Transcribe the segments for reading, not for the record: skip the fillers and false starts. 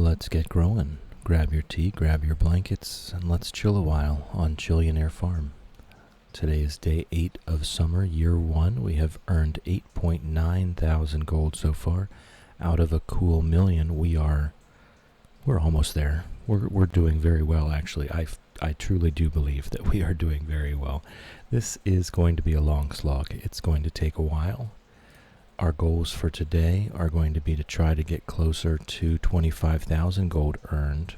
Let's get growing. Grab your tea, grab your blankets, and let's chill a while on Chillionaire Farm. Today is day 8 of summer, year 1. We have earned 8.9 thousand gold so far. Out of a cool million, we're almost there. We're doing very well, actually. I truly do believe that we are doing very well. This is going to be a long slog. It's going to take a while. Our goals for today are going to be to try to get closer to 25,000 gold earned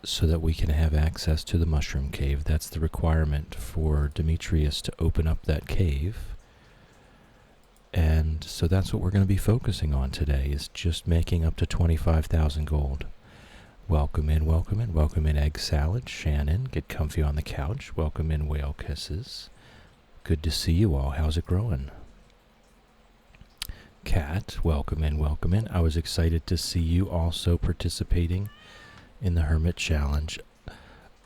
so that we can have access to the mushroom cave. That's the requirement for Demetrius to open up that cave. And so that's what we're going to be focusing on today, is just making up to 25,000 gold. Welcome in, welcome in, welcome in Egg Salad. Shannon, get comfy on the couch. Welcome in Whale Kisses. Good to see you all. How's it growing? Kat, welcome in, welcome in. I was excited to see you also participating in the Hermit Challenge.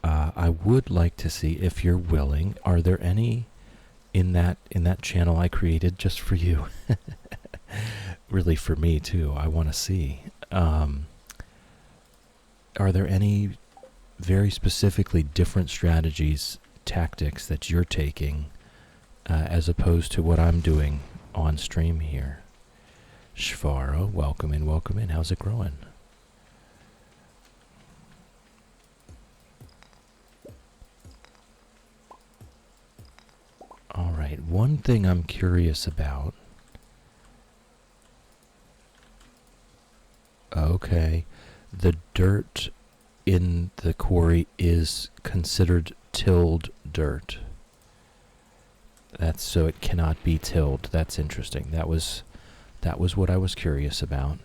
I would like to see, if you're willing, are there any in that channel I created just for you? Really for me too. I want to see. Are there any very specifically different strategies, tactics that you're taking as opposed to what I'm doing on stream here? Shvara, welcome in, welcome in. How's it growing? All right, one thing I'm curious about. Okay, the dirt in the quarry is considered tilled dirt. That's so it cannot be tilled. That's interesting. That was what I was curious about.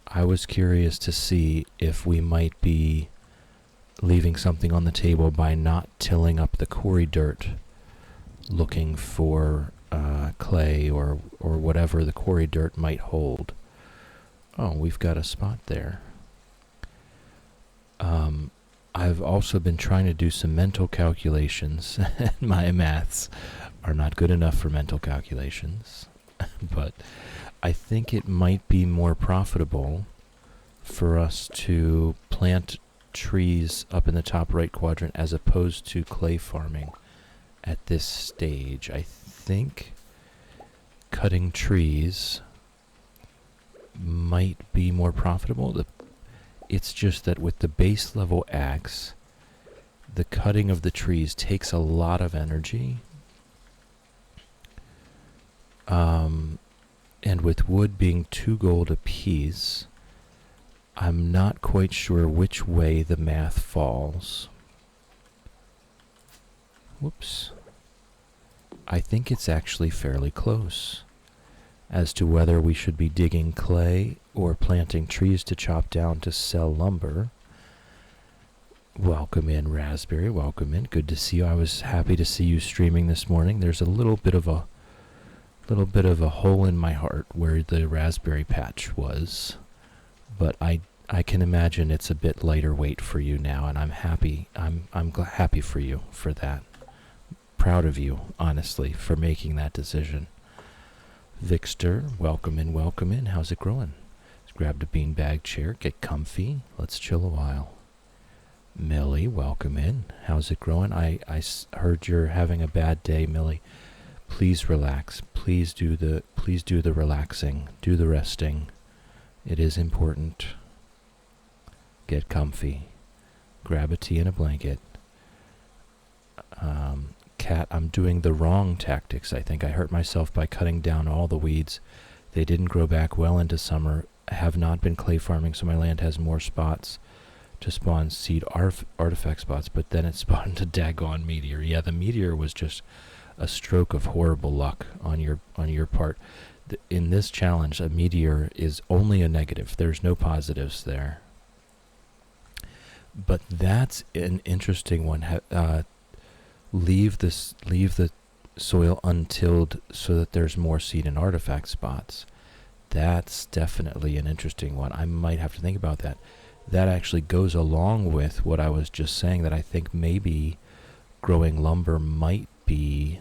I was curious to see if we might be leaving something on the table by not tilling up the quarry dirt, looking for clay or whatever the quarry dirt might hold. Oh, we've got a spot there. I've also been trying to do some mental calculations. My maths are not good enough for mental calculations, but I think it might be more profitable for us to plant trees up in the top right quadrant as opposed to clay farming at this stage. I think cutting trees might be more profitable. It's just that with the base level axe, the cutting of the trees takes a lot of energy. And with wood being 2 gold apiece, I'm not quite sure which way the math falls. Whoops. I think it's actually fairly close as to whether we should be digging clay or planting trees to chop down to sell lumber. Welcome in, Raspberry. Welcome in. Good to see you. I was happy to see you streaming this morning. There's a little bit of a hole in my heart where the raspberry patch was, but I can imagine it's a bit lighter weight for you now, and I'm happy. I'm happy for you for that. Proud of you, honestly, for making that decision. Vixter, welcome in, welcome in. How's it growing? Let's grab the beanbag chair, get comfy. Let's chill a while. Millie, welcome in. How's it growing? I heard you're having a bad day, Millie. Please relax. Please do the relaxing. Do the resting. It is important. Get comfy. Grab a tea and a blanket. Cat, I'm doing the wrong tactics. I think I hurt myself by cutting down all the weeds. They didn't grow back well into summer. I have not been clay farming, so my land has more spots to spawn seed artifact spots, but then it spawned a daggone meteor. Yeah, the meteor was just a stroke of horrible luck on your part. In this challenge, a meteor is only a negative. There's no positives there. But that's an interesting one. Leave the soil untilled so that there's more seed and artifact spots. That's definitely an interesting one. I might have to think about that. That actually goes along with what I was just saying, that I think maybe growing lumber might be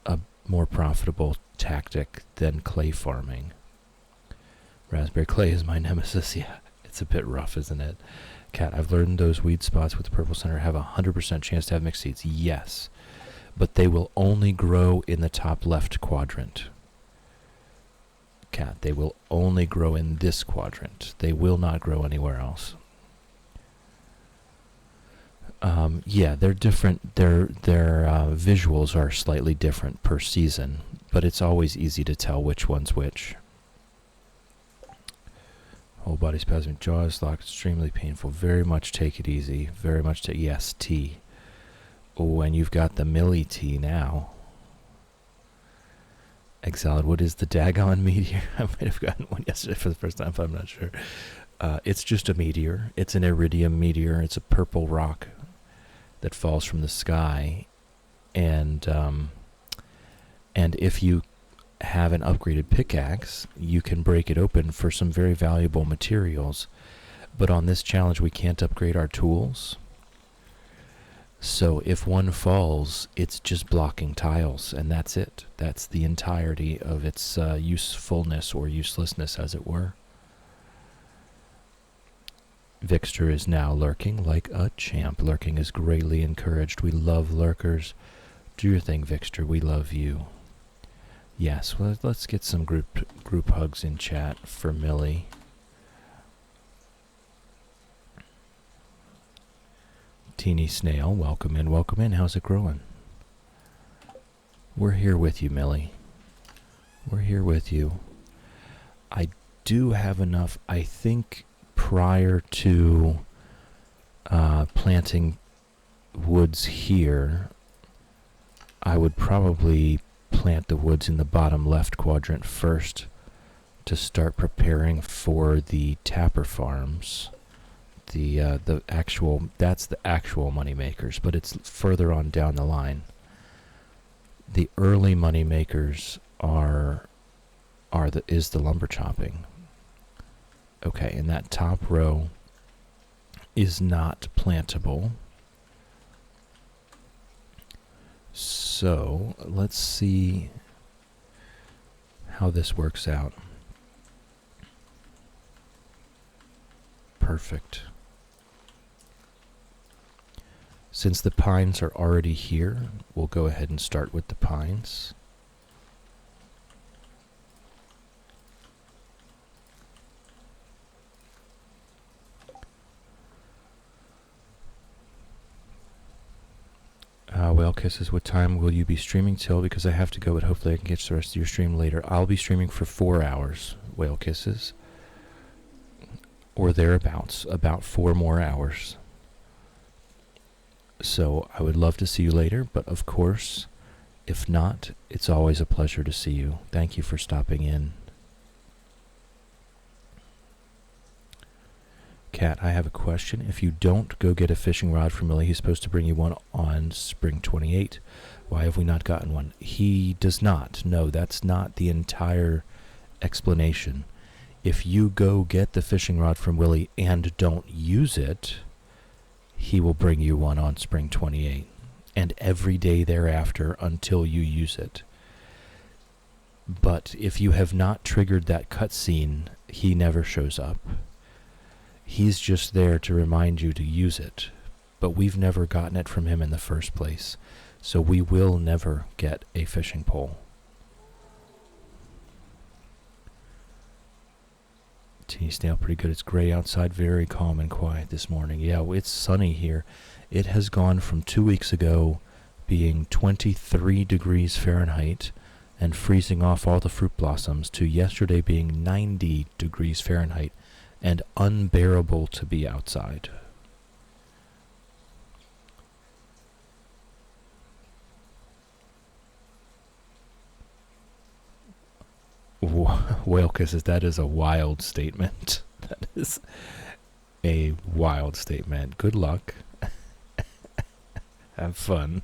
a more profitable tactic than clay farming. Raspberry clay is my nemesis. Yeah, it's a bit rough, isn't it? Cat, I've learned those weed spots with the purple center have a 100% chance to have mixed seeds. Yes, but they will only grow in the top left quadrant. Cat, they will only grow in this quadrant. They will not grow anywhere else. Yeah, they're different. Their visuals are slightly different per season, but it's always easy to tell which one's which. Whole body spasm, jaws locked, extremely painful. Very much take it easy. Very much take, yes, tea. Oh, and you've got the Millie tea now. Exiled, what is the Dagon meteor? I might have gotten one yesterday for the first time, but I'm not sure. It's just a meteor. It's an iridium meteor. It's a purple rock that falls from the sky, and if you have an upgraded pickaxe, you can break it open for some very valuable materials. But on this challenge, we can't upgrade our tools. So if one falls, it's just blocking tiles, and that's it. That's the entirety of its usefulness or uselessness, as it were. Vixter is now lurking like a champ. Lurking is greatly encouraged. We love lurkers. Do your thing, Vixter. We love you. Yes, well, let's get some group hugs in chat for Millie. Teeny Snail, welcome in, welcome in. How's it growing? We're here with you, Millie. We're here with you. I do have enough, I think, prior to planting woods here, I would probably plant the woods in the bottom left quadrant first to start preparing for the tapper farms. The actual, that's the actual money makers, but it's further on down the line. The early money makers is the lumber chopping. Okay, and that top row is not plantable. So let's see how this works out. Perfect. Since the pines are already here, we'll go ahead and start with the pines. Whale Kisses, what time will you be streaming till? Because I have to go, but hopefully I can catch the rest of your stream later. I'll be streaming for 4 hours, Whale Kisses. Or thereabouts, about 4 more hours. So I would love to see you later, but of course, if not, it's always a pleasure to see you. Thank you for stopping in. Kat, I have a question. If you don't go get a fishing rod from Millie, he's supposed to bring you one on spring 28. Why have we not gotten one? He does not. No, that's not the entire explanation. If you go get the fishing rod from Willie and don't use it, he will bring you one on spring 28 and every day thereafter until you use it. But if you have not triggered that cutscene, he never shows up. He's just there to remind you to use it, but we've never gotten it from him in the first place, so we will never get a fishing pole. Teeny Snail, pretty good. It's gray outside, very calm and quiet this morning. Yeah, it's sunny here. It has gone from 2 weeks ago being 23 degrees Fahrenheit and freezing off all the fruit blossoms to yesterday being 90 degrees Fahrenheit and unbearable to be outside. Whale Kisses, that is a wild statement. That is a wild statement. Good luck. Have fun.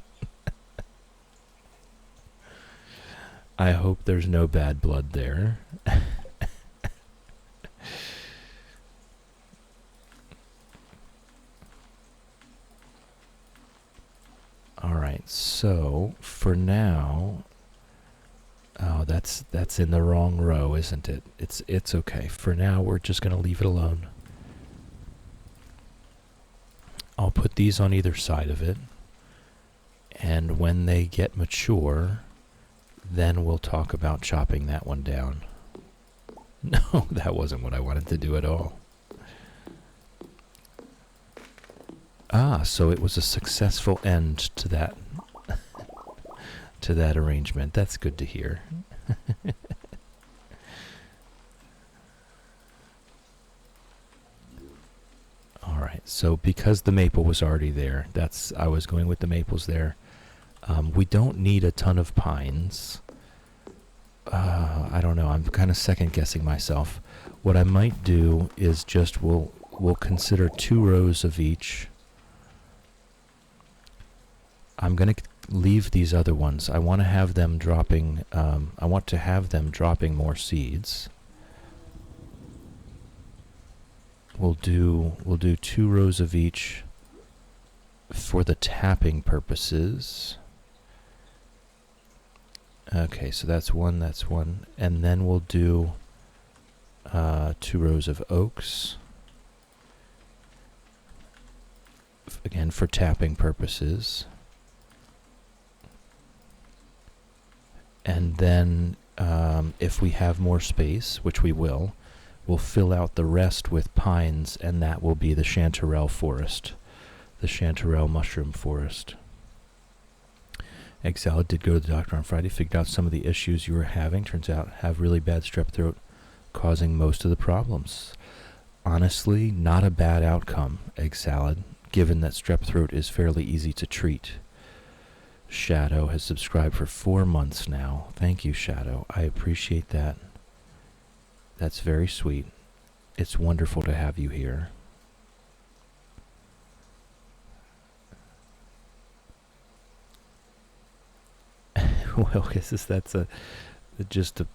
I hope there's no bad blood there. Alright, so for now, Oh, that's in the wrong row, isn't it? It's okay. For now, we're just going to leave it alone. I'll put these on either side of it. And when they get mature, then we'll talk about chopping that one down. No, that wasn't what I wanted to do at all. Ah, so it was a successful end to that to that arrangement. That's good to hear. All right. So because the maple was already there, I was going with the maples there. We don't need a ton of pines. I don't know. I'm kind of second guessing myself. What I might do is just we'll consider 2 rows of each. I'm going to leave these other ones. I want to have them dropping. I want to have them dropping more seeds. We'll do 2 rows of each for the tapping purposes. Okay, so that's one, and then we'll do 2 rows of oaks. Again, for tapping purposes. And then, if we have more space, which we will, we'll fill out the rest with pines, and that will be the chanterelle forest, the chanterelle mushroom forest. Egg Salad did go to the doctor on Friday, figured out some of the issues you were having. Turns out have really bad strep throat, causing most of the problems. Honestly, not a bad outcome, Egg Salad, given that strep throat is fairly easy to treat. Shadow has subscribed for 4 months now. Thank you, Shadow. I appreciate that. That's very sweet. It's wonderful to have you here. Well, that's just a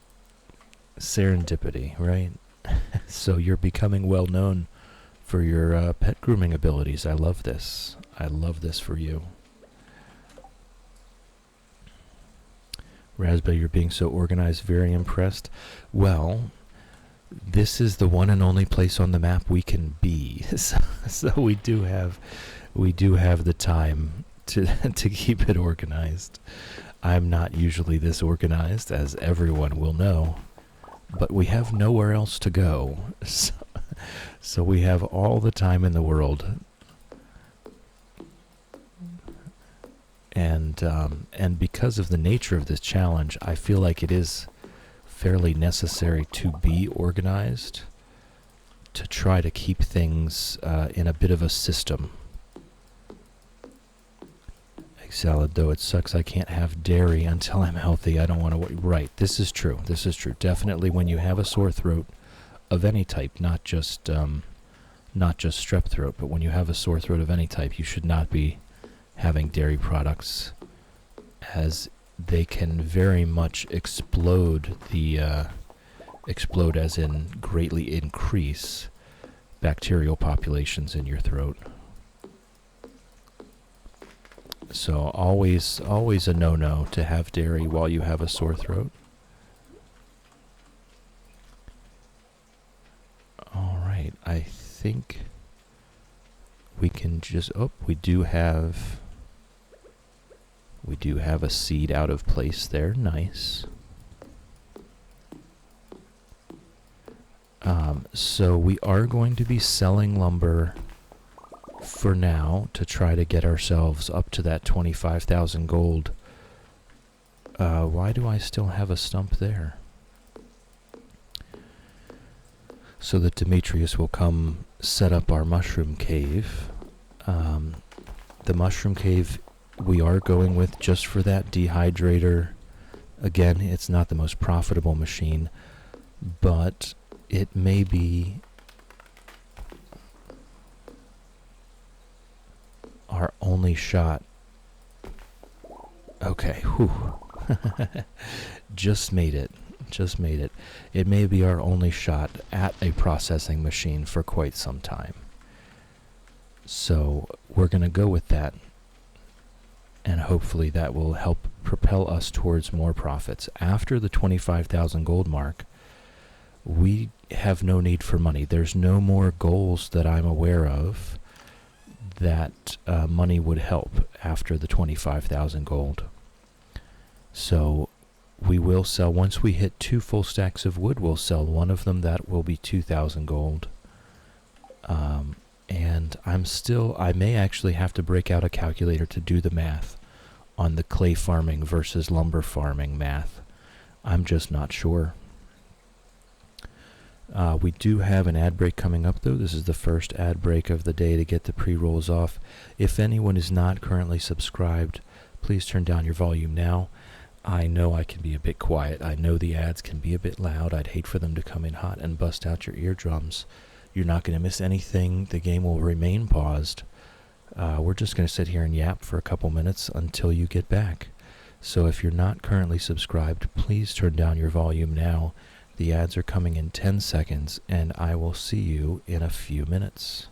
serendipity, right? So you're becoming well known for your pet grooming abilities. I love this. I love this for you. Raspberry, you're being so organized, very impressed. Well, this is the one and only place on the map we can be. So we do have the time to keep it organized. I'm not usually this organized, as everyone will know, but we have nowhere else to go. So we have all the time in the world. And because of the nature of this challenge, I feel like it is fairly necessary to be organized, to try to keep things in a bit of a system. Egg salad, though, it sucks I can't have dairy until I'm healthy. I don't want to... Right, this is true. This is true. Definitely when you have a sore throat of any type, not just strep throat, but when you have a sore throat of any type, you should not be having dairy products, as they can very much explode as in greatly increase bacterial populations in your throat. So always a no-no to have dairy while you have a sore throat. All right, I think we can just... Oh, we do have a seed out of place there. Nice. So we are going to be selling lumber for now to try to get ourselves up to that 25,000 gold. Why do I still have a stump there? So that Demetrius will come set up our mushroom cave. The mushroom cave we are going with just for that dehydrator. Again, it's not the most profitable machine, but it may be our only shot. Okay, whew. Just made it. It may be our only shot at a processing machine for quite some time. So we're going to go with that. and hopefully that will help propel us towards more profits. After the 25,000 gold mark, we have no need for money. There's no more goals that I'm aware of that money would help after the 25,000 gold. So we will sell, once we hit 2 full stacks of wood, we'll sell one of them. That will be 2,000 gold. And I may actually have to break out a calculator to do the math on the clay farming versus lumber farming math. I'm just not sure. We do have an ad break coming up, though. This is the first ad break of the day to get the pre-rolls off. If anyone is not currently subscribed, please turn down your volume now. I know I can be a bit quiet. I know the ads can be a bit loud. I'd hate for them to come in hot and bust out your eardrums. You're not going to miss anything. The game will remain paused. We're just going to sit here and yap for a couple minutes until you get back. So if you're not currently subscribed, please turn down your volume now. The ads are coming in 10 seconds, and I will see you in a few minutes.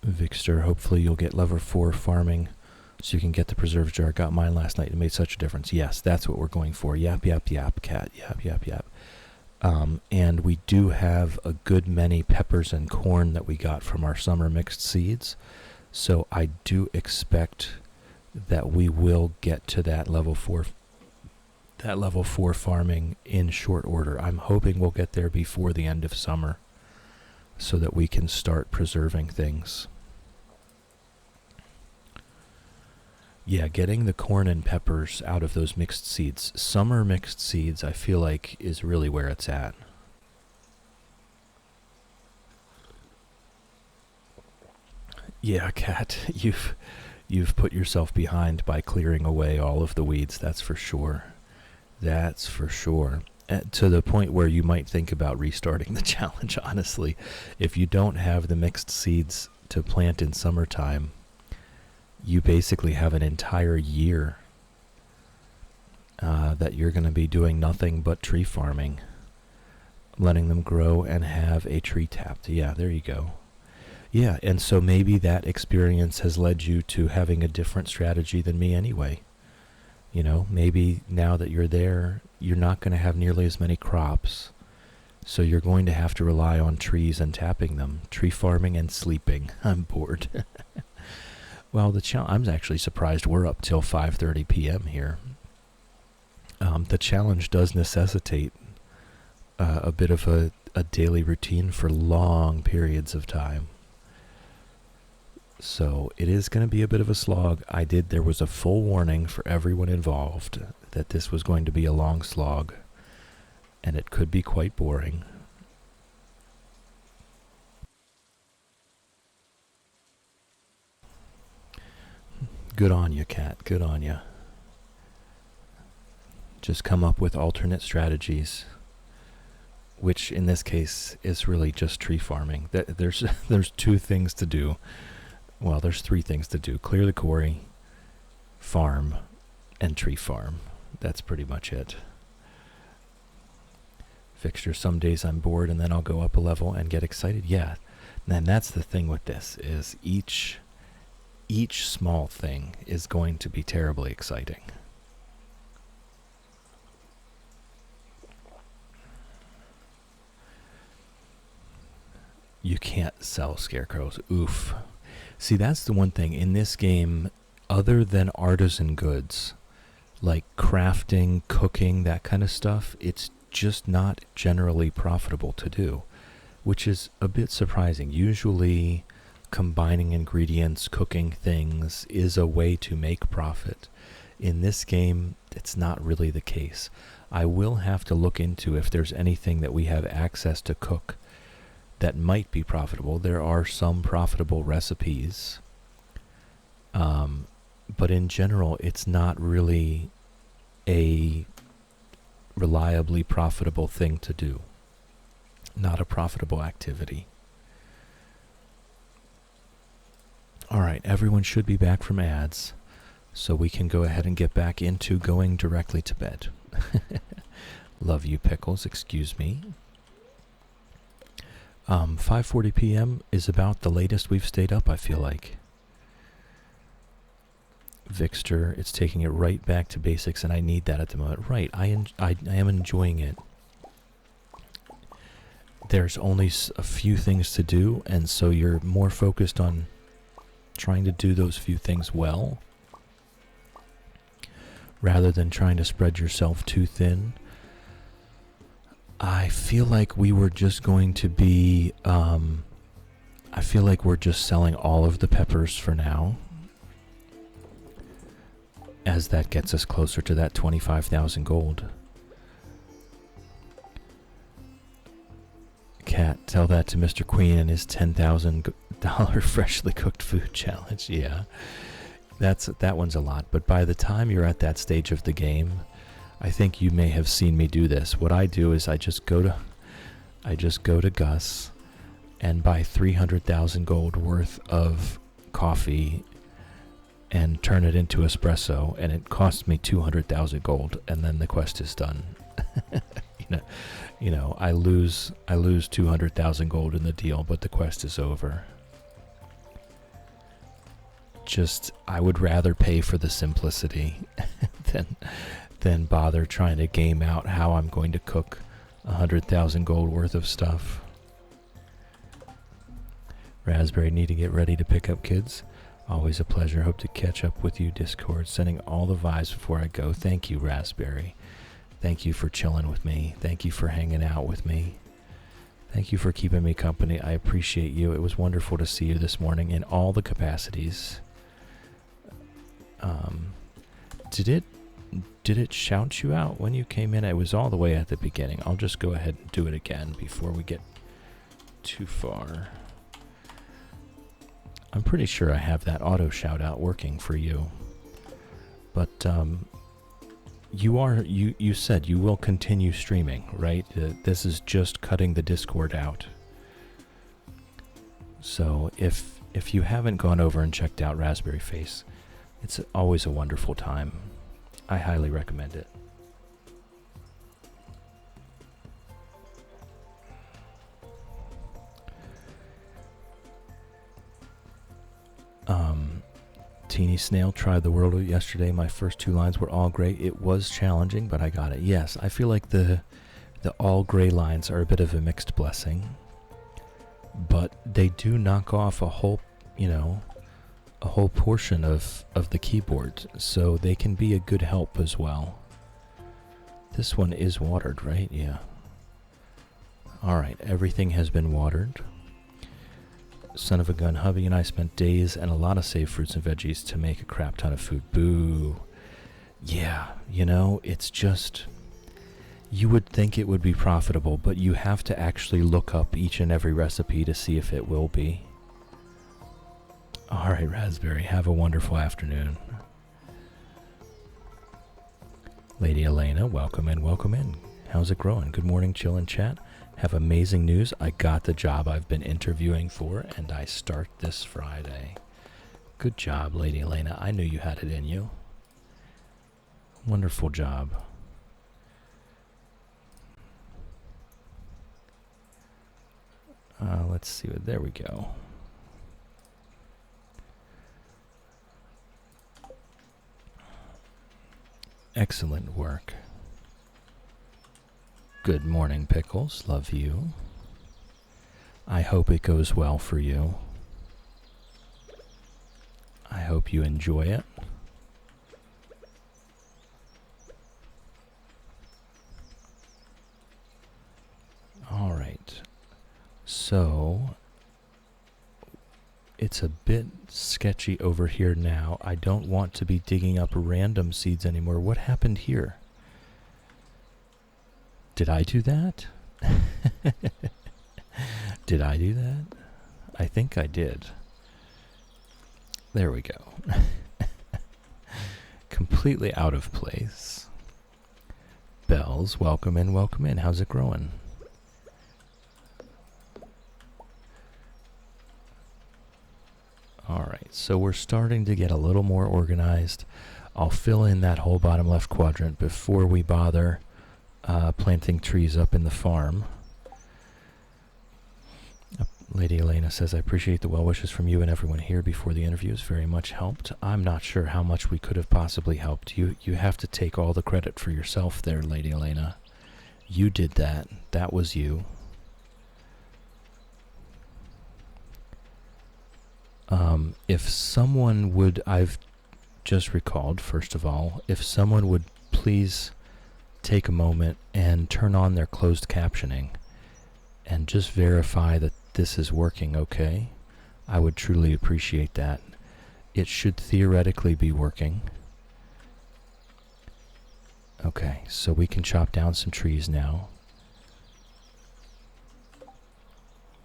Vixter, hopefully you'll get level 4 farming so you can get the preserve jar. Got mine last night. It made such a difference. Yes, that's what we're going for. Yap, yap, yap, cat. Yap, yap, yap. And we do have a good many peppers and corn that we got from our summer mixed seeds. So I do expect that we will get to that level 4 farming in short order. I'm hoping we'll get there before the end of summer so that we can start preserving things. Yeah, getting the corn and peppers out of those mixed seeds. Summer mixed seeds, I feel like, is really where it's at. Yeah, Kat, you've put yourself behind by clearing away all of the weeds, that's for sure. That's for sure. To the point where you might think about restarting the challenge, honestly. If you don't have the mixed seeds to plant in summertime, you basically have an entire year that you're going to be doing nothing but tree farming, letting them grow and have a tree tapped. Yeah, there you go. Yeah, and so maybe that experience has led you to having a different strategy than me anyway. You know, maybe now that you're there, you're not going to have nearly as many crops, so you're going to have to rely on trees and tapping them. Tree farming and sleeping. I'm bored. Well, I'm actually surprised we're up till 5:30 p.m. here. The challenge does necessitate a bit of a daily routine for long periods of time. So it is going to be a bit of a slog. There was a full warning for everyone involved that this was going to be a long slog, and it could be quite boring. Good on you, Kat. Good on you. Just come up with alternate strategies, which in this case is really just tree farming. There's 2 things to do. Well, there's 3 things to do. Clear the quarry, farm, and tree farm. That's pretty much it. Fixture, some days I'm bored and then I'll go up a level and get excited. Yeah, and that's the thing with this, is each small thing is going to be terribly exciting. You can't sell scarecrows. Oof. See, that's the one thing in this game, other than artisan goods, like crafting, cooking, that kind of stuff, it's just not generally profitable to do, which is a bit surprising. Usually, combining ingredients, cooking things is a way to make profit. In this game, it's not really the case. I will have to look into if there's anything that we have access to cook that might be profitable. There are some profitable recipes, but in general, it's not really a reliably profitable thing to do. Not a profitable activity. All right, everyone should be back from ads, so we can go ahead and get back into going directly to bed. Love you, Pickles. Excuse me. 5:40 p.m. is about the latest we've stayed up, I feel like. Vixter, it's taking it right back to basics, and I need that at the moment. Right, I am enjoying it. There's only a few things to do, and so you're more focused on trying to do those few things well, rather than trying to spread yourself too thin. I feel like we were just going to be, I feel like we're just selling all of the peppers for now, as that gets us closer to that 25,000 gold. Cat, tell that to Mr. Queen and his $10,000 freshly cooked food challenge. Yeah, that one's a lot. But by the time you're at that stage of the game, I think you may have seen me do this. What I do is I just go to Gus and buy 300,000 gold worth of coffee and turn it into espresso, and it costs me 200,000 gold, and then the quest is done. You know, I lose 200,000 gold in the deal, but the quest is over. I would rather pay for the simplicity than bother trying to game out how I'm going to cook 100,000 gold worth of stuff. Raspberry, need to get ready to pick up kids. Always a pleasure. Hope to catch up with you, Discord. Sending all the vibes before I go. Thank you, Raspberry. Thank you for chilling with me. Thank you for hanging out with me. Thank you for keeping me company. I appreciate you. It was wonderful to see you this morning in all the capacities. Did it shout you out when you came in? It was all the way at the beginning. I'll just go ahead and do it again before we get too far. I'm pretty sure I have that auto shout out working for you. But you said you will continue streaming, right? This is just cutting the Discord out. So if you haven't gone over and checked out Raspberry Face, it's always a wonderful time. I highly recommend it. Teeny Snail tried the world yesterday. My first 2 lines were all gray. It was challenging, but I got it. Yes, I feel like the all gray lines are a bit of a mixed blessing, but they do knock off a whole portion of the keyboard, so they can be a good help as well. This one is watered, right? Yeah. Alright, everything has been watered. Son of a gun, hubby and I spent days and a lot of saved fruits and veggies to make a crap ton of food. Boo. Yeah, it's just, you would think it would be profitable, but you have to actually look up each and every recipe to see if it will be. Alright, Raspberry, have a wonderful afternoon. Lady Elena, welcome in. How's it growing? Good morning, chill and chat. Have amazing news. I got the job I've been interviewing for, and I start this Friday. Good job, Lady Elena. I knew you had it in you. Wonderful job. Let's see. There we go. Excellent work. Good morning, Pickles. Love you. I hope it goes well for you. I hope you enjoy it. All right. So, it's a bit sketchy over here now. I don't want to be digging up random seeds anymore. What happened here? Did I do that? Did I do that? I think I did. There we go. Completely out of place. Bells, welcome in. How's it growing? Alright, so we're starting to get a little more organized. I'll fill in that whole bottom left quadrant before we bother planting trees up in the farm. Lady Elena says, I appreciate the well wishes from you and everyone here before the interviews. Very much helped. I'm not sure how much we could have possibly helped. You have to take all the credit for yourself there, Lady Elena. You did that. That was you. If someone would, I've just recalled, first of all, if someone would please take a moment and turn on their closed captioning and just verify that this is working okay, I would truly appreciate that. It should theoretically be working. Okay, so we can chop down some trees now.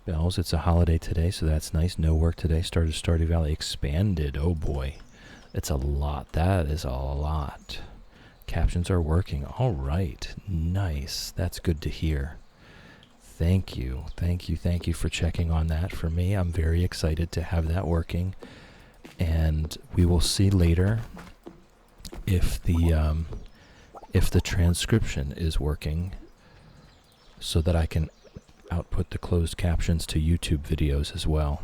Bells, it's a holiday today, so that's nice. No work today. Started Stardew Valley expanded. Oh boy. It's a lot. That is a lot. Captions are working. All right. Nice. That's good to hear. Thank you. Thank you for checking on that for me. I'm very excited to have that working. And we will see later if the transcription is working so that I can output the closed captions to YouTube videos as well.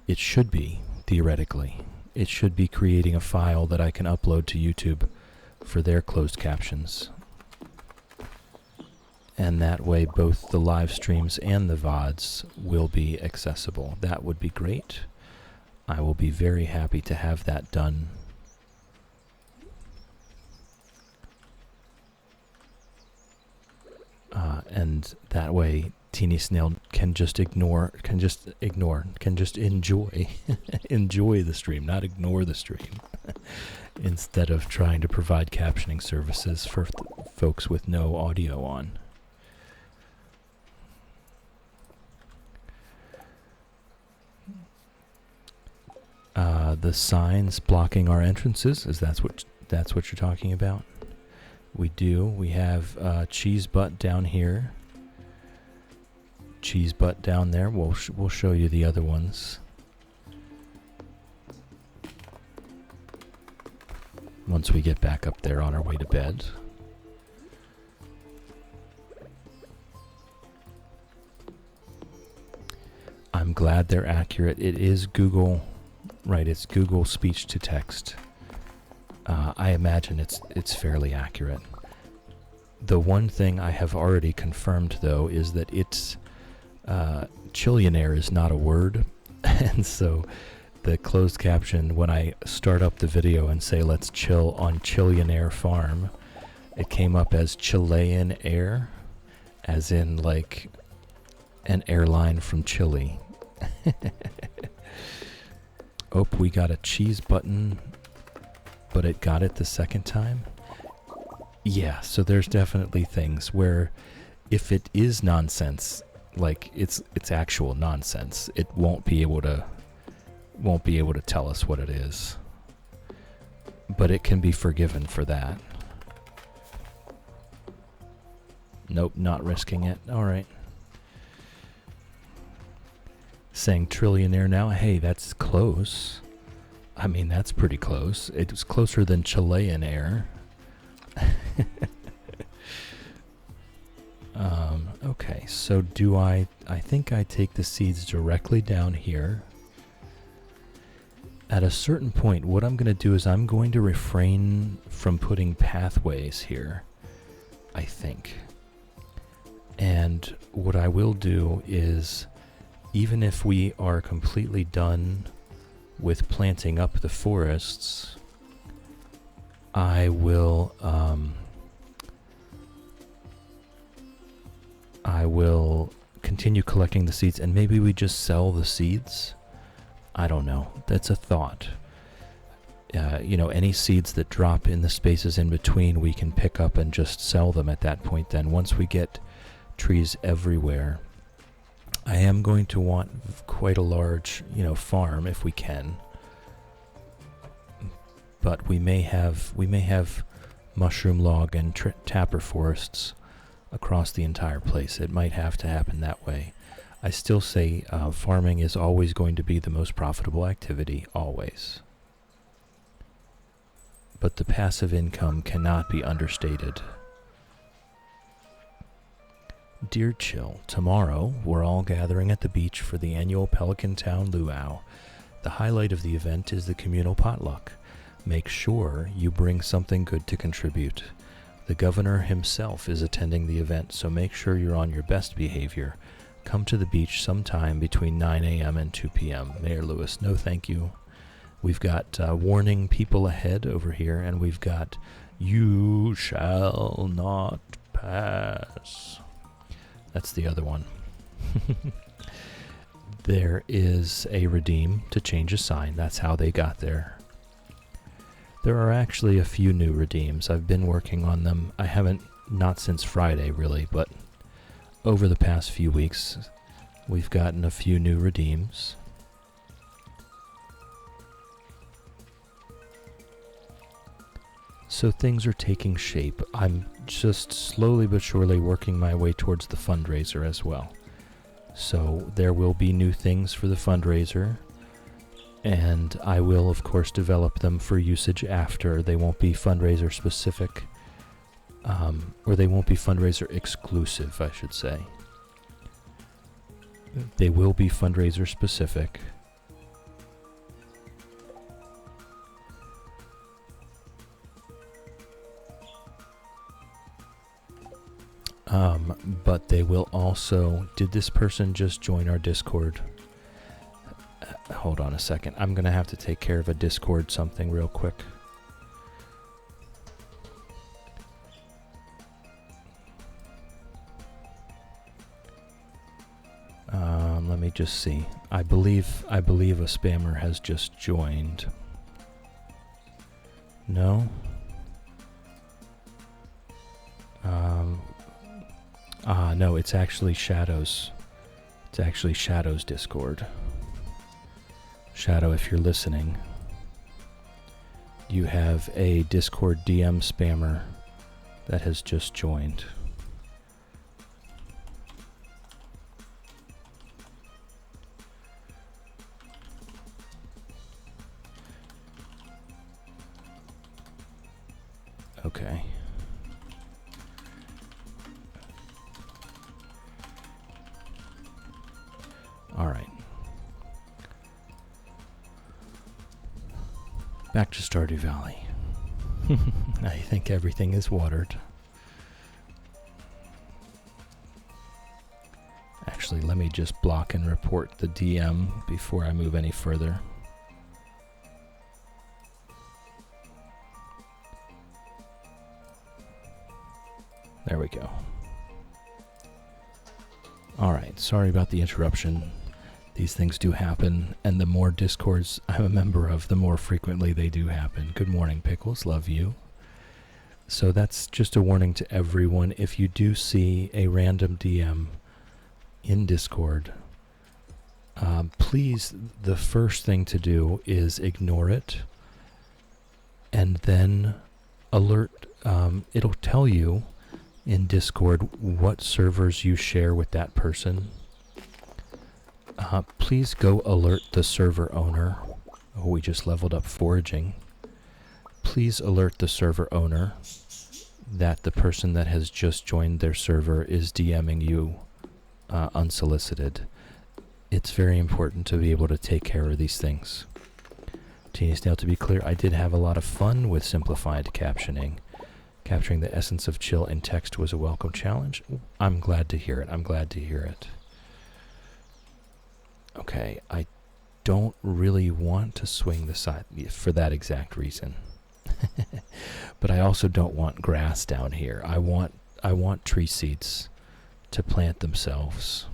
It should be, theoretically. It should be creating a file that I can upload to YouTube for their closed captions. And that way both the live streams and the VODs will be accessible. That would be great. I will be very happy to have that done. And that way Teeny Snail can just enjoy enjoy the stream, not ignore the stream, instead of trying to provide captioning services for folks with no audio on. The signs blocking our entrances, that's what you're talking about? We do. We have Cheese Butt down here. Cheese Butt down there. We'll show you the other ones once we get back up there on our way to bed. I'm glad they're accurate. It is Google, right? It's Google speech to text. I imagine it's fairly accurate. The one thing I have already confirmed, though, is that it's Chillionaire is not a word, and so the closed caption, when I start up the video and say let's chill on Chillionaire Farm, it came up as Chilean Air, as in like an airline from Chile. Oh, we got a cheese button, but it got it the second time? Yeah, so there's definitely things where if it is nonsense, like it's actual nonsense, it won't be able to tell us what it is. But it can be forgiven for that. Nope, not risking it. All right. Saying Trillionaire now. Hey, that's close. I mean, that's pretty close. It was closer than Chilean Air. Okay, so do I think I take the seeds directly down here. At a certain point, what I'm going to do is I'm going to refrain from putting pathways here, I think. And what I will do is, even if we are completely done with planting up the forests, I will continue collecting the seeds, and maybe we just sell the seeds. I don't know. That's a thought. Any seeds that drop in the spaces in between, we can pick up and just sell them at that point. Then once we get trees everywhere, I am going to want quite a large, farm if we can. But we may have mushroom log and tapper forests across the entire place. It might have to happen that way. I still say farming is always going to be the most profitable activity, always. But the passive income cannot be understated. Dear Chill, tomorrow we're all gathering at the beach for the annual Pelican Town Luau. The highlight of the event is the communal potluck. Make sure you bring something good to contribute. The governor himself is attending the event, so make sure you're on your best behavior. Come to the beach sometime between 9 a.m. and 2 p.m. Mayor Lewis, no thank you. We've got warning people ahead over here, and we've got you shall not pass. That's the other one. There is a redeem to change a sign. That's how they got there. There are actually a few new redeems. I've been working on them. I haven't, not since Friday really, but over the past few weeks, we've gotten a few new redeems. So things are taking shape. I'm just slowly but surely working my way towards the fundraiser as well. So there will be new things for the fundraiser, and I will of course develop them for usage after. They won't be fundraiser specific, or they won't be fundraiser exclusive, I should say. They will be fundraiser specific. But they will also... Did this person just join our Discord? Hold on a second. I'm going to have to take care of a Discord something real quick. Let me just see. I believe a spammer has just joined. No? No, it's actually Shadow's. It's actually Shadow's Discord. Shadow, if you're listening, you have a Discord DM spammer that has just joined. Okay. All right. Back to Stardew Valley. I think everything is watered. Actually, let me just block and report the DM before I move any further. There we go. All right, sorry about the interruption. These things do happen, and the more Discords I'm a member of, the more frequently they do happen. Good morning, Pickles. Love you. So that's just a warning to everyone. If you do see a random DM in Discord, please, the first thing to do is ignore it, and then alert. It'll tell you in Discord what servers you share with that person. Please go alert the server owner. Oh, we just leveled up foraging. Please alert the server owner that the person that has just joined their server is DMing you unsolicited. It's very important to be able to take care of these things. Teeny Snail, to be clear, I did have a lot of fun with simplified captioning. Capturing the essence of chill in text was a welcome challenge. I'm glad to hear it. I'm glad to hear it. Okay, I don't really want to swing the side for that exact reason. But I also don't want grass down here. I want tree seeds to plant themselves.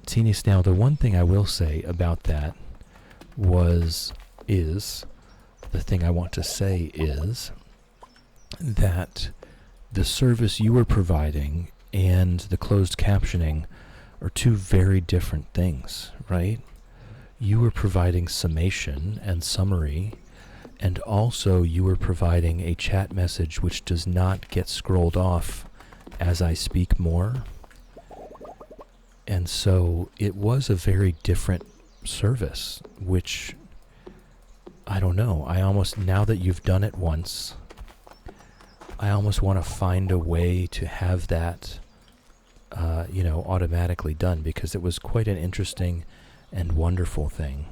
Teeny Snail, the one thing I will say about that is the thing I want to say is that the service you were providing and the closed captioning are two very different things, right? You were providing summation and summary, and also you were providing a chat message which does not get scrolled off as I speak more. And so it was a very different service, which, I don't know, I almost, now that you've done it once, I almost want to find a way to have that, automatically done, because it was quite an interesting and wonderful thing.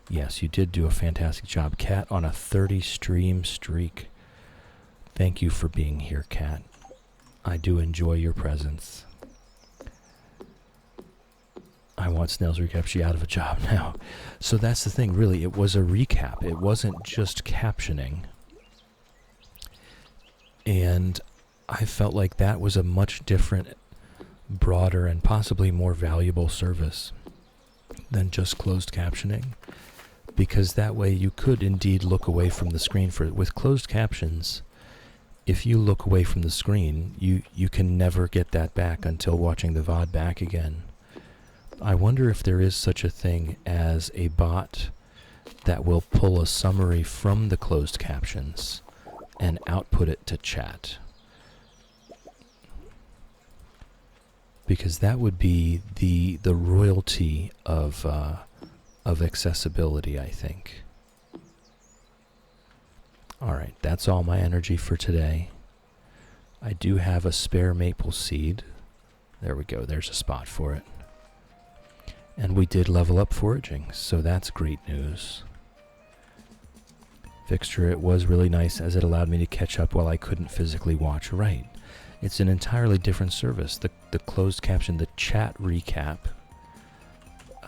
Yes, you did do a fantastic job, Kat, on a 30 stream streak. Thank you for being here, Kat. I do enjoy your presence. I want Snail's recap. She out of a job now. So that's the thing, really. It was a recap. It wasn't just captioning. And I felt like that was a much different, broader, and possibly more valuable service than just closed captioning. Because that way you could indeed look away from the screen. With closed captions, if you look away from the screen, you can never get that back until watching the VOD back again. I wonder if there is such a thing as a bot that will pull a summary from the closed captions and output it to chat. Because that would be the royalty of accessibility, I think. Alright, that's all my energy for today. I do have a spare maple seed. There we go, there's a spot for it. And we did level up foraging, so that's great news. Fixture, it was really nice as it allowed me to catch up while I couldn't physically watch. Right. It's an entirely different service. The closed caption, the chat recap,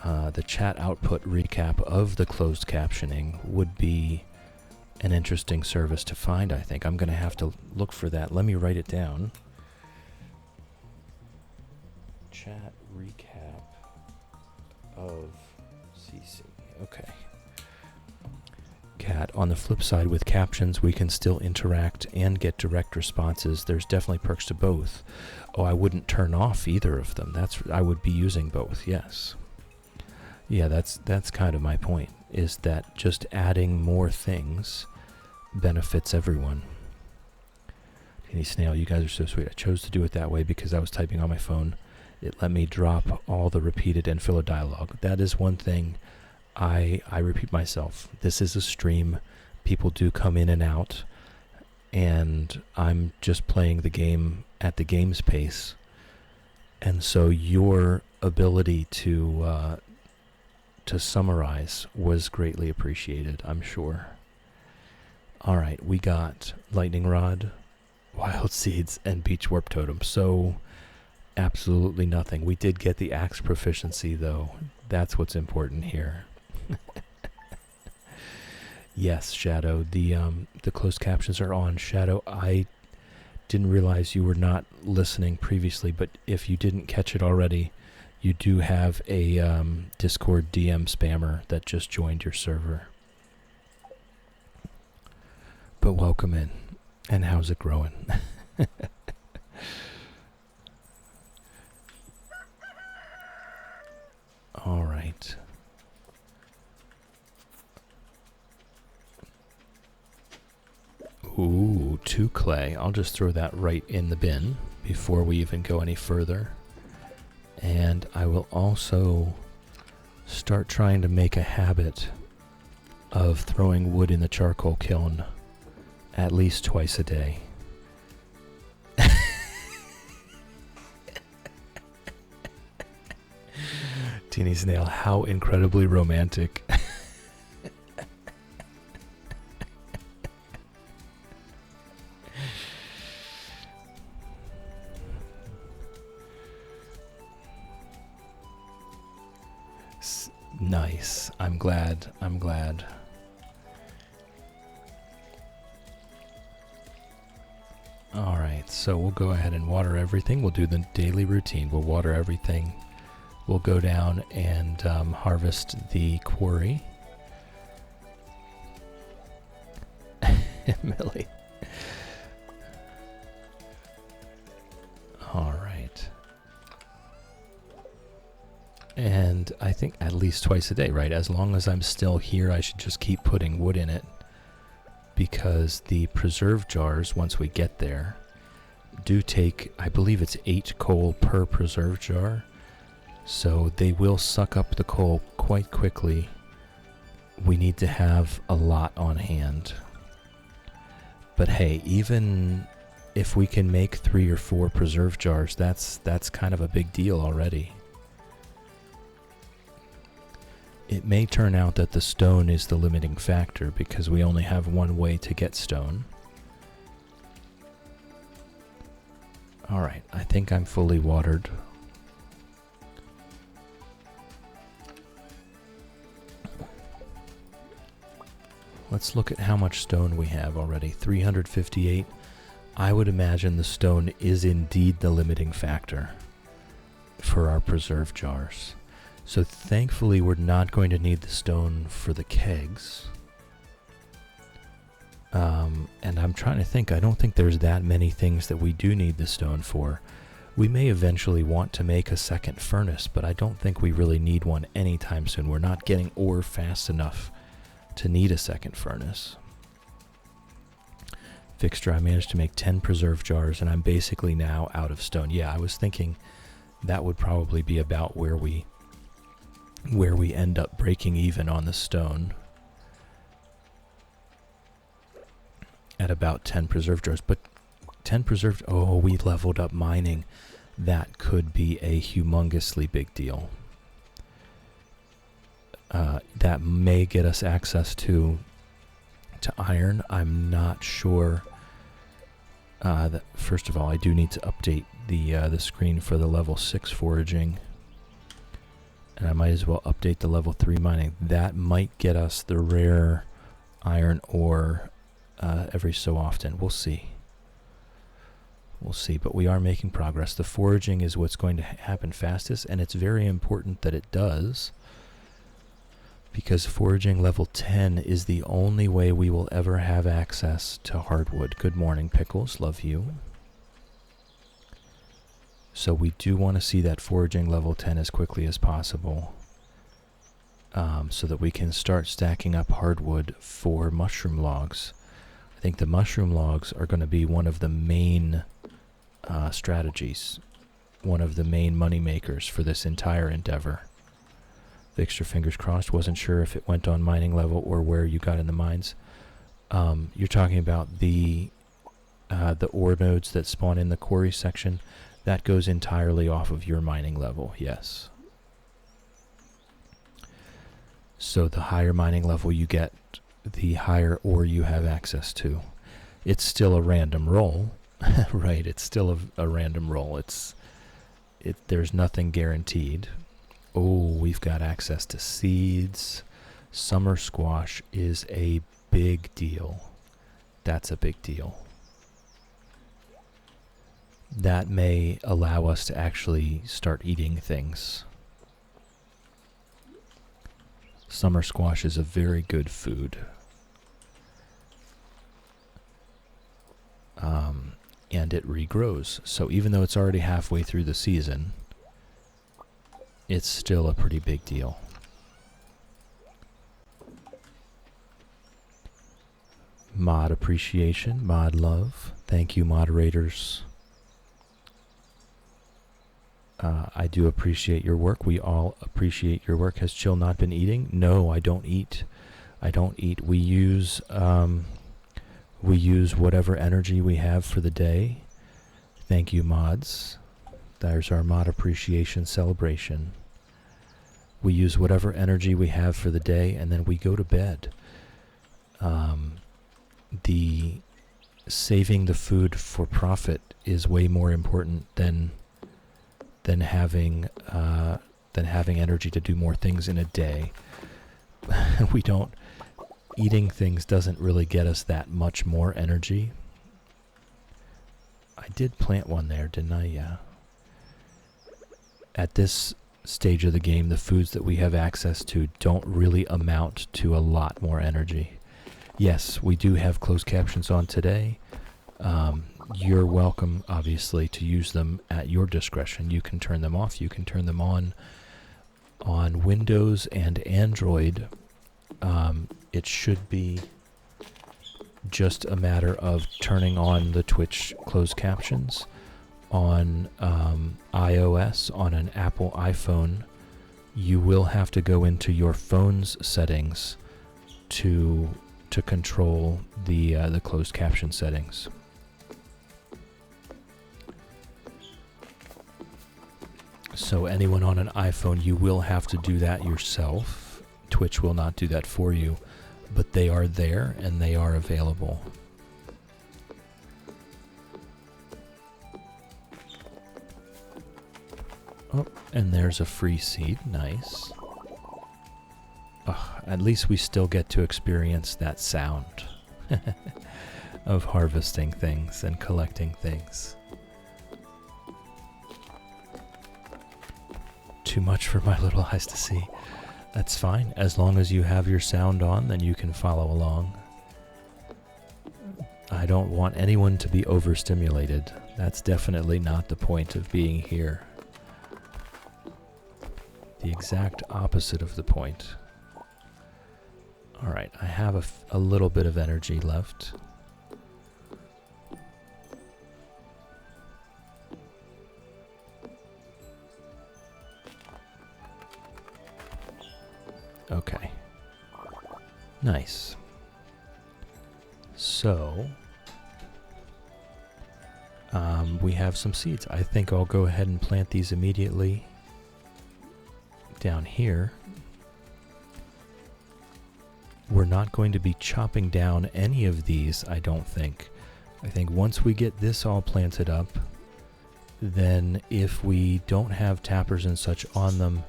the chat output recap of the closed captioning would be an interesting service to find, I think. I'm going to have to look for that. Let me write it down. Chat recap of CC. Okay. Cat, on the flip side, with captions, we can still interact and get direct responses. There's definitely perks to both. Oh, I wouldn't turn off either of them. I would be using both, yes. Yeah, that's kind of my point, is that just adding more things benefits everyone. Any Snail, you guys are so sweet. I chose to do it that way because I was typing on my phone. It let me drop all the repeated and filler dialogue. That is one thing I repeat myself. This is a stream. People do come in and out, and I'm just playing the game at the game's pace. And so your ability to summarize was greatly appreciated, I'm sure. All right, we got Lightning Rod, Wild Seeds, and Beach Warp Totem. So absolutely nothing. We did get the axe proficiency, though. That's what's important here. Yes, Shadow. The closed captions are on. Shadow, I didn't realize you were not listening previously, but if you didn't catch it already, you do have a Discord DM spammer that just joined your server. But welcome in. And how's it growing? All right. Ooh, 2 clay. I'll just throw that right in the bin before we even go any further. And I will also start trying to make a habit of throwing wood in the charcoal kiln at least twice a day. Teeny Snail, how incredibly romantic. Nice. I'm glad. Alright, so we'll go ahead and water everything. We'll do the daily routine. We'll water everything. We'll go down and harvest the quarry. Millie. Alright. And I think at least twice a day, right? As long as I'm still here, I should just keep putting wood in it. Because the preserve jars, once we get there, do take, I believe it's 8 coal per preserve jar. So they will suck up the coal quite quickly. We need to have a lot on hand. But hey, even if we can make 3 or 4 preserve jars, that's kind of a big deal already. It may turn out that the stone is the limiting factor because we only have one way to get stone. Alright, I think I'm fully watered. Let's look at how much stone we have already. 358. I would imagine the stone is indeed the limiting factor for our preserve jars. So thankfully we're not going to need the stone for the kegs. And I'm trying to think, I don't think there's that many things that we do need the stone for. We may eventually want to make a second furnace, but I don't think we really need one anytime soon. We're not getting ore fast enough to need a second furnace. Fixture, I managed to make 10 preserve jars and I'm basically now out of stone. Yeah, I was thinking that would probably be about where we end up breaking even on the stone. At about 10 preserve jars. But 10 preserved... Oh, we leveled up mining. That could be a humongously big deal. That may get us access to iron. I'm not sure. First of all, I do need to update the screen for the level 6 foraging. And I might as well update the level 3 mining. That might get us the rare iron ore every so often. We'll see. We'll see, but we are making progress. The foraging is what's going to happen fastest, and it's very important that it does, because foraging level 10 is the only way we will ever have access to hardwood. Good morning, Pickles. Love you. So we do want to see that foraging level 10 as quickly as possible, so that we can start stacking up hardwood for mushroom logs. I think the mushroom logs are going to be one of the main strategies, one of the main money makers for this entire endeavor. Fixture, fingers crossed. Wasn't sure if it went on mining level or where you got in the mines. You're talking about the ore nodes that spawn in the quarry section. That goes entirely off of your mining level, yes. So the higher mining level you get, the higher ore you have access to. It's still a random roll, right? It's still a random roll. There's nothing guaranteed. Oh, we've got access to seeds. Summer squash is a big deal. That's a big deal. That may allow us to actually start eating things. Summer squash is a very good food. And it regrows. So even though it's already halfway through the season, it's still a pretty big deal. Mod appreciation, mod love. Thank you, moderators. I do appreciate your work. We all appreciate your work. Has Chill not been eating? No, I don't eat. I don't eat. We use whatever energy we have for the day. Thank you, mods. There's our mod appreciation celebration. We use whatever energy we have for the day, and then we go to bed. The saving the food for profit is way more important than having energy to do more things in a day. Eating things doesn't really get us that much more energy. I did plant one there, didn't I? Yeah. At this stage of the game, the foods that we have access to don't really amount to a lot more energy. Yes, we do have closed captions on today. You're welcome, obviously, to use them at your discretion. You can turn them off. You can turn them on Windows and Android. It should be just a matter of turning on the Twitch closed captions. On iOS, on an Apple iPhone, you will have to go into your phone's settings to to control the closed caption settings. So anyone on an iPhone, you will have to do that yourself. Twitch will not do that for you, but they are there and they are available. Oh, and there's a free seed. Nice. At least we still get to experience that sound of harvesting things and collecting things. Too much for my little eyes to see. That's fine. As long as you have your sound on, then you can follow along. I don't want anyone to be overstimulated. That's definitely not the point of being here. The exact opposite of the point. Alright, I have a little bit of energy left. Okay. Nice. So, we have some seeds. I think I'll go ahead and plant these immediately down here. We're not going to be chopping down any of these, I don't think. I think once we get this all planted up, then if we don't have tappers and such on them,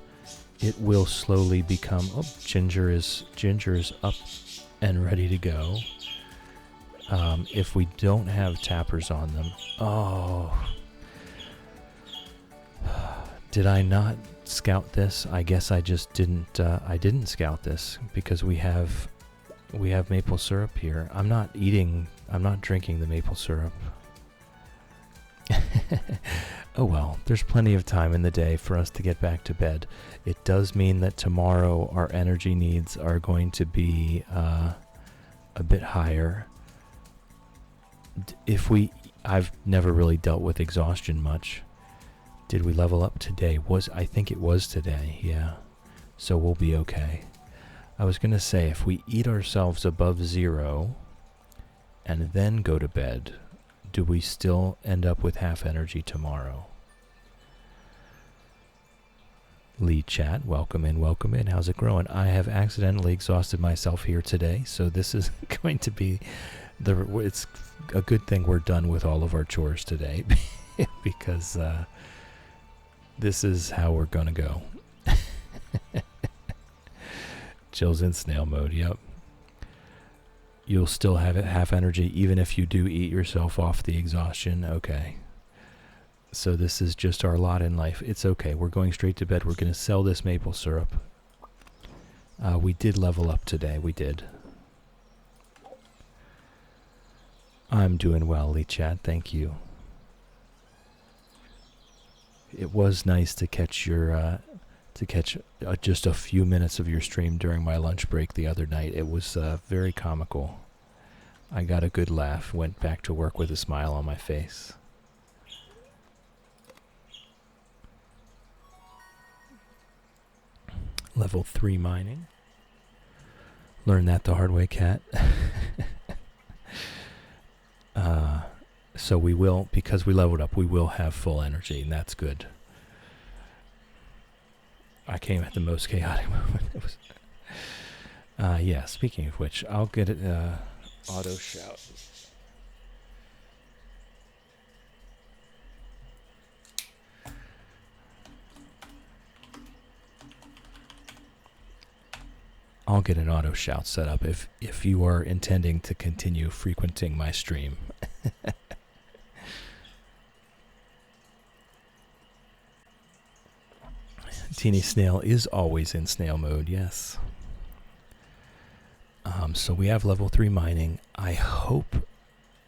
it will slowly become... Oh, ginger is up and ready to go. If we don't have tappers on them... Oh... Did I not scout this? I guess I just didn't. I didn't scout this because we have maple syrup here. I'm not drinking the maple syrup. Oh well, there's plenty of time in the day for us to get back to bed. It does mean that tomorrow our energy needs are going to be a bit higher. I've never really dealt with exhaustion much. Did we level up today? I think it was today, yeah. So we'll be okay. I was going to say, if we eat ourselves above 0 and then go to bed, do we still end up with half energy tomorrow? Lee Chat, welcome in, welcome in. How's it growing? I have accidentally exhausted myself here today, so this is going to be it's a good thing we're done with all of our chores today because this is how we're gonna go. Jill's in snail mode, yep. You'll still have half energy even if you do eat yourself off the exhaustion. Okay. So this is just our lot in life. It's okay. We're going straight to bed. We're going to sell this maple syrup. We did level up today. We did. I'm doing well, Lee Chat. Thank you. It was nice to catch your just a few minutes of your stream during my lunch break the other night. It was very comical. I got a good laugh. Went back to work with a smile on my face. Level 3 mining. Learn that the hard way, cat. So we will, because we leveled up, we will have full energy, and that's good. I came at the most chaotic moment. It was, yeah, speaking of which, I'll get it, auto shout. I'll get an auto shout set up if you are intending to continue frequenting my stream. Teeny Snail is always in snail mode, yes. So we have level 3 mining. I hope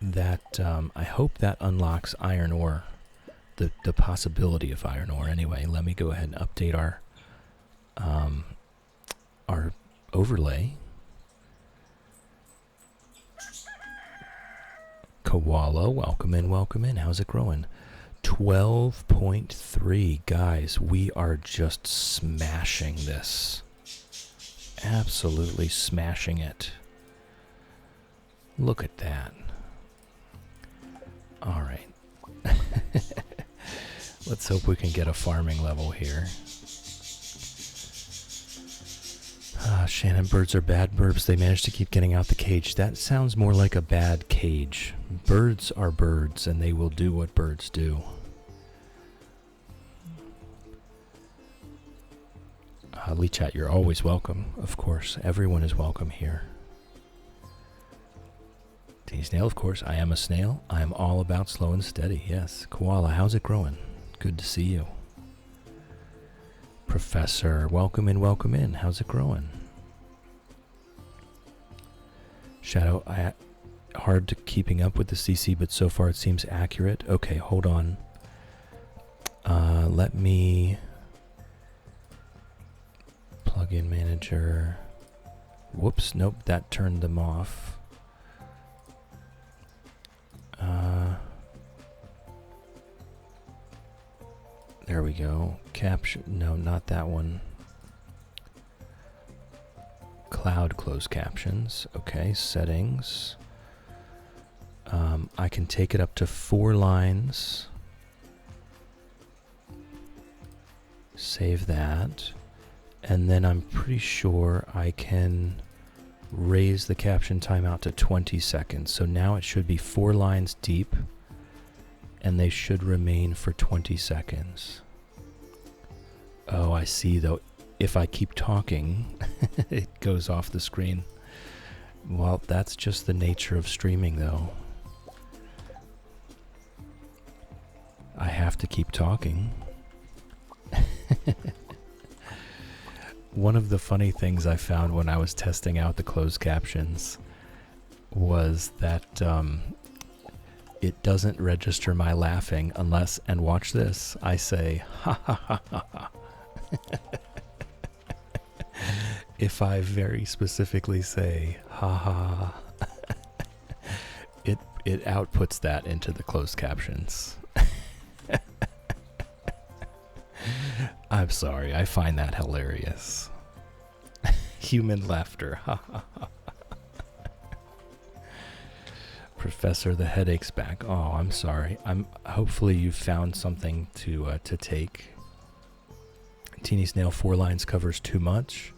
that unlocks iron ore, the possibility of iron ore. Anyway, let me go ahead and update our overlay. Koala, welcome in, welcome in. How's it growing? 12.3, guys. We are just smashing this. Absolutely smashing it. Look at that. All right. Let's hope we can get a farming level here. Shannon, birds are bad birds. They manage to keep getting out the cage. That sounds more like a bad cage. Birds are birds, and they will do what birds do. Lee Chat, you're always welcome. Of course, everyone is welcome here. Teeny Snail, of course. I am a snail. I am all about slow and steady. Yes. Koala, how's it growing? Good to see you. Professor, welcome in, welcome in. How's it growing? Shadow, hard to keeping up with the CC, but so far it seems accurate. Okay, hold on. Let me... Plugin manager. Whoops, nope, that turned them off. There we go. Caption, no, not that one. Cloud closed captions. Okay, settings. I can take it up to 4 lines. Save that. And then I'm pretty sure I can raise the caption timeout to 20 seconds. So now it should be 4 lines deep, and they should remain for 20 seconds. Oh, I see though. If I keep talking, it goes off the screen. Well, that's just the nature of streaming though. I have to keep talking. One of the funny things I found when I was testing out the closed captions was that it doesn't register my laughing unless, and watch this, I say, ha ha ha ha ha. If I very specifically say, ha ha, it outputs that into the closed captions. I'm sorry, I find that hilarious. Human laughter, ha ha ha. Professor, the headache's back. Oh, I'm sorry. Hopefully you found something to take. Teeny Snail, 4 lines covers too much.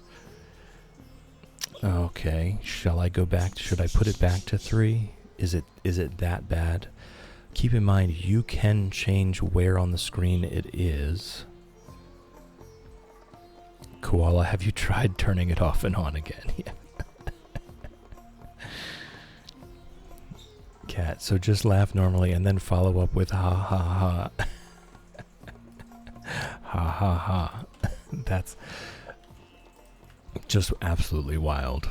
Okay, shall I go back? Should I put it back to 3? Is it that bad? Keep in mind, you can change where on the screen it is. Koala, have you tried turning it off and on again? Yeah. Cat, so just laugh normally and then follow up with ha ha ha. Ha ha ha. That's just absolutely wild.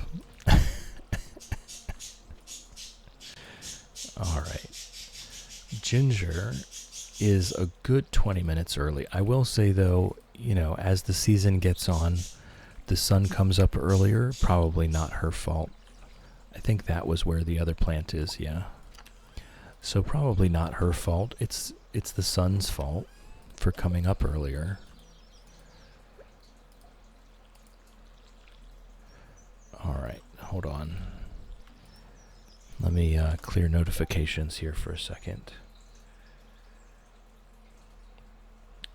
Alright. Ginger is a good 20 minutes early. I will say though, you know, as the season gets on, the sun comes up earlier. Probably not her fault. I think that was where the other plant is, yeah. So probably not her fault. It's the sun's fault for coming up earlier. Alright, hold on. Let me clear notifications here for a second.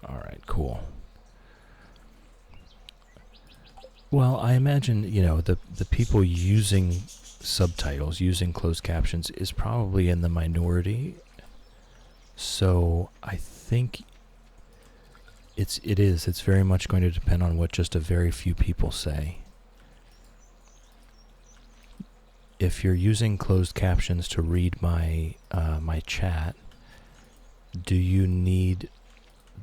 Alright, cool. Well, I imagine, you know, the people using subtitles, using closed captions is probably in the minority. So I think it's very much going to depend on what just a very few people say. If you're using closed captions to read my my chat, do you need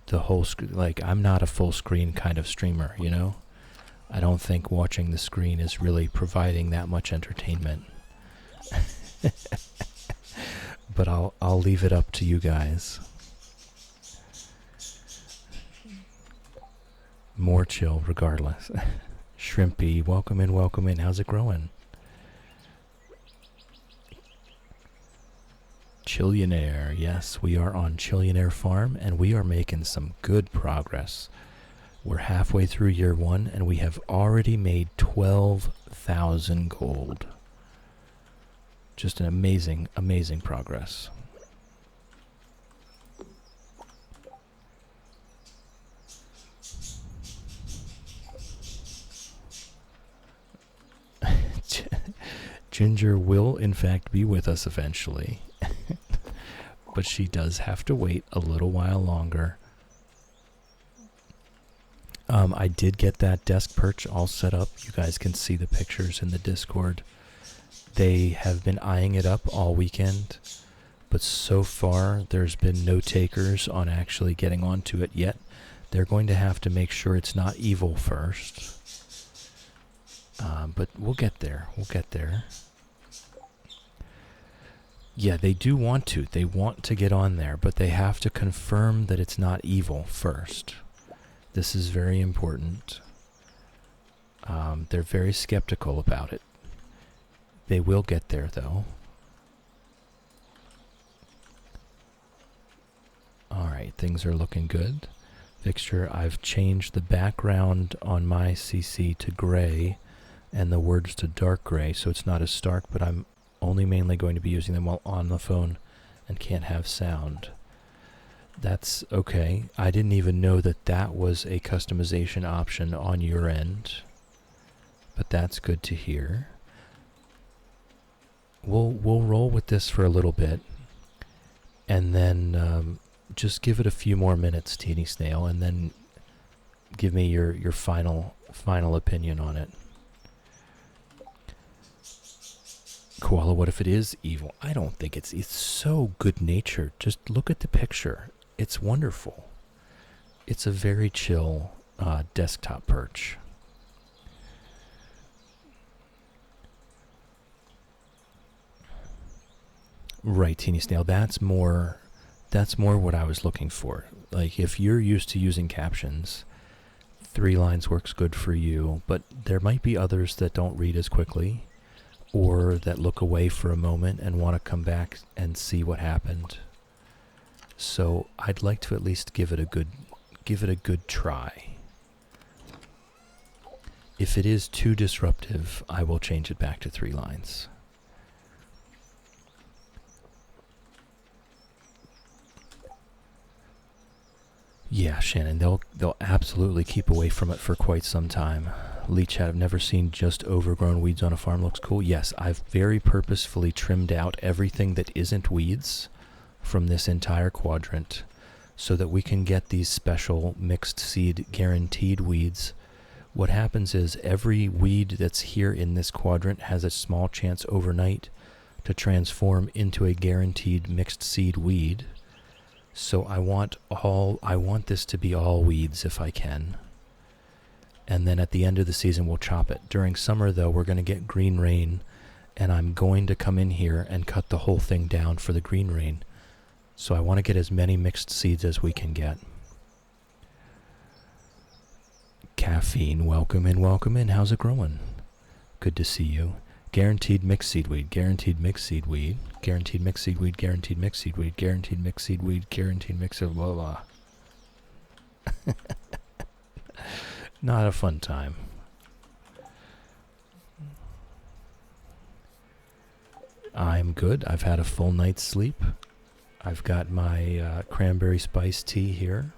the whole screen? Like, I'm not a full screen kind of streamer, you know? I don't think watching the screen is really providing that much entertainment. But I'll leave it up to you guys. More chill regardless. Shrimpy, welcome in, welcome in. How's it growing? Chillionaire, yes, we are on Chillionaire Farm, and we are making some good progress. We're halfway through year 1, and we have already made 12,000 gold. Just an amazing, amazing progress. Ginger will, in fact, be with us eventually. But she does have to wait a little while longer. I did get that desk perch all set up. You guys can see the pictures in the Discord. They have been eyeing it up all weekend, but so far there's been no takers on actually getting onto it yet. They're going to have to make sure it's not evil first. But we'll get there. We'll get there. Yeah, they do want to. They want to get on there, but they have to confirm that it's not evil first. This is very important. They're very skeptical about it. They will get there, though. Alright, things are looking good. Fixture, I've changed the background on my CC to gray and the words to dark gray, so it's not as stark, but I'm only mainly going to be using them while on the phone and can't have sound. That's okay. I didn't even know that that was a customization option on your end, but that's good to hear. We'll roll with this for a little bit, and then just give it a few more minutes, Teeny Snail, and then give me your final opinion on it. Koala, what if it is evil? I don't think it's so good-natured. Just look at the picture. It's wonderful. It's a very chill desktop perch. Right, Teeny Snail. That's more what I was looking for. Like, if you're used to using captions, 3 lines works good for you, but there might be others that don't read as quickly, or that look away for a moment and want to come back and see what happened. So I'd like to at least give it a good try. If it is too disruptive, I will change it back to 3 lines. Yeah, Shannon, they'll absolutely keep away from it for quite some time. Lee Chat, I've never seen just overgrown weeds on a farm. Looks cool. Yes, I've very purposefully trimmed out everything that isn't weeds from this entire quadrant so that we can get these special mixed seed guaranteed weeds. What happens is every weed that's here in this quadrant has a small chance overnight to transform into a guaranteed mixed seed weed. So I want this to be all weeds if I can. And then at the end of the season, we'll chop it. During summer, though, we're going to get green rain, and I'm going to come in here and cut the whole thing down for the green rain. So I want to get as many mixed seeds as we can get. Caffeine, welcome in, welcome in. How's it growing? Good to see you. Guaranteed mixed seed weed, guaranteed mixed seed weed, guaranteed mixed seed weed, guaranteed mixed seed weed, guaranteed mixed seed weed, guaranteed mixed seed blah blah. Not a fun time. I'm good. I've had a full night's sleep. I've got my cranberry spice tea here.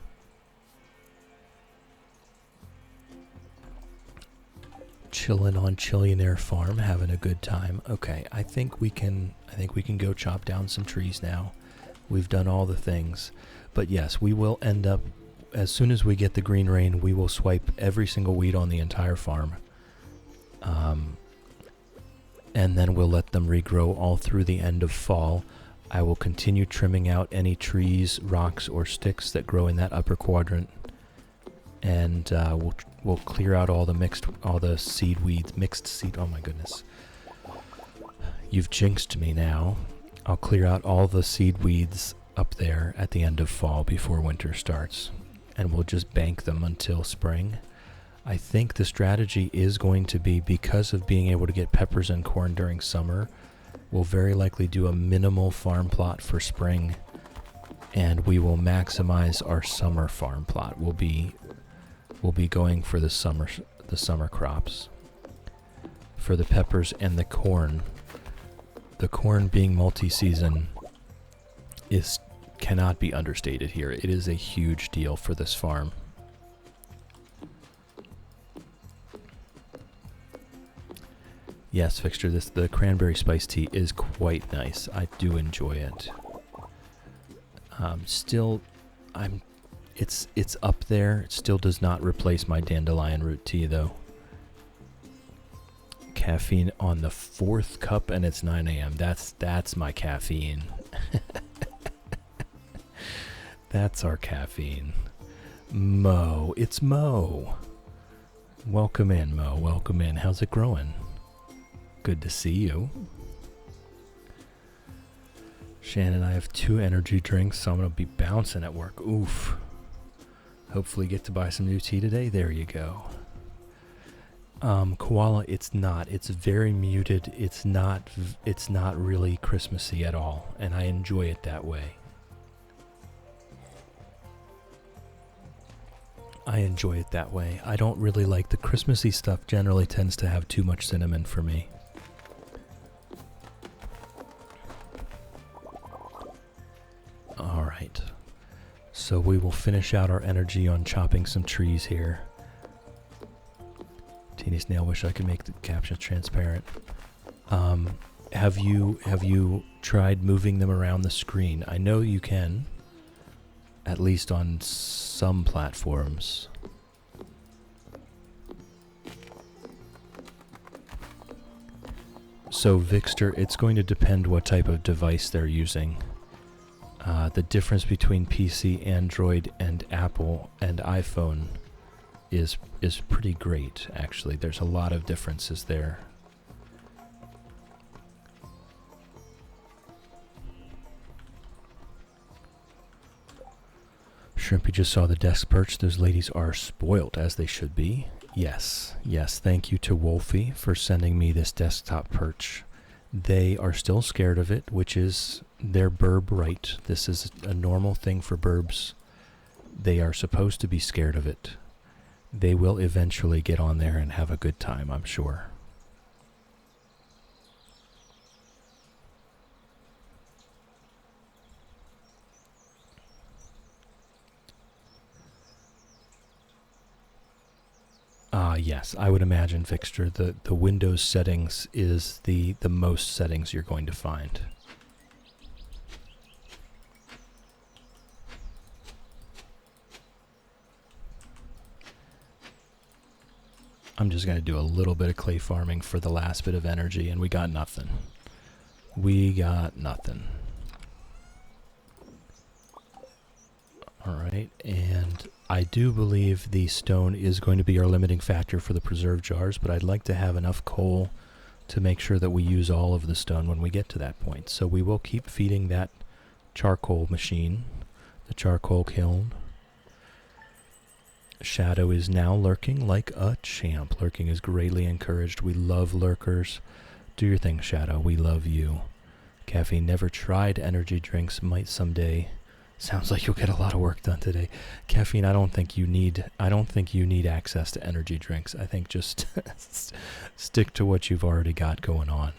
Chilling on Chillionaire farm, having a good time. Okay, I think we can go chop down some trees now. We've done all the things. But yes, we will end up, as soon as we get the green rain, we will swipe every single weed on the entire farm. And then we'll let them regrow all through the end of fall. I will continue trimming out any trees, rocks, or sticks that grow in that upper quadrant. And we'll clear out all the seed weeds, mixed seed. Oh my goodness. You've jinxed me now. I'll clear out all the seed weeds up there at the end of fall before winter starts. And we'll just bank them until spring. I think the strategy is going to be, because of being able to get peppers and corn during summer, we'll very likely do a minimal farm plot for spring, and we will maximize our summer farm plot. We'll be going for the summer crops. For the peppers and the corn the corn being multi-season cannot be understated here. It is a huge deal for this farm. Yes, Fixture, the cranberry spice tea is quite nice. I do enjoy it. It's up there. It still does not replace my dandelion root tea though. Caffeine on the 4th cup and it's 9 a.m. That's my caffeine. That's our caffeine. Mo, it's Mo. Welcome in, Mo. Welcome in. How's it growing? Good to see you. Shannon, I have 2 energy drinks, so I'm going to be bouncing at work. Oof. Hopefully get to buy some new tea today. There you go. Koala, it's not. It's very muted. It's not really Christmassy at all, and I enjoy it that way. I don't really like the Christmassy stuff. Generally tends to have too much cinnamon for me. All right. So we will finish out our energy on chopping some trees here. Teeny Snail, wish I could make the captions transparent. Have you tried moving them around the screen? I know you can, at least on some platforms. So Vixter, it's going to depend what type of device they're using. The difference between PC, Android, and Apple and iPhone is pretty great, actually. There's a lot of differences there. Shrimpy just saw the desk perch. Those ladies are spoiled, as they should be. Yes, thank you to Wolfie for sending me this desktop perch. They are still scared of it, which is their burb right. This is a normal thing for burbs. They are supposed to be scared of it. They will eventually get on there and have a good time, I'm sure. Yes, I would imagine, Fixture, the Windows settings is the most settings you're going to find. I'm just going to do a little bit of clay farming for the last bit of energy, and we got nothing. Alright, and I do believe the stone is going to be our limiting factor for the preserve jars, but I'd like to have enough coal to make sure that we use all of the stone when we get to that point. So we will keep feeding that charcoal machine, the charcoal kiln. Shadow is now lurking like a champ. Lurking is greatly encouraged. We love lurkers. Do your thing, Shadow. We love you. Caffeine, never tried energy drinks. Might someday. Sounds like you'll get a lot of work done today. Caffeine, I don't think you need access to energy drinks. I think just stick to what you've already got going on.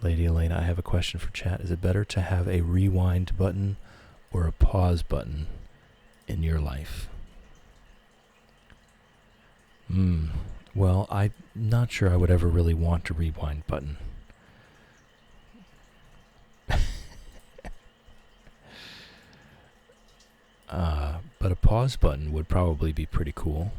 Lady Elena, I have a question for chat. Is it better to have a rewind button or a pause button in your life? Well, I'm not sure I would ever really want a rewind button. But a pause button would probably be pretty cool.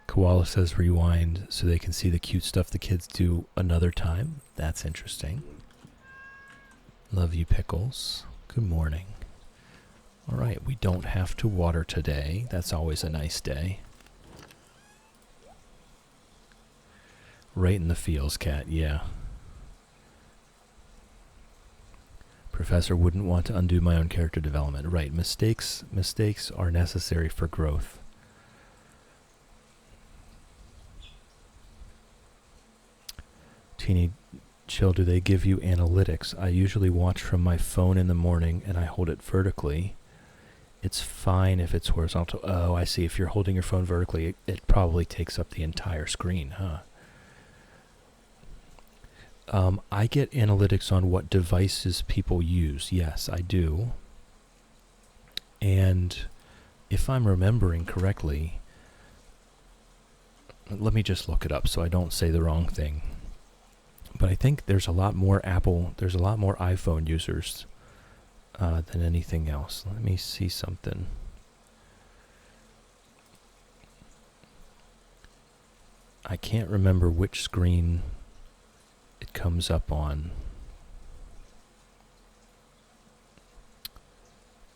Koala says rewind so they can see the cute stuff the kids do another time. That's interesting. Love you, Pickles. Good morning. All right, we don't have to water today. That's always a nice day. Right in the feels, Cat, yeah. Professor wouldn't want to undo my own character development. Right, mistakes are necessary for growth. Teeny Chill, do they give you analytics? I usually watch from my phone in the morning and I hold it vertically. It's fine if it's horizontal. Oh, I see. If you're holding your phone vertically, it probably takes up the entire screen, huh? I get analytics on what devices people use. Yes, I do. And if I'm remembering correctly, let me just look it up so I don't say the wrong thing. But I think there's a lot more iPhone users than anything else. Let me see something. I can't remember which screen it comes up on.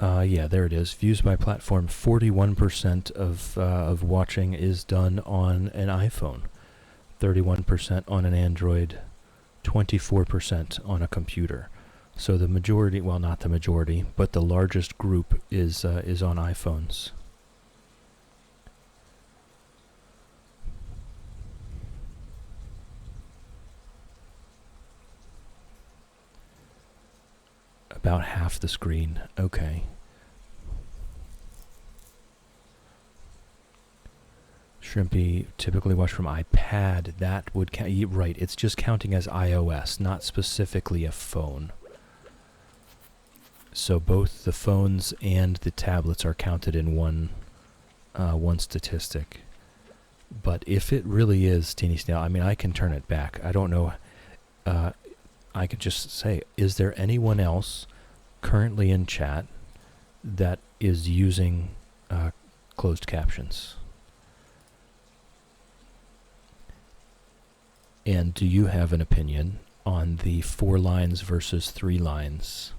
Yeah, there it is. Views by platform. 41% of watching is done on an iPhone, 31% on an Android, 24% on a computer. So the majority, well, not the majority, but the largest group is on iPhones. About half the screen. Okay. Shrimpy typically watch from iPad. That would count. Right, it's just counting as iOS, not specifically a phone. So both the phones and the tablets are counted in one statistic. But if it really is Teeny Snail, I mean, I can turn it back. I don't know. I could just say, is there anyone else currently in chat that is using closed captions? And do you have an opinion on the 4 lines versus 3 lines?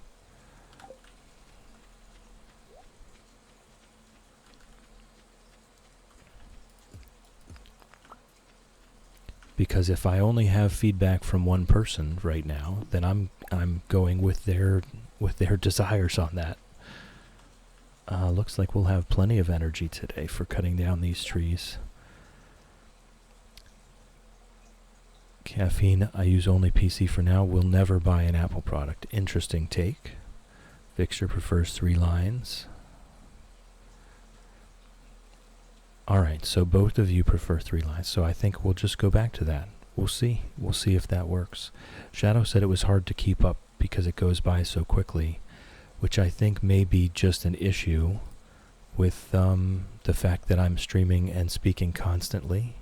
Because if I only have feedback from one person right now, then I'm going with their desires on that. Looks like we'll have plenty of energy today for cutting down these trees. Caffeine, I use only PC for now. Will never buy an Apple product. Interesting take. Victor prefers 3 lines. Alright, so both of you prefer 3 lines, so I think we'll just go back to that. We'll see. We'll see if that works. Shadow said it was hard to keep up because it goes by so quickly, which I think may be just an issue with the fact that I'm streaming and speaking constantly.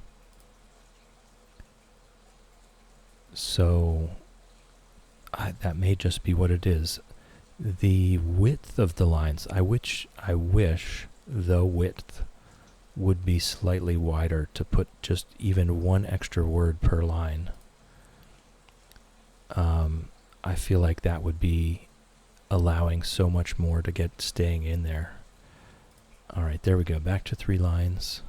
So that may just be what it is. The width of the lines, I wish the width would be slightly wider to put just even one extra word per line. I feel like that would be allowing so much more to get staying in there. Alright, there we go. Back to 3 lines.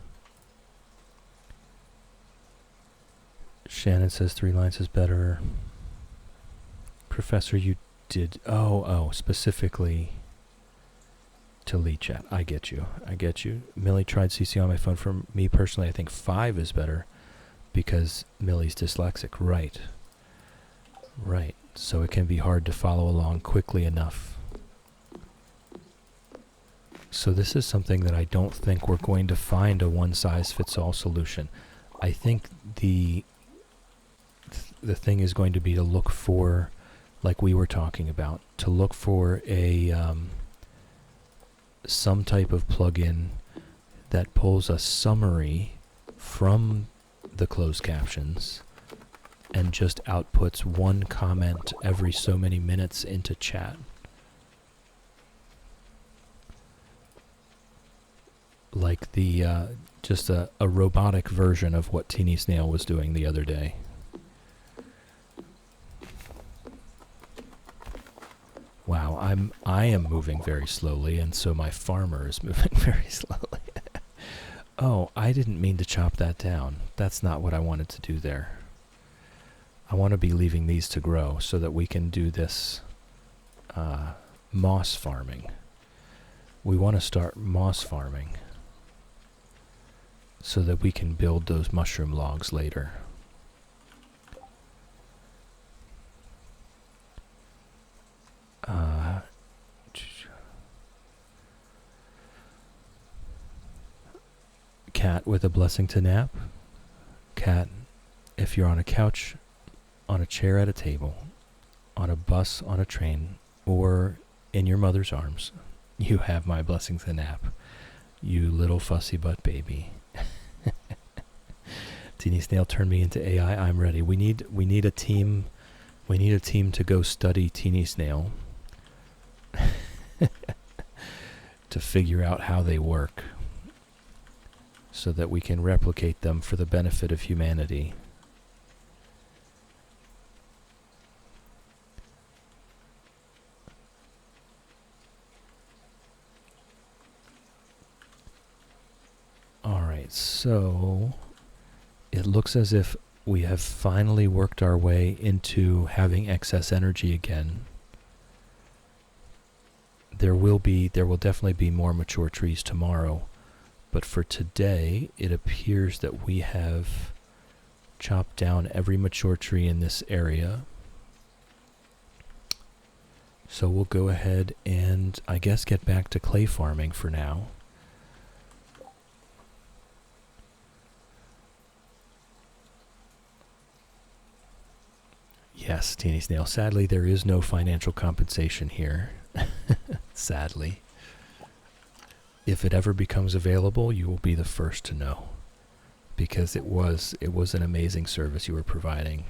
Shannon says 3 lines is better. Professor, you did... Oh, specifically to lead chat. I get you. Millie tried CC on my phone. For me personally, I think 5 is better because Millie's dyslexic. Right. So it can be hard to follow along quickly enough. So this is something that I don't think we're going to find a one-size-fits-all solution. I think the thing is going to be to look for, like we were talking about, to look for a some type of plugin that pulls a summary from the closed captions and just outputs one comment every so many minutes into chat. Like the just a robotic version of what Teeny Snail was doing the other day. Wow, I am moving very slowly, and so my farmer is moving very slowly. Oh, I didn't mean to chop that down. That's not what I wanted to do there. I want to be leaving these to grow so that we can do this moss farming. We want to start moss farming so that we can build those mushroom logs later. Cat with a blessing to nap. Cat, if you're on a couch, on a chair at a table, on a bus, on a train, or in your mother's arms, you have my blessing to nap. You little fussy butt baby. Teeny Snail turned me into AI. I'm ready. We need a team. We need a team to go study Teeny Snail to figure out how they work, so that we can replicate them for the benefit of humanity. Alright, so it looks as if we have finally worked our way into having excess energy again. There will definitely be more mature trees tomorrow, but for today, it appears that we have chopped down every mature tree in this area. So we'll go ahead and, I guess, get back to clay farming for now. Yes, Teeny Snail. Sadly, there is no financial compensation here. Sadly. If it ever becomes available, you will be the first to know. Because it was an amazing service you were providing.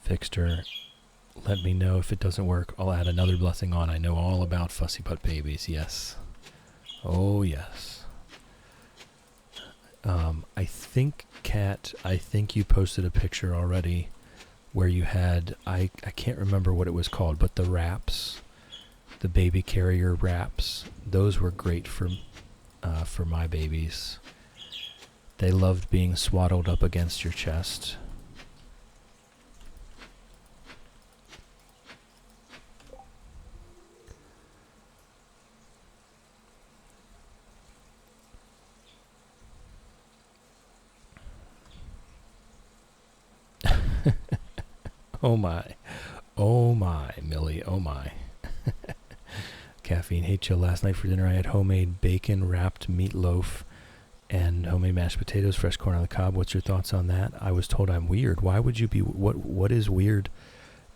Fixter, let me know if it doesn't work. I'll add another blessing on. I know all about fussy butt babies. Yes. Oh, yes. I think, Kat, you posted a picture already where you had, I can't remember what it was called, but the wraps, the baby carrier wraps, those were great for my babies. They loved being swaddled up against your chest. Oh my, Millie, oh my. Caffeine. Hey, chill. Last night for dinner I had homemade bacon wrapped meatloaf and homemade mashed potatoes, fresh corn on the cob. What's your thoughts on that? I was told I'm weird. Why would you be, what is weird?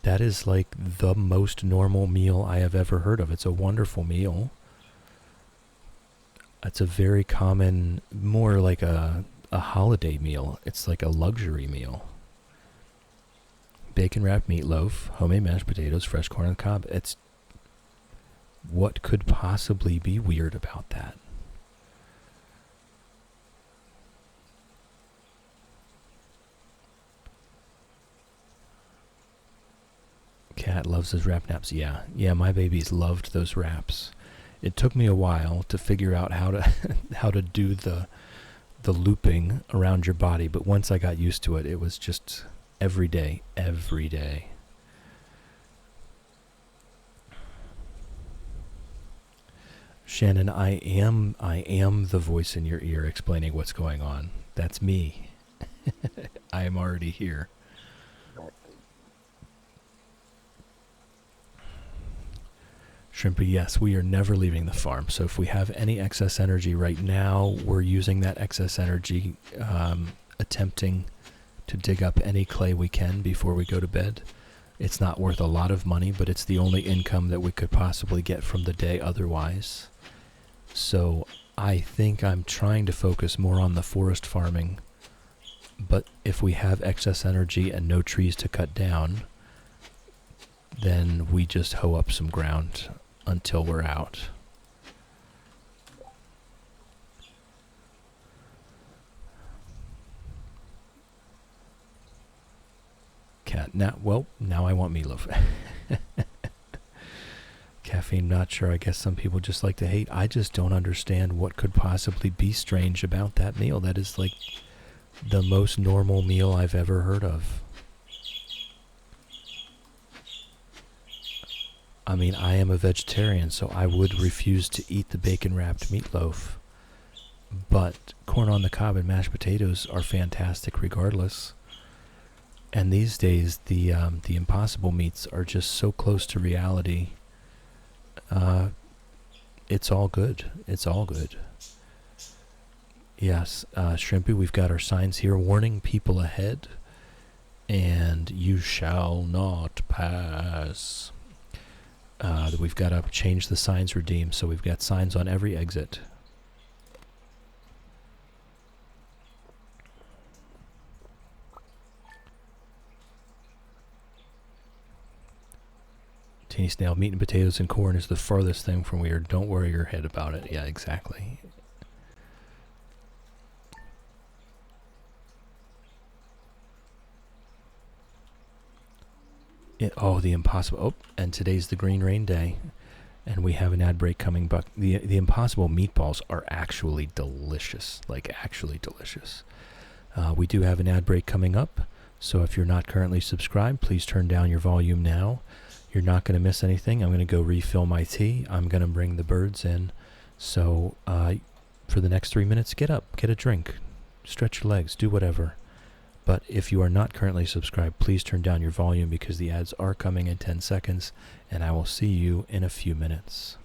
That is like the most normal meal I have ever heard of. It's a wonderful meal. It's a very common, more like a holiday meal. It's like a luxury meal. Bacon wrapped meatloaf, homemade mashed potatoes, fresh corn on the cob. It's, what could possibly be weird about that? Cat loves his wrap naps. Yeah, my babies loved those wraps. It took me a while to figure out how to do the looping around your body, but once I got used to it, it was just every day. Shannon, I am the voice in your ear explaining what's going on. That's me. I am already here. Shrimpy, yes, we are never leaving the farm. So if we have any excess energy right now, we're using that excess energy, attempting to dig up any clay we can before we go to bed. It's not worth a lot of money, but it's the only income that we could possibly get from the day otherwise. So I think I'm trying to focus more on the forest farming, but if we have excess energy and no trees to cut down, then we just hoe up some ground until we're out. Cat, now I want meatloaf. Caffeine, not sure. I guess some people just like to hate. I just don't understand what could possibly be strange about that meal. That is like the most normal meal I've ever heard of. I mean, I am a vegetarian, so I would refuse to eat the bacon-wrapped meatloaf. But corn on the cob and mashed potatoes are fantastic regardless. And these days, the impossible meats are just so close to reality. It's all good. It's all good. Yes, Shrimpy, we've got our signs here warning people ahead. And you shall not pass. We've got to change the signs redeem, so we've got signs on every exit. Teeny Snail, meat and potatoes and corn is the farthest thing from weird. Don't worry your head about it. Yeah, exactly. The impossible. Oh, and today's the Green Rain Day, and we have an ad break coming. But the impossible meatballs are actually delicious, like actually delicious. We do have an ad break coming up, so if you're not currently subscribed, please turn down your volume now. You're not going to miss anything. I'm going to go refill my tea. I'm going to bring the birds in. So for the next 3 minutes, get up, get a drink, stretch your legs, do whatever. But if you are not currently subscribed, please turn down your volume because the ads are coming in 10 seconds, and I will see you in a few minutes.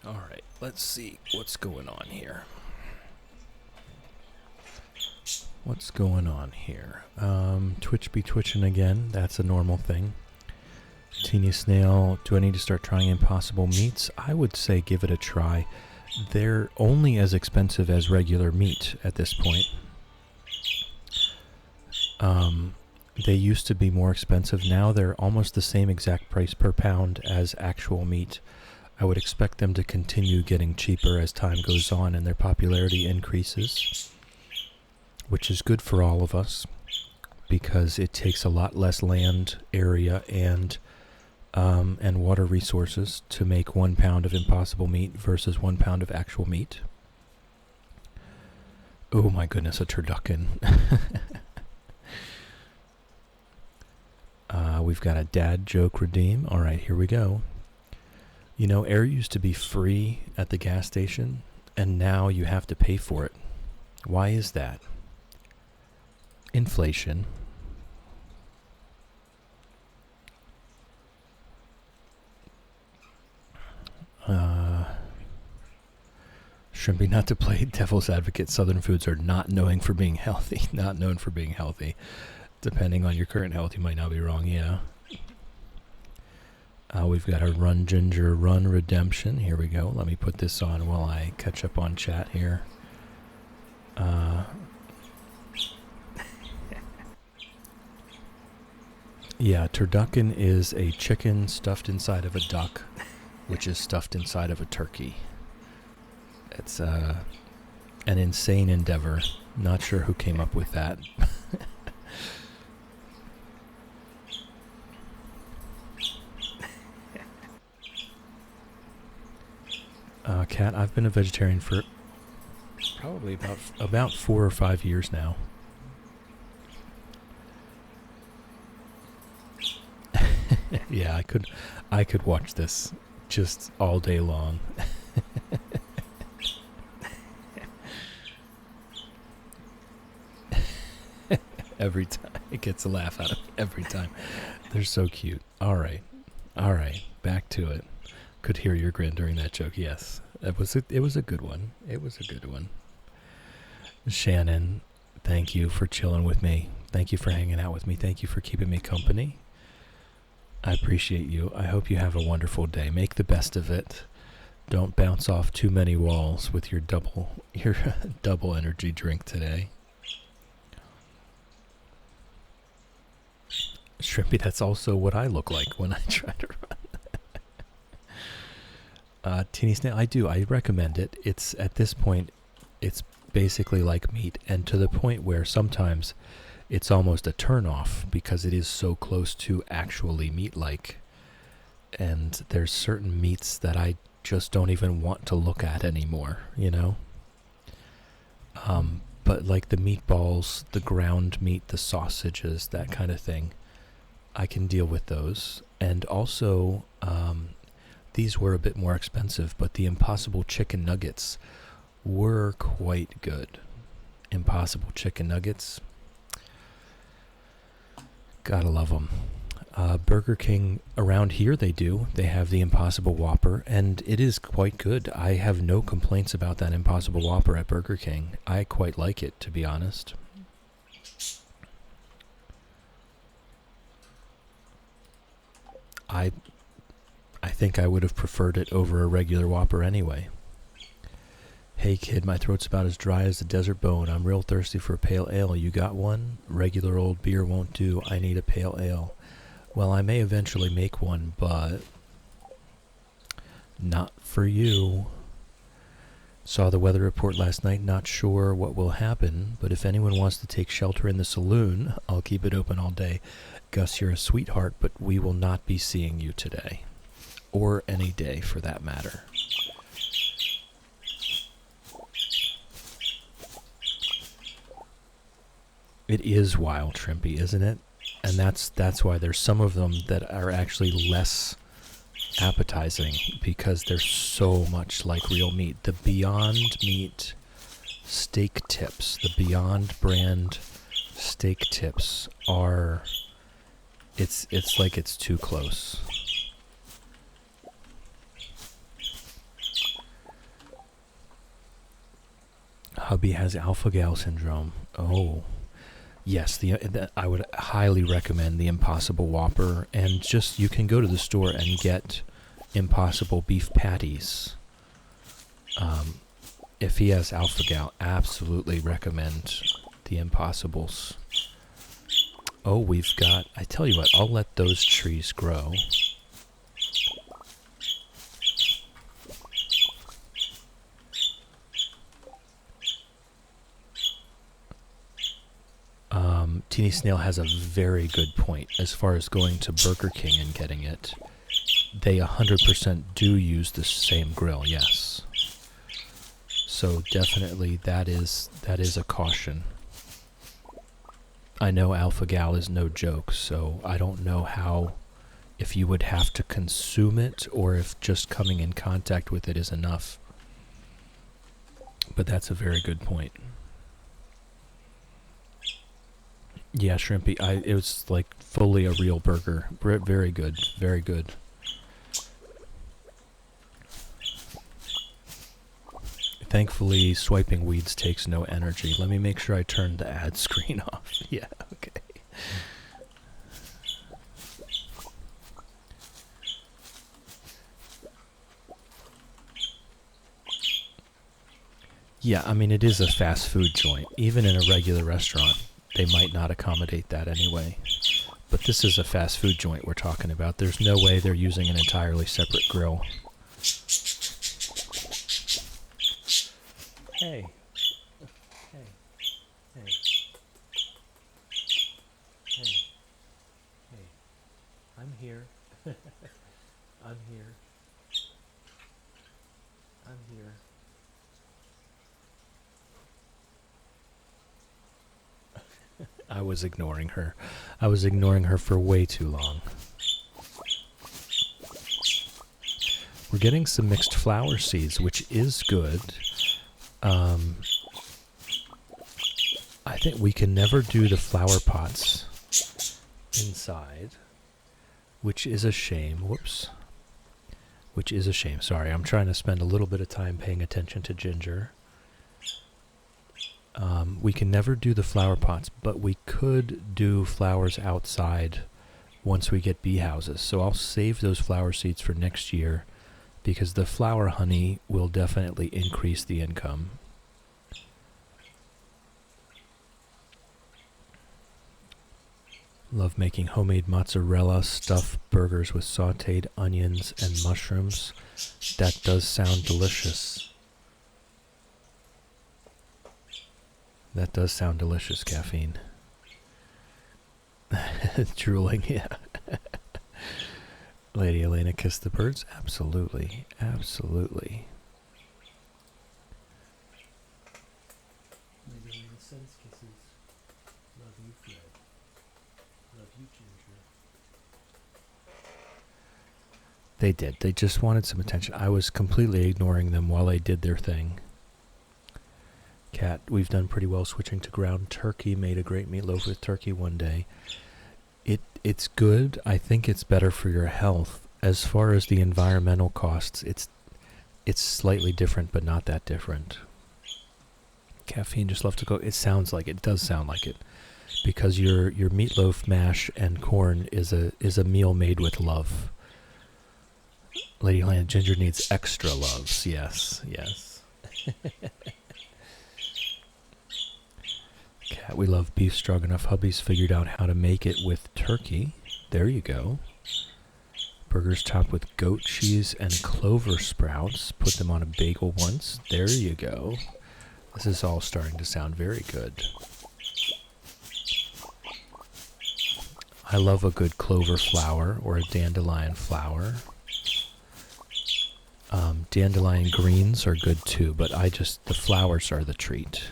Alright, let's see what's going on here. What's going on here? Twitch be twitching again. That's a normal thing. Teeny Snail, do I need to start trying impossible meats? I would say give it a try. They're only as expensive as regular meat at this point. They used to be more expensive. Now they're almost the same exact price per pound as actual meat. I would expect them to continue getting cheaper as time goes on and their popularity increases, which is good for all of us because it takes a lot less land area and and water resources to make 1 pound of impossible meat versus 1 pound of actual meat. Oh my goodness, a turducken. We've got a dad joke redeem. All right, here we go. You know, air used to be free at the gas station, and now you have to pay for it. Why is that? Inflation. Shrimpy, not to play devil's advocate, Southern foods are not known for being healthy. Not known for being healthy. Depending on your current health, you might not be wrong, yeah. We've got a Run Ginger Run redemption. Here we go. Let me put this on while I catch up on chat here. Yeah, turducken is a chicken stuffed inside of a duck, which is stuffed inside of a turkey. It's an insane endeavor. Not sure who came up with that. Kat, I've been a vegetarian for probably about 4 or 5 years now. Yeah, I could watch this just all day long. Every time. It gets a laugh out of me every time. They're so cute. All right. Back to it. Could hear your grin during that joke. Yes. It was a good one. It was a good one. Shannon, thank you for chilling with me. Thank you for hanging out with me. Thank you for keeping me company. I appreciate you. I hope you have a wonderful day. Make the best of it. Don't bounce off too many walls with your double energy drink today. Shrimpy, that's also what I look like when I try to run. Teeny Snail, I recommend it. It's, at this point, it's basically like meat, and to the point where sometimes it's almost a turn-off because it is so close to actually meat-like. And there's certain meats that I just don't even want to look at anymore, you know? But like the meatballs, the ground meat, the sausages, that kind of thing, I can deal with those. And also, these were a bit more expensive, but the Impossible Chicken Nuggets were quite good. Impossible Chicken Nuggets. Gotta love them. Burger King, around here they do. They have the Impossible Whopper, and it is quite good. I have no complaints about that Impossible Whopper at Burger King. I quite like it, to be honest. I think I would have preferred it over a regular Whopper anyway. Hey kid, my throat's about as dry as a desert bone. I'm real thirsty for a pale ale. You got one? Regular old beer won't do. I need a pale ale. Well, I may eventually make one, but not for you. Saw the weather report last night. Not sure what will happen, but if anyone wants to take shelter in the saloon, I'll keep it open all day. Gus, you're a sweetheart, but we will not be seeing you today. Or any day, for that matter. It is wild, Shrimpy, isn't it? And that's why there's some of them that are actually less appetizing, because they're so much like real meat. The Beyond Meat steak tips, the Beyond brand steak tips are... It's like it's too close. Hubby has alpha-gal syndrome. Oh. Yes, I would highly recommend the Impossible Whopper, and just you can go to the store and get Impossible beef patties. If he has alpha-gal, absolutely recommend the Impossibles. Oh, we've got... I tell you what, I'll let those trees grow. Teeny Snail has a very good point as far as going to Burger King and getting it. they 100% do use the same grill, yes. So definitely that is a caution. I know Alpha Gal is no joke, so I don't know how, if you would have to consume it or if just coming in contact with it is enough. But that's a very good point. Yeah, Shrimpy, it was like fully a real burger. Very good, very good. Thankfully, swiping weeds takes no energy. Let me make sure I turn the ad screen off. Yeah, okay. Yeah, I mean, it is a fast food joint. Even in a regular restaurant, they might not accommodate that anyway. But this is a fast food joint we're talking about. There's no way they're using an entirely separate grill. Hey. Hey. Hey. Hey. Hey. I'm here. I'm here. I'm here. I was ignoring her. I was ignoring her for way too long. We're getting some mixed flower seeds, which is good. I think we can never do the flower pots inside, which is a shame. Whoops. Which is a shame. Sorry, I'm trying to spend a little bit of time paying attention to Ginger. We can never do the flower pots, but we could do flowers outside once we get bee houses. So I'll save those flower seeds for next year because the flower honey will definitely increase the income. Love making homemade mozzarella stuffed burgers with sautéed onions and mushrooms. That does sound delicious. That does sound delicious, Caffeine. Drooling, yeah. Lady Elena kissed the birds? Absolutely. Absolutely. Lady Elena sends kisses. Love you, Fred. Love you, Ginger. They did. They just wanted some attention. I was completely ignoring them while they did their thing. Cat, we've done pretty well switching to ground turkey. Made a great meatloaf with turkey one day. It's good. I think it's better for your health. As far as the environmental costs, it's slightly different, but not that different. Caffeine just love to go. It sounds like it. Does sound like it, because your meatloaf mash and corn is a meal made with love. Lady Helena, Ginger needs extra loves. Yes, yes. Cat, we love beef stroganoff. Hubby's figured out how to make it with turkey. There you go. Burgers topped with goat cheese and clover sprouts. Put them on a bagel once. There you go. This is all starting to sound very good. I love a good clover flower or a dandelion flower. Dandelion greens are good too, but the flowers are the treat.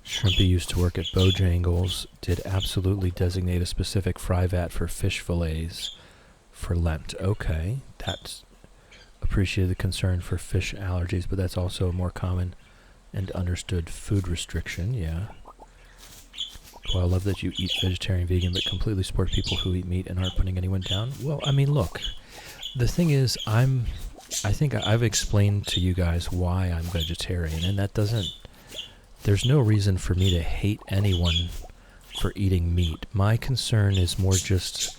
Shrimpy used to work at Bojangles, did absolutely designate a specific fry vat for fish fillets for Lent. Okay, that's appreciated the concern for fish allergies, but that's also a more common and understood food restriction, yeah. Well, I love that you eat vegetarian, vegan, but completely support people who eat meat and aren't putting anyone down. Well, I mean, look, the thing is, I think I've explained to you guys why I'm vegetarian, and there's no reason for me to hate anyone for eating meat. My concern is more just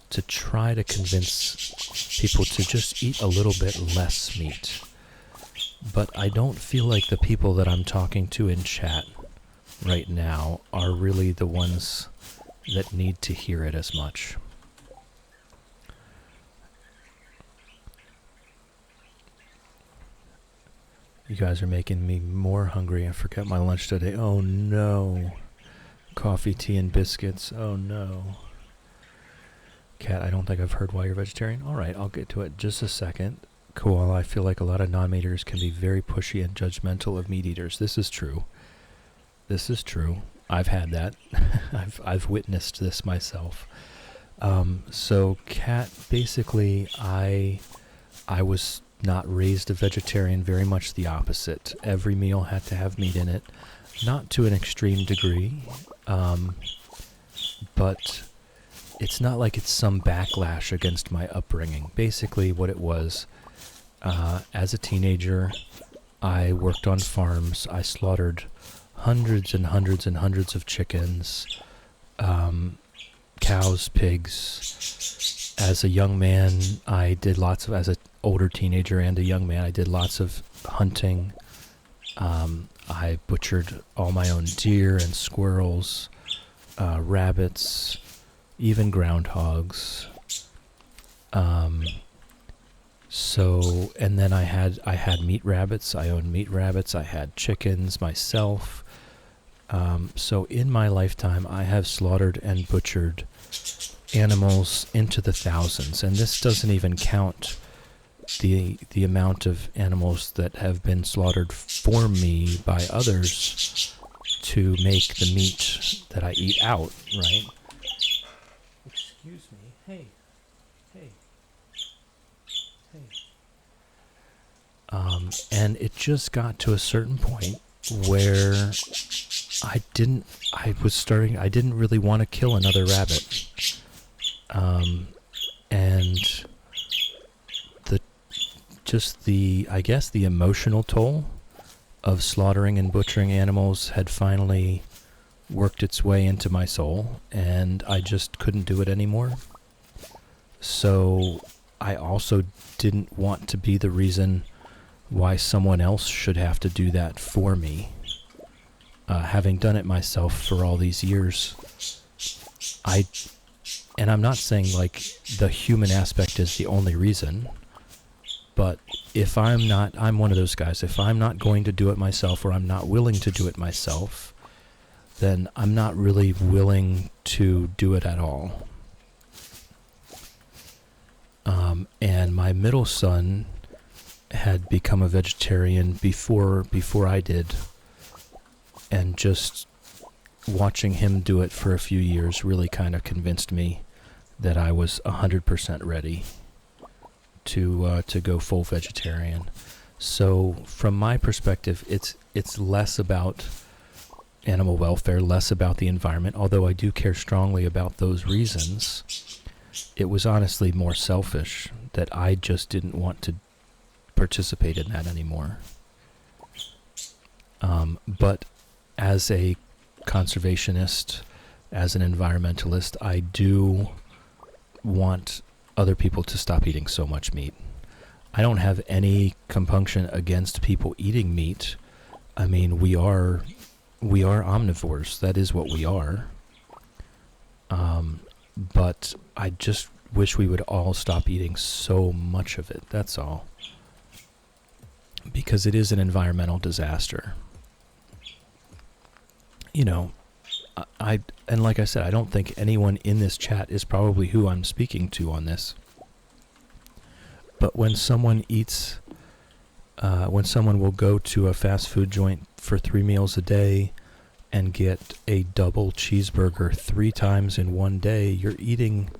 to try to convince people to just eat a little bit less meat. But I don't feel like the people that I'm talking to in chat right now are really the ones that need to hear it as much. You guys are making me more hungry. I forgot my lunch today. Oh no. Coffee, tea, and biscuits. Oh no. Cat, I don't think I've heard why you're vegetarian. All right, I'll get to it in just a second. Koala, I feel like a lot of non-meat eaters can be very pushy and judgmental of meat eaters. This is true. This is true. I've had that. I've witnessed this myself. So, Cat, basically, I was not raised a vegetarian, very much the opposite. Every meal had to have meat in it. Not to an extreme degree, but it's not like it's some backlash against my upbringing. Basically, what it was, as a teenager, I worked on farms. I slaughtered hundreds and hundreds and hundreds of chickens, cows, pigs. As a young man, as an older teenager and a young man, I did lots of hunting. I butchered all my own deer and squirrels, rabbits, even groundhogs. And then I had meat rabbits. I owned meat rabbits. I had chickens myself. So in my lifetime, I have slaughtered and butchered animals into the thousands, and this doesn't even count the amount of animals that have been slaughtered for me by others to make the meat that I eat out, right? Excuse me. Hey. And it just got to a certain point where I didn't really want to kill another rabbit. And I guess the emotional toll of slaughtering and butchering animals had finally worked its way into my soul, and I just couldn't do it anymore. So I also didn't want to be the reason why someone else should have to do that for me. Having done it myself for all these years, and I'm not saying like the human aspect is the only reason, but I'm one of those guys, if I'm not going to do it myself, or I'm not willing to do it myself, then I'm not really willing to do it at all. And my middle son had become a vegetarian before I did, and just watching him do it for a few years really kind of convinced me that I was 100% ready to go full vegetarian. So from my perspective, it's less about animal welfare, less about the environment, although I do care strongly about those reasons. It was honestly more selfish that I just didn't want to participate in that anymore. But as a conservationist, as an environmentalist, I do want other people to stop eating so much meat. I don't have any compunction against people eating meat. I mean, we are omnivores. That is what we are. But I just wish we would all stop eating so much of it. That's all. Because it is an environmental disaster. You know, and like I said, I don't think anyone in this chat is probably who I'm speaking to on this. But when someone will go to a fast food joint for 3 meals a day and get a double cheeseburger 3 times in one day, you're eating,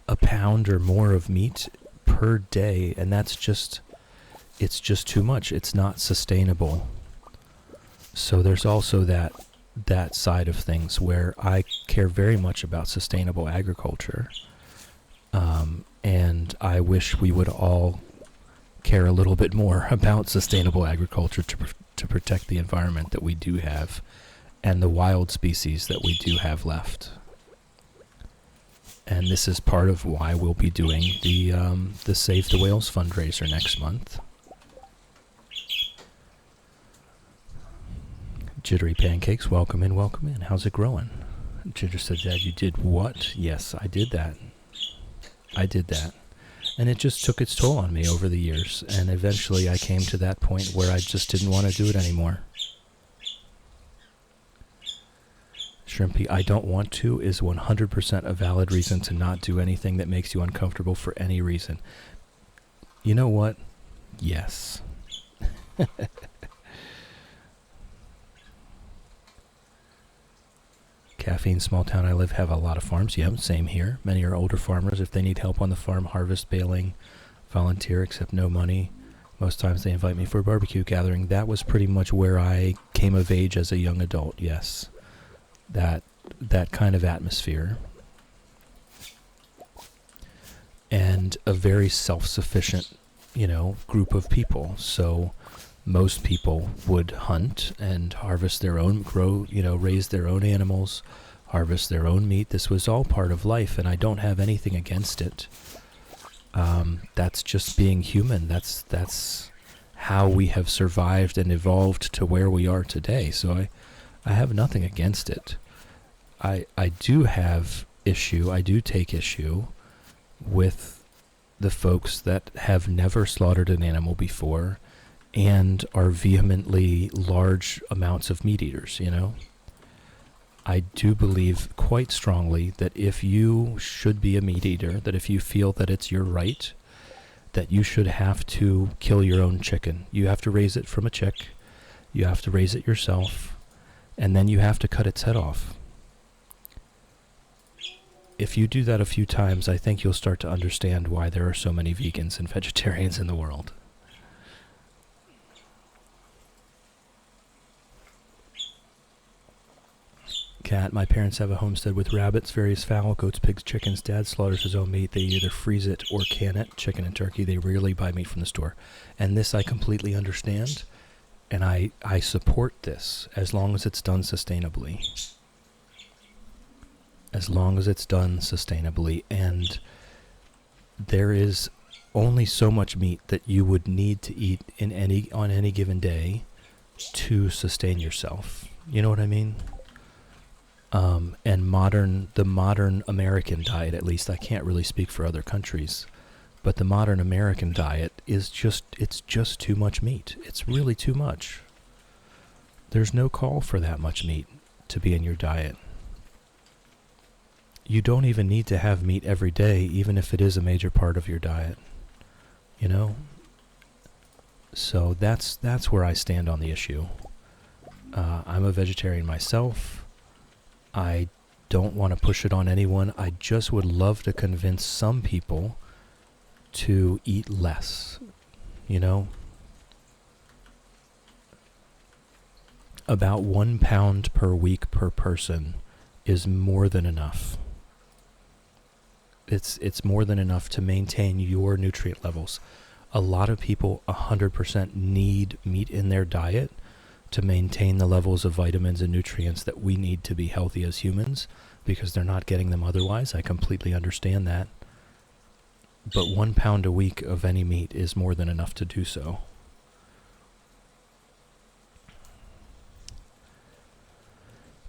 a pound or more of meat per day, and it's just too much. It's not sustainable. So there's also that side of things where I care very much about sustainable agriculture. And I wish we would all care a little bit more about sustainable agriculture to protect the environment that we do have and the wild species that we do have left. And this is part of why we'll be doing the Save the Whales fundraiser next month. Jittery Pancakes, welcome in. How's it growing? Jitter said, Dad, you did what? Yes, I did that. And it just took its toll on me over the years. And eventually I came to that point where I just didn't want to do it anymore. Shrimpy, I don't want to is 100% a valid reason to not do anything that makes you uncomfortable for any reason. You know what? Yes. Caffeine, small town I live, have a lot of farms. Yep, same here. Many are older farmers. If they need help on the farm, harvest, baling, volunteer, accept no money. Most times they invite me for a barbecue gathering. That was pretty much where I came of age as a young adult, yes. That kind of atmosphere. And a very self-sufficient, group of people. So most people would hunt and harvest their own, raise their own animals, harvest their own meat. This was all part of life, and I don't have anything against it. That's just being human. That's how we have survived and evolved to where we are today. So I have nothing against it. I do take issue with the folks that have never slaughtered an animal before and are vehemently large amounts of meat eaters, I do believe quite strongly that if you should be a meat eater, that if you feel that it's your right, that you should have to kill your own chicken. You have to raise it from a chick, you have to raise it yourself, and then you have to cut its head off. If you do that a few times, I think you'll start to understand why there are so many vegans and vegetarians in the world. Cat, my parents have a homestead with rabbits, various fowl, goats, pigs, chickens. Dad slaughters his own meat. They either freeze it or can it. Chicken and turkey, they rarely buy meat from the store. And this I completely understand, and I support this as long as it's done sustainably. As long as it's done sustainably. And there is only so much meat that you would need to eat on any given day to sustain yourself. You know what I mean? And the modern American diet, at least I can't really speak for other countries, but the modern American diet it's just too much meat. It's really too much. There's no call for that much meat to be in your diet. You don't even need to have meat every day, even if it is a major part of your diet. So that's where I stand on the issue. I'm a vegetarian myself. I don't want to push it on anyone. I just would love to convince some people to eat less, About 1 pound per week per person is more than enough. It's more than enough to maintain your nutrient levels. A lot of people 100% need meat in their diet to maintain the levels of vitamins and nutrients that we need to be healthy as humans, because they're not getting them otherwise. I completely understand that. But 1 pound a week of any meat is more than enough to do so.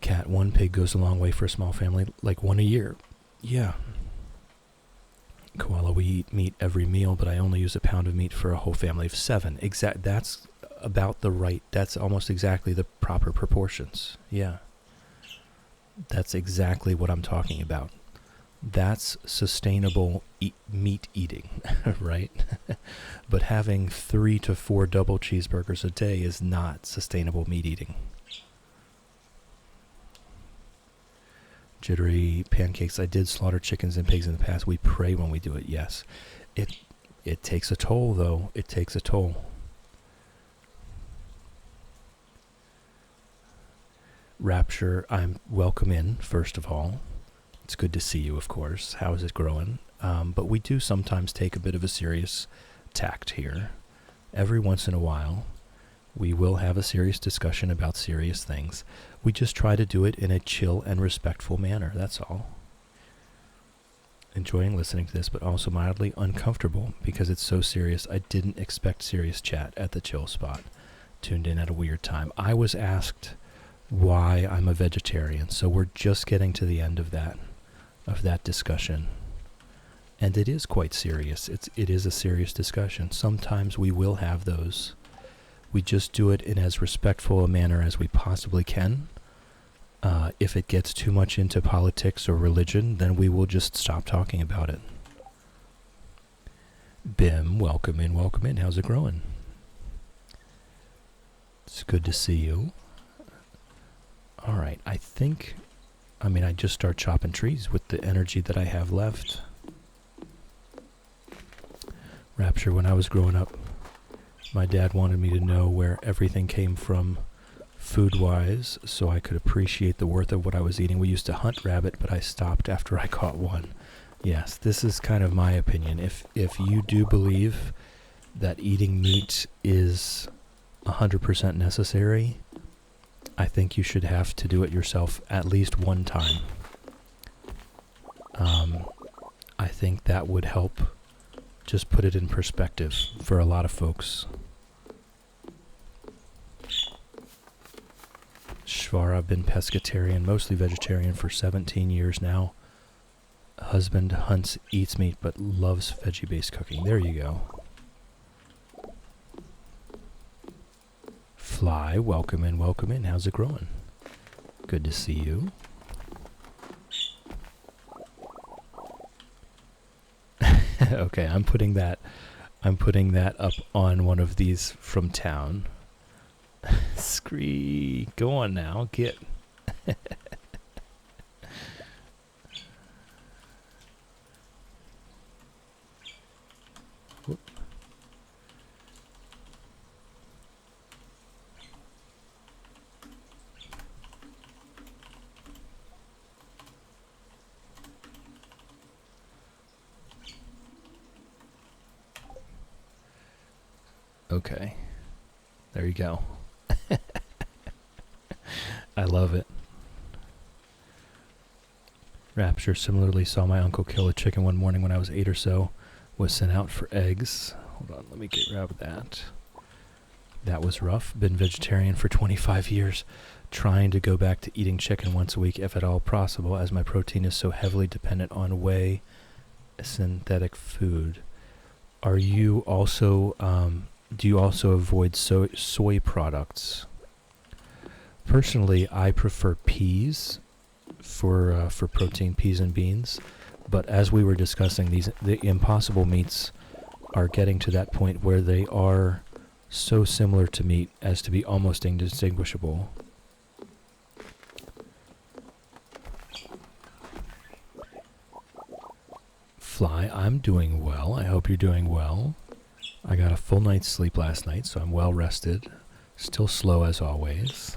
Cat, 1 pig goes a long way for a small family, like 1 a year. Yeah. Koala, we eat meat every meal, but I only use a pound of meat for a whole family of 7. That's about that's almost exactly the proper proportions. Yeah. That's exactly what I'm talking about. That's sustainable meat eating, right? But having 3 to 4 double cheeseburgers a day is not sustainable meat eating. Jittery pancakes. I did slaughter chickens and pigs in the past. We pray when we do it, yes. It takes a toll, though. It takes a toll. Rapture, I'm welcome in, first of all. It's good to see you, of course. How is it growing? But we do sometimes take a bit of a serious tact here. Every once in a while, we will have a serious discussion about serious things. We just try to do it in a chill and respectful manner, that's all. Enjoying listening to this, but also mildly uncomfortable because it's so serious. I didn't expect serious chat at the chill spot. Tuned in at a weird time. I was asked why I'm a vegetarian, so we're just getting to the end of that discussion. And it is quite serious. It is a serious discussion. Sometimes we will have those. We just do it in as respectful a manner as we possibly can. If it gets too much into politics or religion, then we will just stop talking about it. Bim, welcome in, welcome in. How's it growing? It's good to see you. All right, I just start chopping trees with the energy that I have left. Rapture, when I was growing up, my dad wanted me to know where everything came from food-wise so I could appreciate the worth of what I was eating. We used to hunt rabbit, but I stopped after I caught one. Yes, this is kind of my opinion. If you do believe that eating meat is 100% necessary, I think you should have to do it yourself at least one time. I think that would help just put it in perspective for a lot of folks. Shvara, I've been pescatarian, mostly vegetarian for 17 years now. Husband hunts, eats meat, but loves veggie-based cooking. There you go. Fly, welcome in, welcome in. How's it growing? Good to see you. Okay, I'm putting that up on one of these from town. Scree, go on now, get. Okay, there you go. I love it. Rapture similarly saw my uncle kill a chicken one morning when I was 8 or so. Was sent out for eggs. Hold on, let me get rid of that. That was rough. Been vegetarian for 25 years. Trying to go back to eating chicken once a week if at all possible, as my protein is so heavily dependent on whey synthetic food. Are you also, do you also avoid soy products? Personally, I prefer peas for protein, peas and beans. But as we were discussing, the impossible meats are getting to that point where they are so similar to meat as to be almost indistinguishable. Fly, I'm doing well. I hope you're doing well. I got a full night's sleep last night, so I'm well rested. Still slow as always.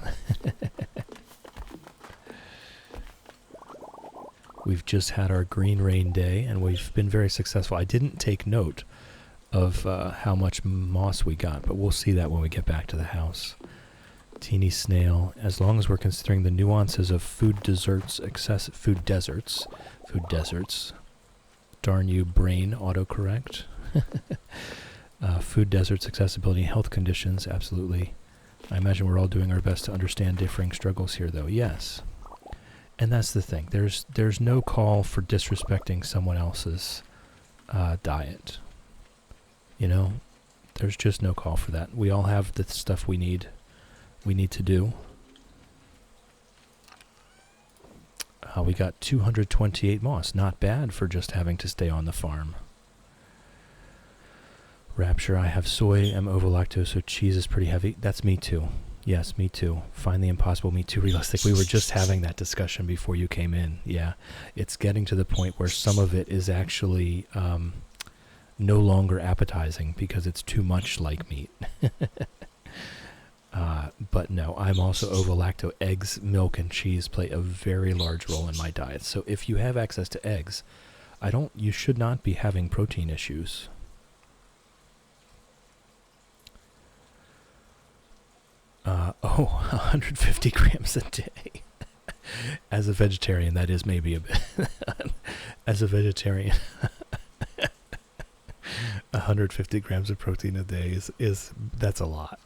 We've just had our green rain day, and we've been very successful. I didn't take note of how much moss we got, but we'll see that when we get back to the house. Teeny snail, as long as we're considering the nuances of food deserts, darn you, brain autocorrect. Food deserts, accessibility, health conditions, absolutely. I imagine we're all doing our best to understand differing struggles here, though. Yes. And that's the thing. There's no call for disrespecting someone else's diet. You know? There's just no call for that. We all have the stuff we need to do. We got 228 moss. Not bad for just having to stay on the farm. Rapture, I have soy, am ovo-lactose, so cheese is pretty heavy. That's me too. Yes, me too. Find the impossible meat too realistic. We were just having that discussion before you came in. Yeah, it's getting to the point where some of it is actually no longer appetizing because it's too much like meat. But no, I'm also ovo-lacto. Eggs, milk, and cheese play a very large role in my diet. So if you have access to eggs, you should not be having protein issues. Oh, 150 grams a day. As a vegetarian, that is maybe a bit. As a vegetarian, 150 grams of protein a day that's a lot.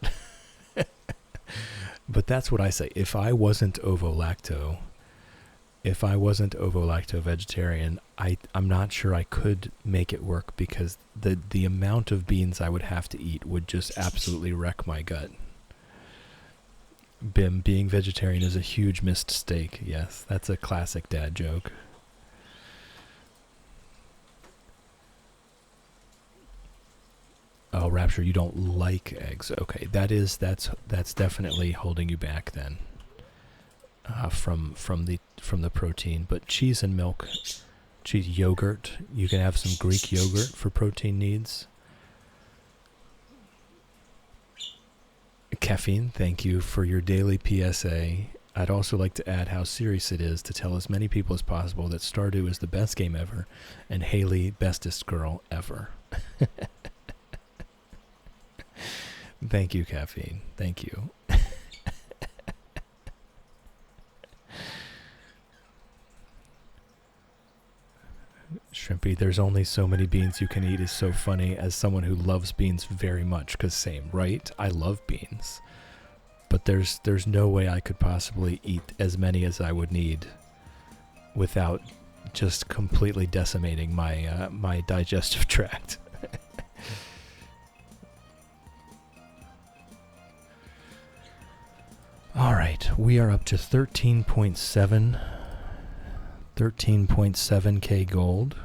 But that's what I say. If I wasn't ovo-lacto vegetarian, I'm not sure I could make it work because the amount of beans I would have to eat would just absolutely wreck my gut. Bim, being vegetarian is a huge mistake. Yes, that's a classic dad joke. Oh, Rapture, you don't like eggs. Okay, that's definitely holding you back then. From the protein, but cheese and milk, cheese, yogurt. You can have some Greek yogurt for protein needs. Caffeine, thank you for your daily PSA. I'd also like to add how serious it is to tell as many people as possible that Stardew is the best game ever, and Haley bestest girl ever. Thank you, Caffeine. Thank you. Shrimpy, there's only so many beans you can eat is so funny as someone who loves beans very much, because same, right? I love beans. But there's no way I could possibly eat as many as I would need without just completely decimating my my digestive tract. All right, we are up to 13.7k gold.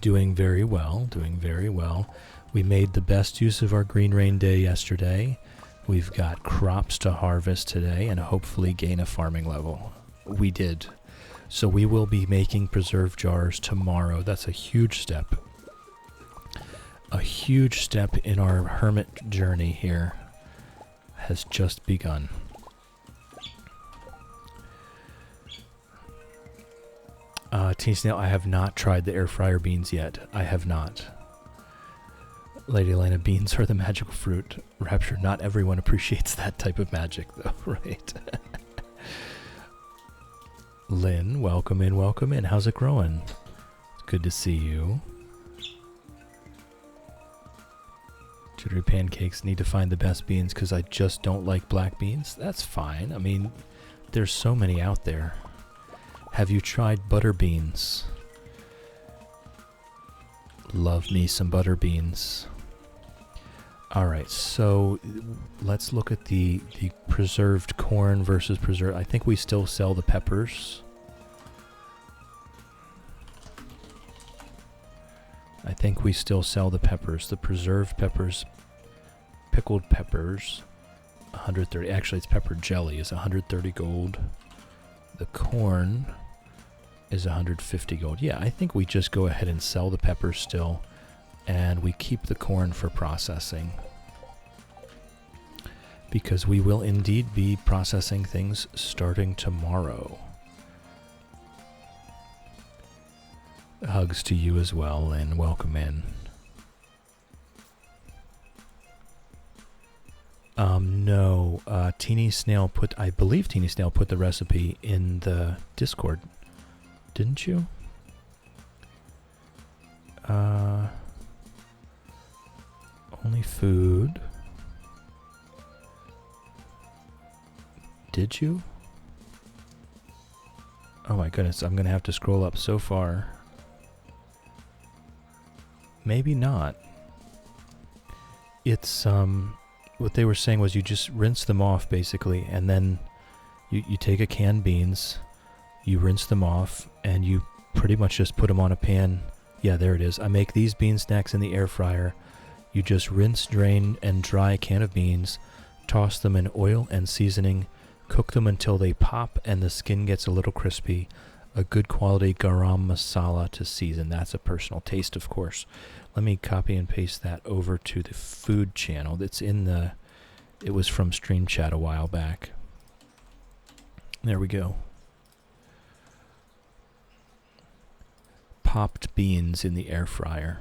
Doing very well, doing very well. We made the best use of our green rain day yesterday. We've got crops to harvest today and hopefully gain a farming level. We did. So we will be making preserve jars tomorrow. That's a huge step. A huge step in our hermit journey here has just begun. Teen Snail, I have not tried the air fryer beans yet. I have not. Lady Elena, beans are the magical fruit. Rapture, not everyone appreciates that type of magic, though, right? Lynn, welcome in, welcome in. How's it growing? It's good to see you. Jittery pancakes, need to find the best beans because I just don't like black beans. That's fine. I mean, there's so many out there. Have you tried butter beans? Love me some butter beans. Alright, so let's look at the preserved corn versus preserved. I think we still sell the peppers. I think we still sell the peppers. The preserved peppers, pickled peppers, 130. Actually, it's pepper jelly is 130 gold. The corn is 150 gold. Yeah, I think we just go ahead and sell the peppers still, and we keep the corn for processing. Because we will indeed be processing things starting tomorrow. Hugs to you as well, and welcome in. No, Teeny Snail I believe Teeny Snail put the recipe in the Discord. Didn't you? Only food. Did you? Oh my goodness, I'm gonna have to scroll up so far. Maybe not. It's, what they were saying was you just rinse them off basically, and then you take a canned beans, you rinse them off, and you pretty much just put them on a pan. Yeah, there it is. I make these bean snacks in the air fryer. You just rinse, drain, and dry a can of beans, toss them in oil and seasoning, cook them until they pop and the skin gets a little crispy. A good quality garam masala to season. That's a personal taste, of course. Let me copy and paste that over to the food channel. That's in the... It was from Stream Chat a while back. There we go. Popped beans in the air fryer.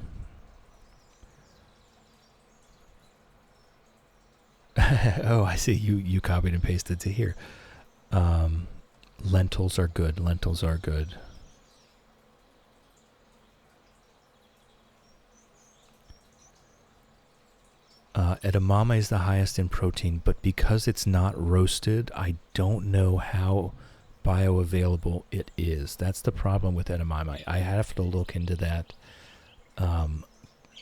Oh, I see. You copied and pasted to here. Lentils are good. Lentils are good. Edamame is the highest in protein, but because it's not roasted, I don't know how bioavailable it is. That's the problem with edamame. I have to look into that.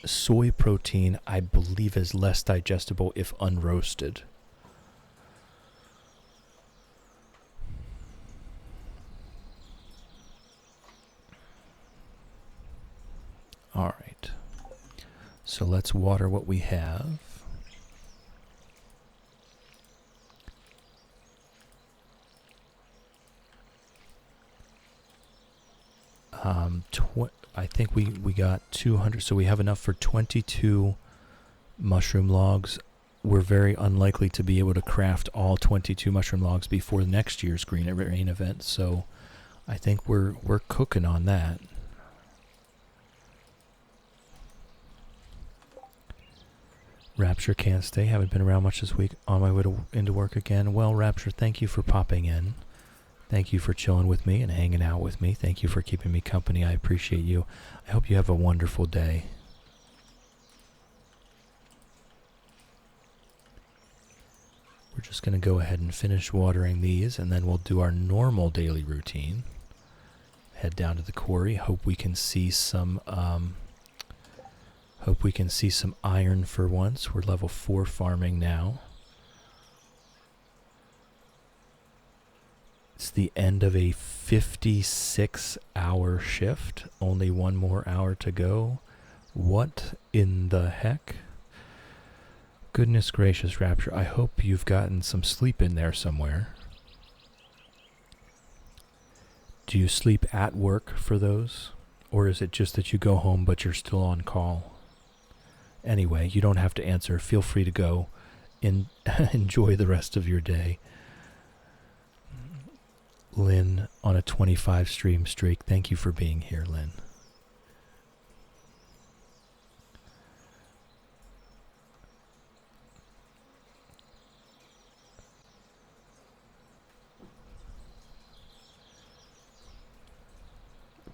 Soy protein, I believe, is less digestible if unroasted. Alright. So let's water what we have. I think we got 200, so we have enough for 22 mushroom logs. We're very unlikely to be able to craft all 22 mushroom logs before next year's green rain event, so I think we're cooking on that. Rapture can't stay. Haven't been around much this week. On my way into work again. Well, Rapture, thank you for popping in. Thank you for chilling with me and hanging out with me. Thank you for keeping me company. I appreciate you. I hope you have a wonderful day. We're just going to go ahead and finish watering these, and then we'll do our normal daily routine. Head down to the quarry. Hope we can see some iron for once. We're level 4 farming now. It's the end of a 56-hour shift. Only one more hour to go. What in the heck? Goodness gracious, Rapture. I hope you've gotten some sleep in there somewhere. Do you sleep at work for those? Or is it just that you go home but you're still on call? Anyway, you don't have to answer. Feel free to go. Enjoy the rest of your day. Lynn on a 25 stream streak. Thank you for being here, Lynn.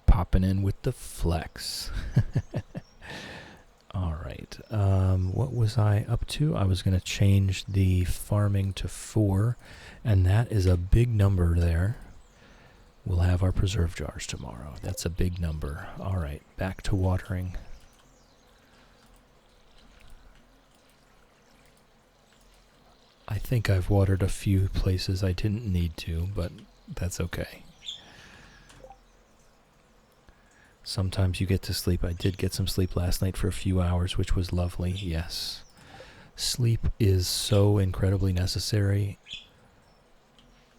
Popping in with the flex. All right. What was I up to? I was going to change the farming to 4, and that is a big number there. We'll have our preserve jars tomorrow. That's a big number. All right, back to watering. I think I've watered a few places I didn't need to, but that's okay. Sometimes you get to sleep. I did get some sleep last night for a few hours, which was lovely, yes. Sleep is so incredibly necessary.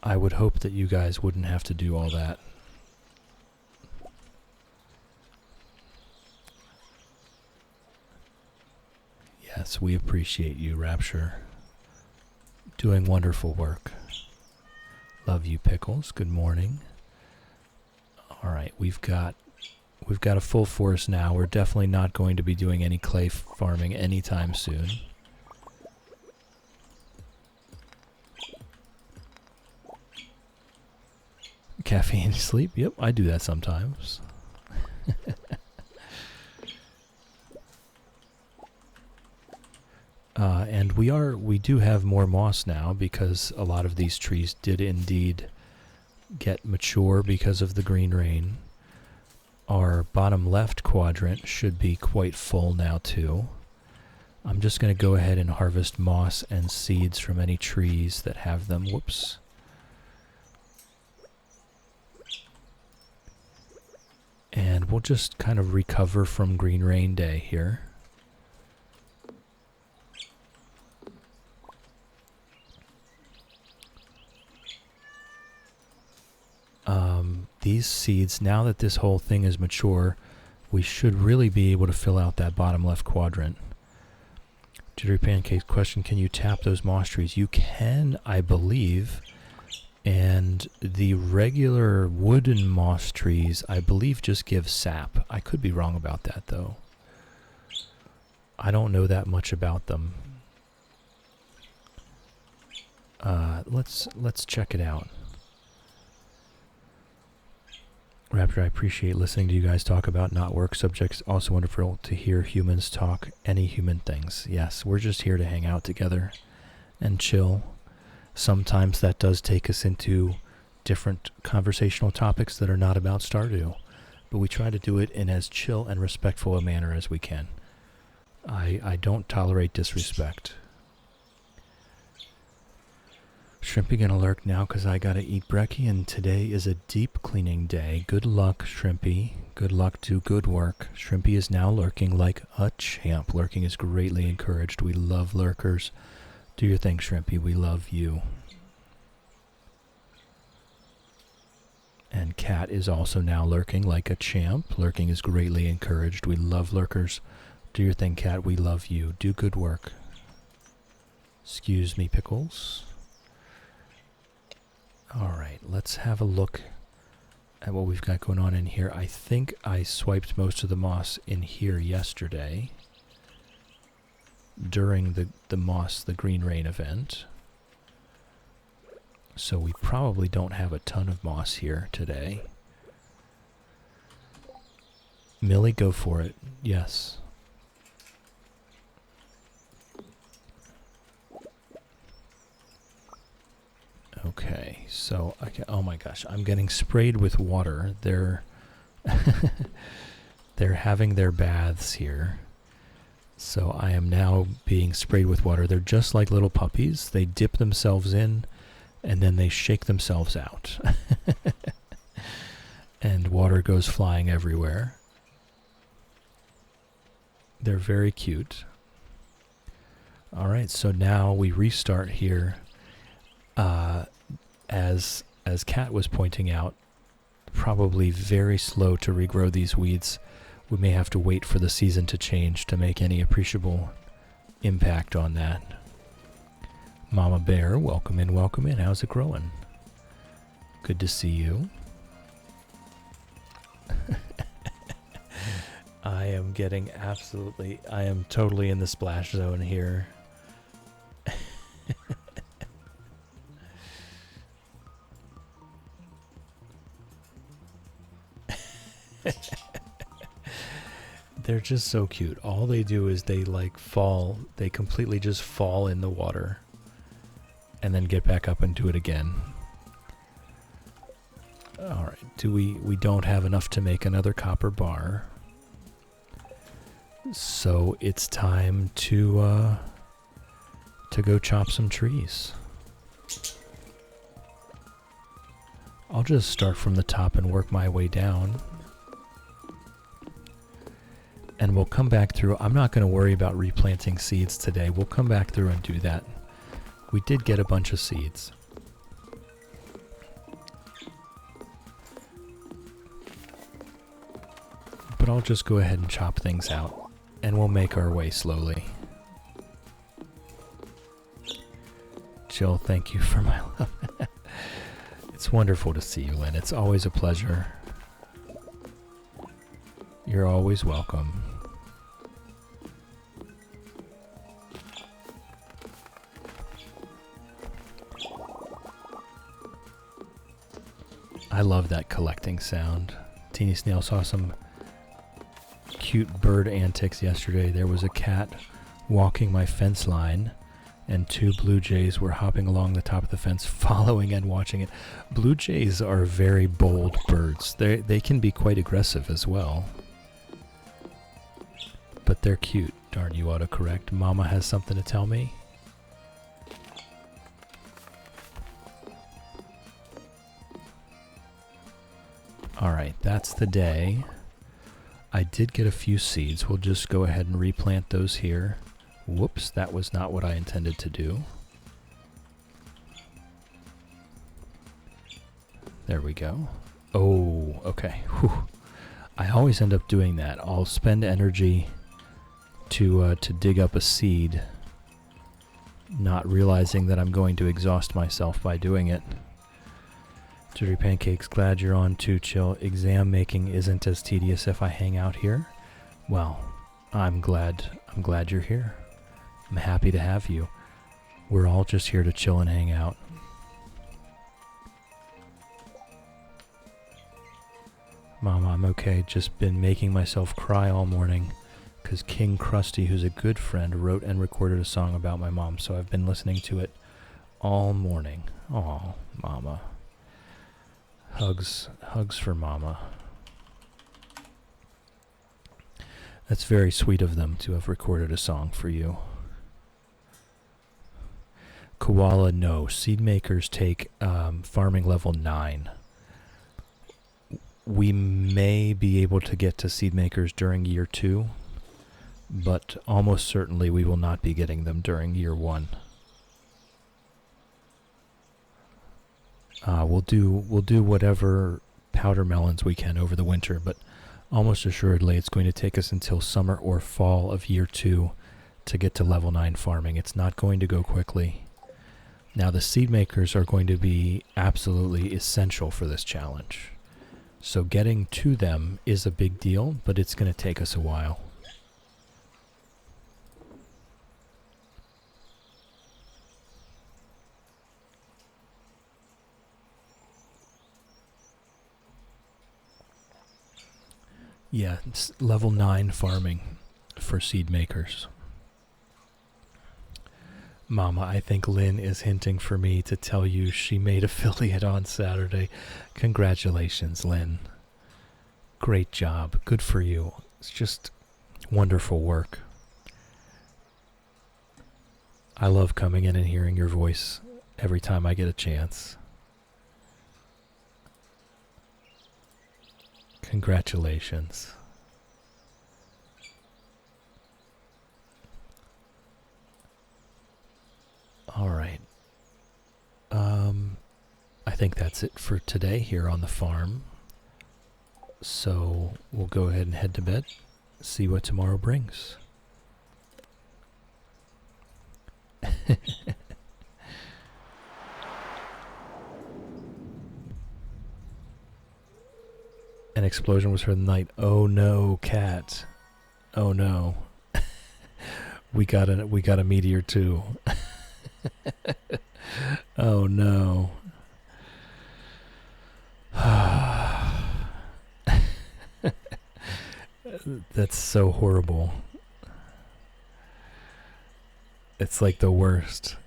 I would hope that you guys wouldn't have to do all that. Yes, we appreciate you, Rapture. Doing wonderful work. Love you, Pickles. Good morning. All right, we've got a full force now. We're definitely not going to be doing any clay farming anytime soon. Caffeine sleep? Yep, I do that sometimes. And we do have more moss now because a lot of these trees did indeed get mature because of the green rain. Our bottom left quadrant should be quite full now too. I'm just going to go ahead and harvest moss and seeds from any trees that have them. Whoops. And we'll just kind of recover from green rain day here. These seeds, now that this whole thing is mature, we should really be able to fill out that bottom left quadrant. Jittery Pancakes question, can you tap those moss trees? You can, I believe. And the regular wooden moss trees, I believe, just give sap. I could be wrong about that, though. I don't know that much about them. Let's check it out. Raptor, I appreciate listening to you guys talk about not work subjects. Also wonderful to hear humans talk any human things. Yes, we're just here to hang out together and chill. Sometimes that does take us into different conversational topics that are not about Stardew, but we try to do it in as chill and respectful a manner as we can. I don't tolerate disrespect. Shrimpy gonna lurk now because I gotta eat brekkie, and today is a deep cleaning day. Good luck, Shrimpy. Good luck, do good work. Shrimpy is now lurking like a champ. Lurking is greatly encouraged. We love lurkers. Do your thing, Shrimpy. We love you. And Cat is also now lurking like a champ. Lurking is greatly encouraged. We love lurkers. Do your thing, Cat. We love you. Do good work. Excuse me, Pickles. Alright, let's have a look at what we've got going on in here. I think I swiped most of the moss in here yesterday during the Green Rain event. So we probably don't have a ton of moss here today. Millie, go for it. Yes. Okay, so oh my gosh, I'm getting sprayed with water. They're they're having their baths here. So I am now being sprayed with water. They're just like little puppies. They dip themselves in and then they shake themselves out. And water goes flying everywhere. They're very cute. All right, so now we restart here. As Kat was pointing out, probably very slow to regrow these weeds. We may have to wait for the season to change to make any appreciable impact on that. Mama Bear, welcome in, welcome in. How's it growing? Good to see you. I am getting I am totally in the splash zone here. They're just so cute. All they do is they completely just fall in the water and then get back up and do it again. Alright, we don't have enough to make another copper bar. So it's time to go chop some trees. I'll just start from the top and work my way down. And we'll come back through. I'm not going to worry about replanting seeds today. We'll come back through and do that. We did get a bunch of seeds. But I'll just go ahead and chop things out. And we'll make our way slowly. Jill, thank you for my love. It's wonderful to see you, Lynn. It's always a pleasure. You're always welcome. I love that collecting sound. Teeny Snail saw some cute bird antics yesterday. There was a cat walking my fence line, and 2 blue jays were hopping along the top of the fence, following and watching it. Blue jays are very bold birds. They can be quite aggressive as well. But they're cute. Darn, you autocorrect. Mama has something to tell me. Alright, that's the day. I did get a few seeds. We'll just go ahead and replant those here. Whoops, that was not what I intended to do. There we go. Oh, okay. Whew. I always end up doing that. I'll spend energy to dig up a seed, not realizing that I'm going to exhaust myself by doing it. Jittery Pancakes, glad you're on too, Chill. Exam making isn't as tedious if I hang out here. Well, I'm glad you're here. I'm happy to have you. We're all just here to chill and hang out. Mama, I'm okay. Just been making myself cry all morning because King Krusty, who's a good friend, wrote and recorded a song about my mom, so I've been listening to it all morning. Aw, Mama. Hugs for Mama. That's very sweet of them to have recorded a song for you. Koala, no. Seed makers take farming level 9. We may be able to get to seed makers during year 2, but almost certainly we will not be getting them during year 1. We'll do whatever powder melons we can over the winter, but almost assuredly it's going to take us until summer or fall of year 2 to get to level 9 farming. It's not going to go quickly. Now the seed makers are going to be absolutely essential for this challenge. So getting to them is a big deal, but it's going to take us a while. Yeah, it's level 9 farming for seed makers. Mama, I think Lynn is hinting for me to tell you she made affiliate on Saturday. Congratulations, Lynn. Great job. Good for you. It's just wonderful work. I love coming in and hearing your voice every time I get a chance. Congratulations. All right. I think that's it for today here on the farm. So we'll go ahead and head to bed, see what tomorrow brings. An explosion was heard in the night. Oh no, cat. Oh no. we got a meteor too. Oh no. That's so horrible. It's like the worst.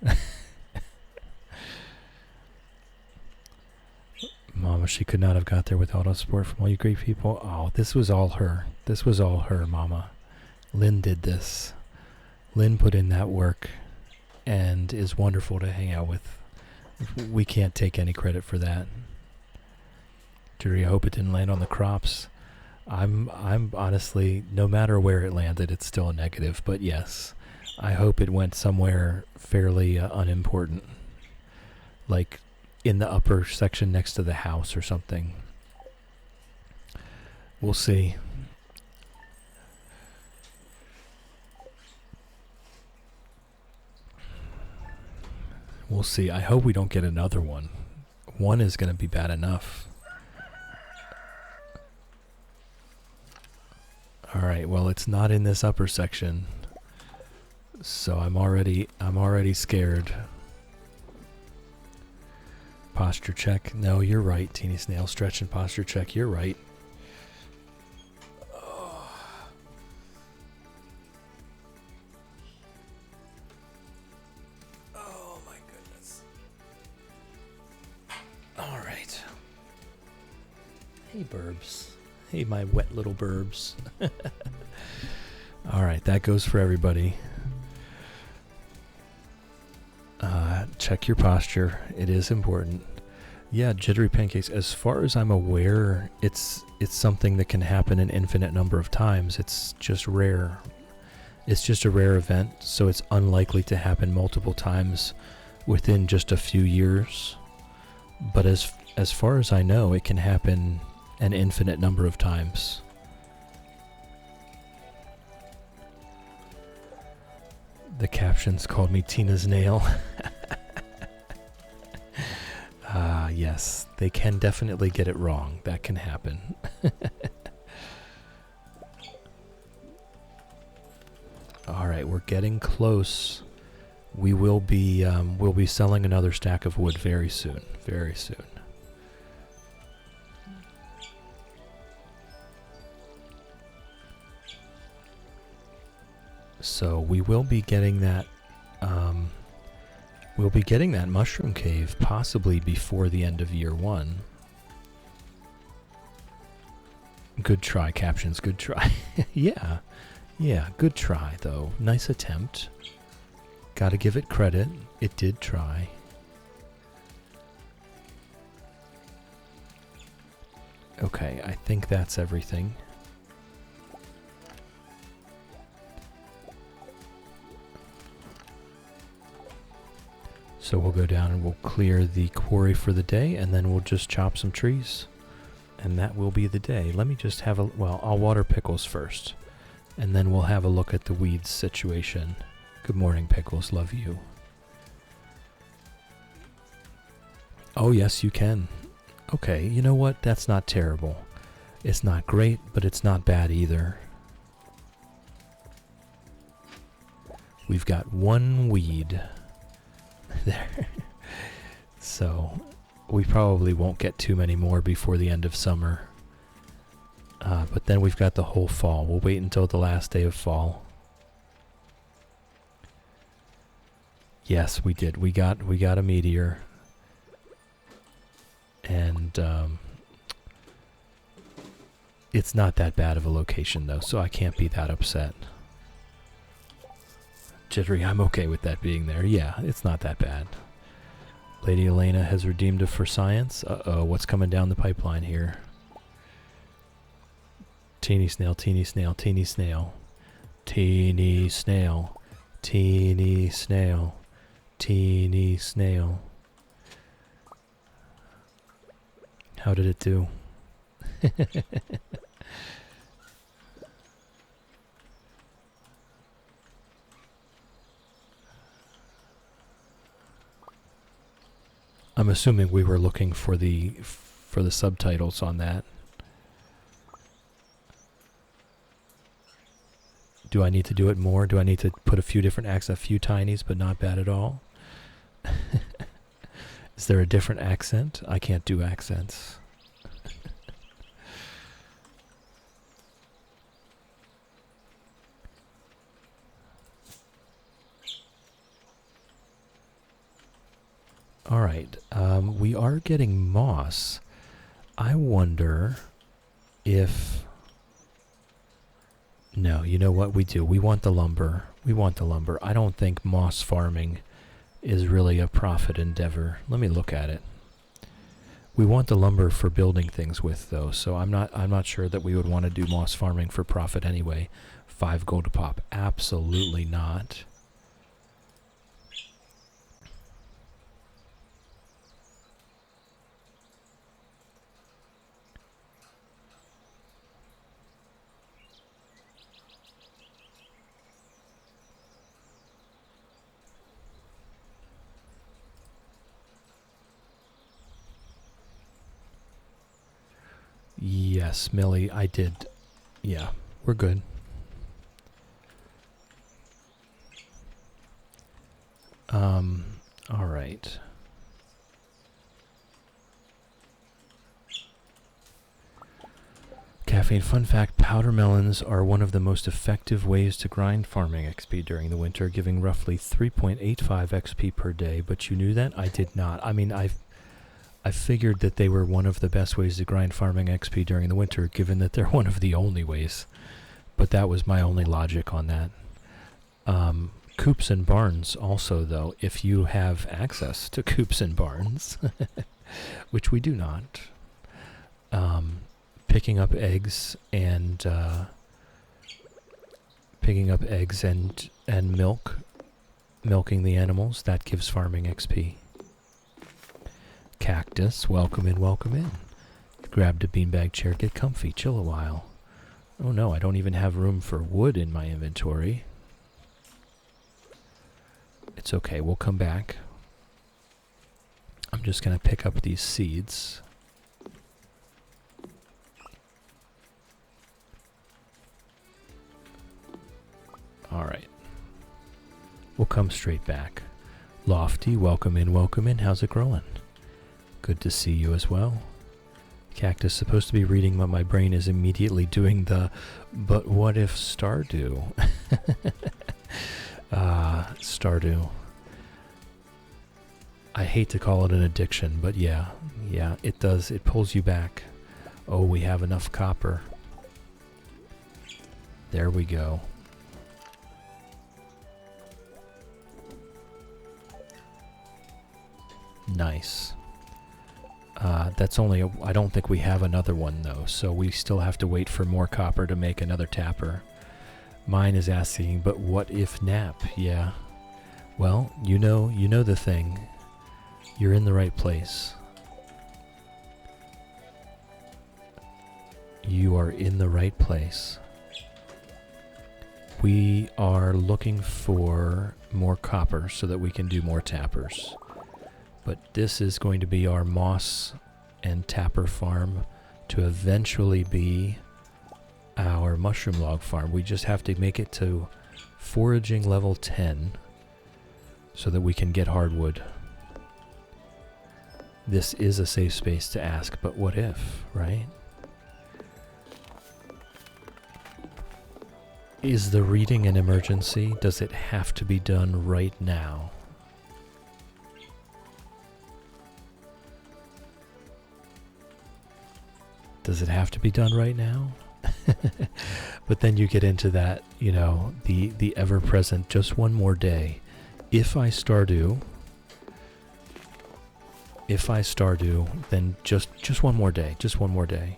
Mama, she could not have got there without all support from all you great people. Oh, this was all her. This was all her, Mama. Lynn did this. Lynn put in that work and is wonderful to hang out with. We can't take any credit for that. Jerry, I hope it didn't land on the crops. I'm honestly, no matter where it landed, it's still a negative. But yes, I hope it went somewhere fairly unimportant, like in the upper section next to the house or something. We'll see. We'll see. I hope we don't get another one. One is going to be bad enough. All right, well, it's not in this upper section, so I'm already scared. Posture check. No, you're right, Teeny Snail. Stretch and posture check. You're right. Oh my goodness. All right. Hey, burbs. Hey, my wet little burbs. All right, that goes for everybody. Check your posture. It is important. Yeah, jittery pancakes. As far as I'm aware, it's something that can happen an infinite number of times. It's just rare. It's just a rare event, so it's unlikely to happen multiple times within just a few years. But as far as I know, it can happen an infinite number of times. The captions called me Tina's nail. Yes, they can definitely get it wrong. That can happen. All right, we're getting close. We'll be selling another stack of wood very soon. Very soon. So we will be getting that. We'll be getting that mushroom cave possibly before the end of year 1. Good try, captions. Good try. Yeah, good try though. Nice attempt. Got to give it credit. It did try. Okay, I think that's everything. So we'll go down and we'll clear the quarry for the day, and then we'll just chop some trees. And that will be the day. Let me just have a... Well, I'll water Pickles first. And then we'll have a look at the weeds situation. Good morning, Pickles. Love you. Oh, yes, you can. Okay, you know what? That's not terrible. It's not great, but it's not bad either. We've got one weed there. So we probably won't get too many more before the end of summer. But then we've got the whole fall. We'll wait until the last day of fall. Yes, we did. We got a meteor. And it's not that bad of a location though, so I can't be that upset. Jittery, I'm okay with that being there. Yeah, it's not that bad. Lady Elena has redeemed it for science. Uh-oh, what's coming down the pipeline here? Teeny snail, teeny snail, teeny snail. Teeny snail, teeny snail, teeny snail. How did it do? I'm assuming we were looking for the subtitles on that. Do I need to do it more? Do I need to put a few different accents, a few tinies, but not bad at all? Is there a different accent? I can't do accents. Alright, we are getting moss. I wonder if... No, you know what we do? We want the lumber. We want the lumber. I don't think moss farming is really a profit endeavor. Let me look at it. We want the lumber for building things with, though, so I'm not sure that we would want to do moss farming for profit anyway. 5 gold a pop. Absolutely not. Yes, Millie, I did. Yeah, we're good. All right. Caffeine fun fact, powder melons are one of the most effective ways to grind farming XP during the winter, giving roughly 3.85 XP per day, but you knew that? I did not. I mean, I figured that they were one of the best ways to grind farming XP during the winter, given that they're one of the only ways. But that was my only logic on that. Coops and barns also, though, if you have access to coops and barns, which we do not. Picking up eggs and milk, milking the animals, that gives farming XP. Cactus, welcome in, welcome in. Grabbed a beanbag chair, get comfy, chill a while. Oh no, I don't even have room for wood in my inventory. It's okay, we'll come back. I'm just gonna pick up these seeds. Alright. We'll come straight back. Lofty, welcome in, welcome in. How's it growing? Good to see you as well. Cactus supposed to be reading what my brain is immediately doing the, but what if Stardew? Stardew. I hate to call it an addiction, but yeah, it does. It pulls you back. Oh, we have enough copper. There we go. Nice. That's only I don't think we have another one though, so we still have to wait for more copper to make another tapper. Mine is asking, but what if nap? Yeah. Well, you know the thing. You're in the right place. You are in the right place. We are looking for more copper so that we can do more tappers. But this is going to be our moss and tapper farm to eventually be our mushroom log farm. We just have to make it to foraging level 10 so that we can get hardwood. This is a safe space to ask, but what if, right? Is the reading an emergency? Does it have to be done right now? Does it have to be done right now? But then you get into that, you know, the ever-present just one more day. If I Stardew, then just one more day, just one more day.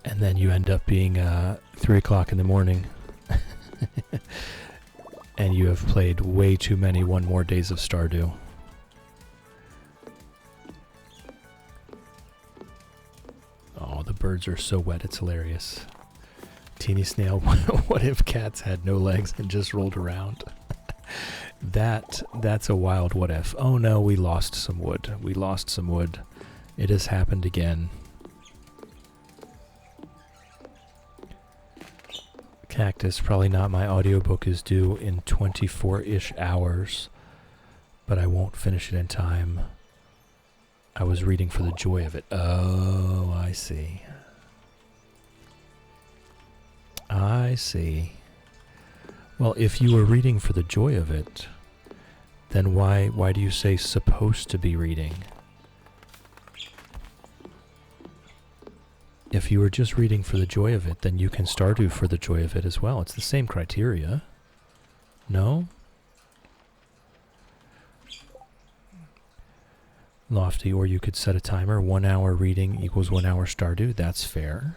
And then you end up being 3 o'clock in the morning. And you have played way too many one more days of Stardew. Oh, the birds are so wet, it's hilarious. Teeny snail, what if cats had no legs and just rolled around? That's a wild what if. Oh no, we lost some wood. We lost some wood. It has happened again. Cactus, probably not. My audiobook is due in 24-ish hours, but I won't finish it in time. I was reading for the joy of it. Oh, I see. I see. Well, if you were reading for the joy of it, then why do you say supposed to be reading? If you were just reading for the joy of it, then you can Stardew for the joy of it as well. It's the same criteria. No? Lofty, or you could set a timer. 1 hour reading equals 1 hour Stardew. That's fair.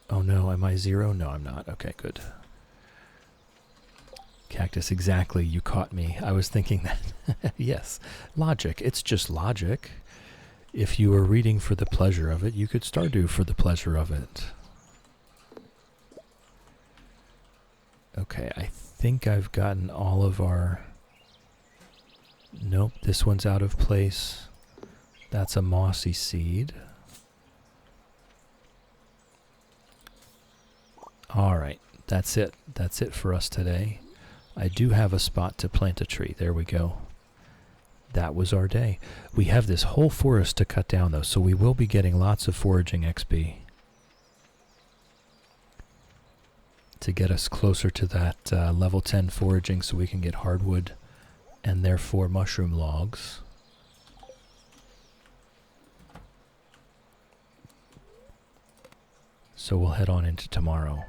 Oh no, am I 0? No, I'm not. Okay, good. Cactus, exactly. You caught me. I was thinking that. Yes, logic. It's just logic. If you were reading for the pleasure of it, you could Stardew for the pleasure of it. Okay, I think I've gotten all of our... Nope, this one's out of place. That's a mossy seed. Alright, that's it. That's it for us today. I do have a spot to plant a tree. There we go. That was our day. We have this whole forest to cut down, though, so we will be getting lots of foraging XP to get us closer to that level 10 foraging so we can get hardwood and therefore mushroom logs. So we'll head on into tomorrow.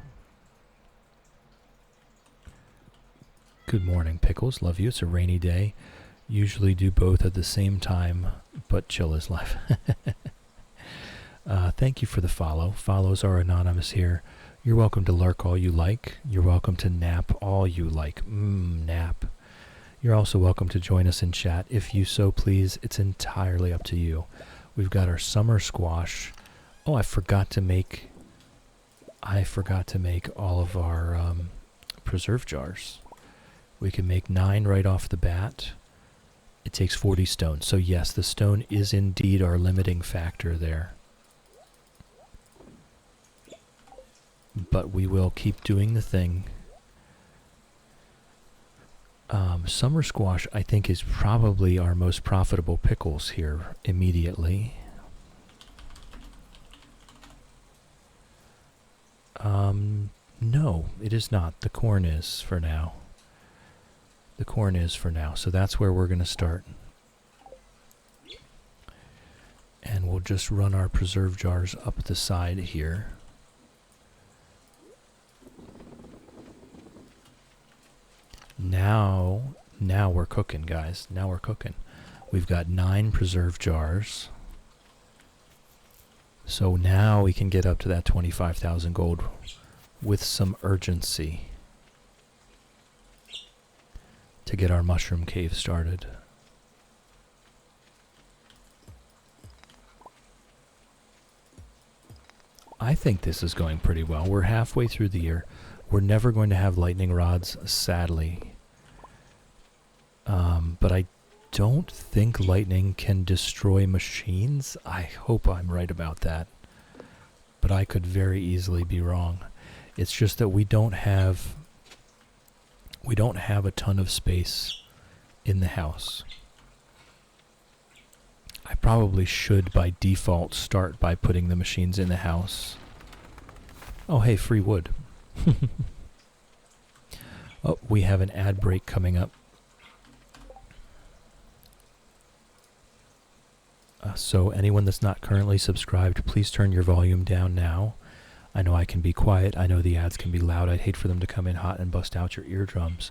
Good morning, Pickles. Love you. It's a rainy day. Usually do both at the same time, but chill is life. Thank you for the follow. Follows are anonymous here. You're welcome to lurk all you like. You're welcome to nap all you like. Nap. You're also welcome to join us in chat if you so please. It's entirely up to you. We've got our summer squash. Oh, I forgot to make all of our preserve jars. We can make 9 right off the bat. It takes 40 stone. So yes, the stone is indeed our limiting factor there. But we will keep doing the thing. Summer squash, I think, is probably our most profitable pickles here immediately. No, it is not. The corn is for now. The corn is for now, so that's where we're going to start. And we'll just run our preserve jars up the side here. Now we're cooking, guys. Now we're cooking. We've got 9 preserve jars. So now we can get up to that 25,000 gold with some urgency to get our mushroom cave started. I think this is going pretty well. We're halfway through the year. We're never going to have lightning rods, sadly. But I don't think lightning can destroy machines. I hope I'm right about that. But I could very easily be wrong. It's just that we don't have a ton of space in the house. I probably should by default start by putting the machines in the house. Oh, hey, free wood. Oh, we have an ad break coming up. So anyone that's not currently subscribed, please turn your volume down now. I know I can be quiet. I know the ads can be loud. I'd hate for them to come in hot and bust out your eardrums.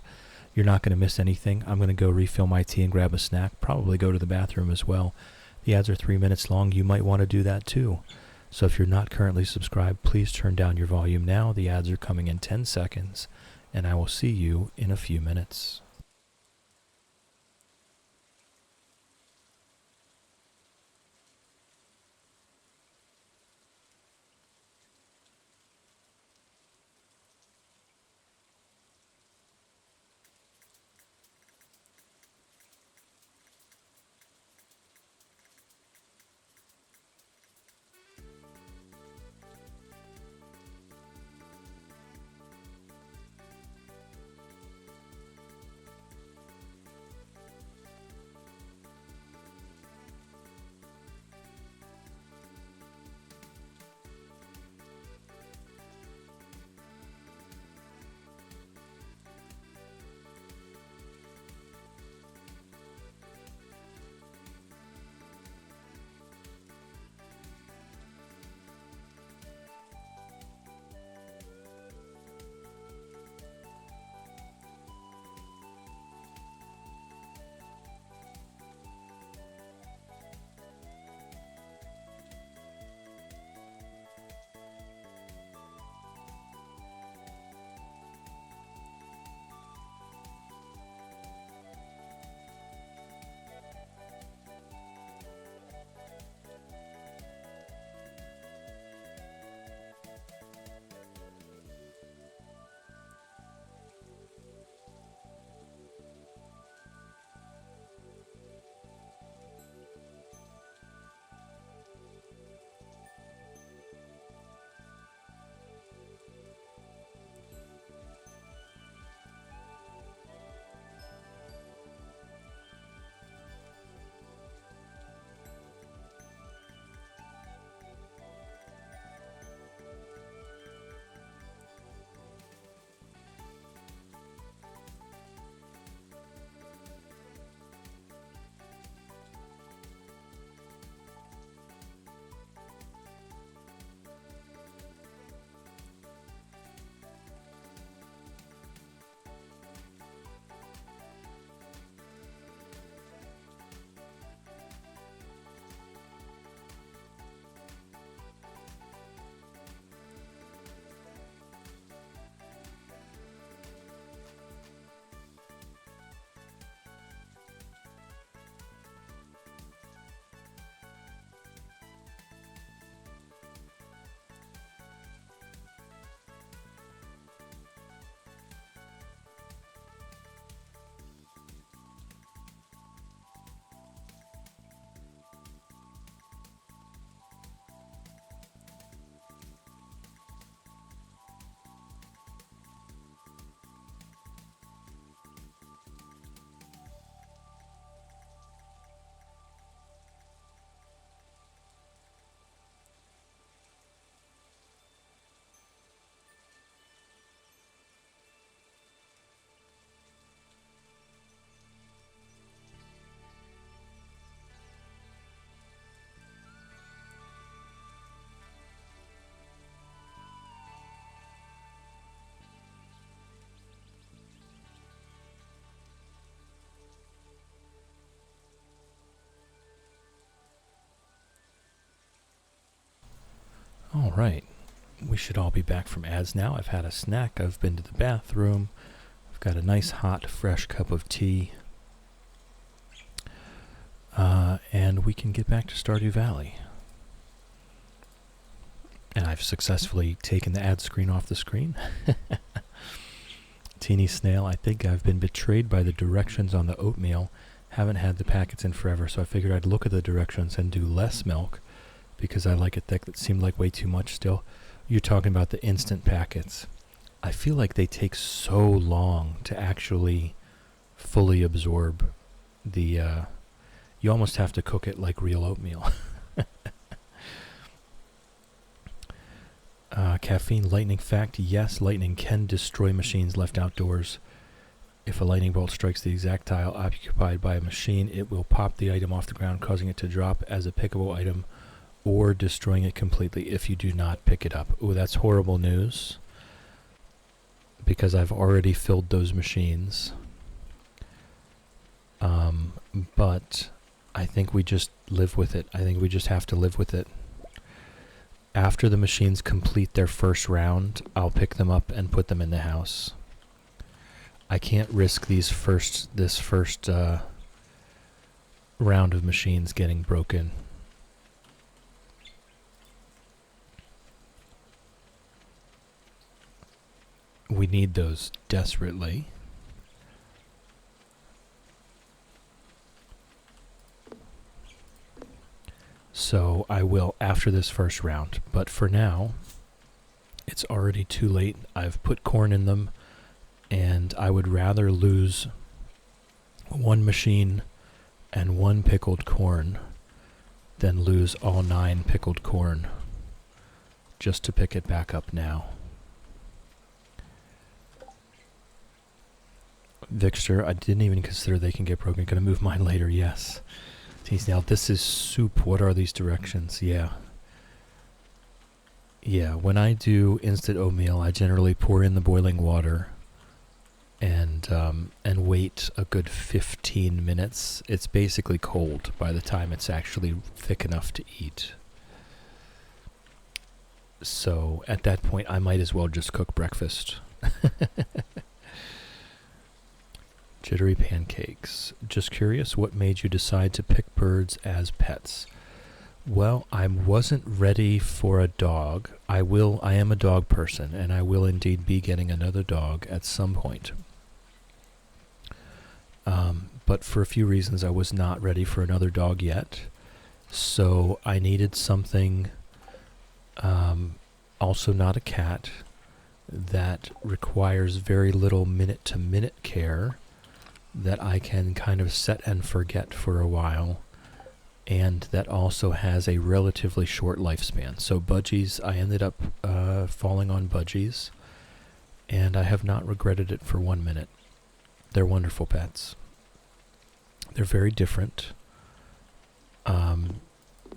You're not going to miss anything. I'm going to go refill my tea and grab a snack. Probably go to the bathroom as well. The ads are 3 minutes long. You might want to do that too. So if you're not currently subscribed, please turn down your volume now. The ads are coming in 10 seconds, and I will see you in a few minutes. All right. We should all be back from ads now. I've had a snack. I've been to the bathroom. I've got a nice, hot, fresh cup of tea. And we can get back to Stardew Valley. And I've successfully taken the ad screen off the screen. Teeny Snail, I think I've been betrayed by the directions on the oatmeal. Haven't had the packets in forever, so I figured I'd look at the directions and do less milk because I like it thick. That seemed like way too much still. You're talking about the instant packets. I feel like they take so long to actually fully absorb the... you almost have to cook it like real oatmeal. Caffeine lightning fact. Yes, lightning can destroy machines left outdoors. If a lightning bolt strikes the exact tile occupied by a machine, it will pop the item off the ground, causing it to drop as a pickable item or destroying it completely if you do not pick it up. Ooh, that's horrible news because I've already filled those machines. But I think we just live with it. I think we just have to live with it. After the machines complete their first round, I'll pick them up and put them in the house. I can't risk this first round of machines getting broken. We need those desperately. So I will after this first round. But for now, it's already too late. I've put corn in them, and I would rather lose one machine and one pickled corn than lose all 9 pickled corn just to pick it back up now. Vixter, I didn't even consider they can get broken. Gonna move mine later, yes. Now, this is soup. What are these directions? Yeah. Yeah, when I do instant oatmeal, I generally pour in the boiling water and wait a good 15 minutes. It's basically cold by the time it's actually thick enough to eat. So at that point, I might as well just cook breakfast. Jittery pancakes. Just curious, what made you decide to pick birds as pets? Well, I wasn't ready for a dog. I am a dog person, and I will indeed be getting another dog at some point. But for a few reasons, I was not ready for another dog yet. So I needed something, also not a cat, that requires very little minute-to-minute care, that I can kind of set and forget for a while, and that also has a relatively short lifespan. So budgies, I ended up falling on budgies, and I have not regretted it for 1 minute. They're wonderful pets. They're very different.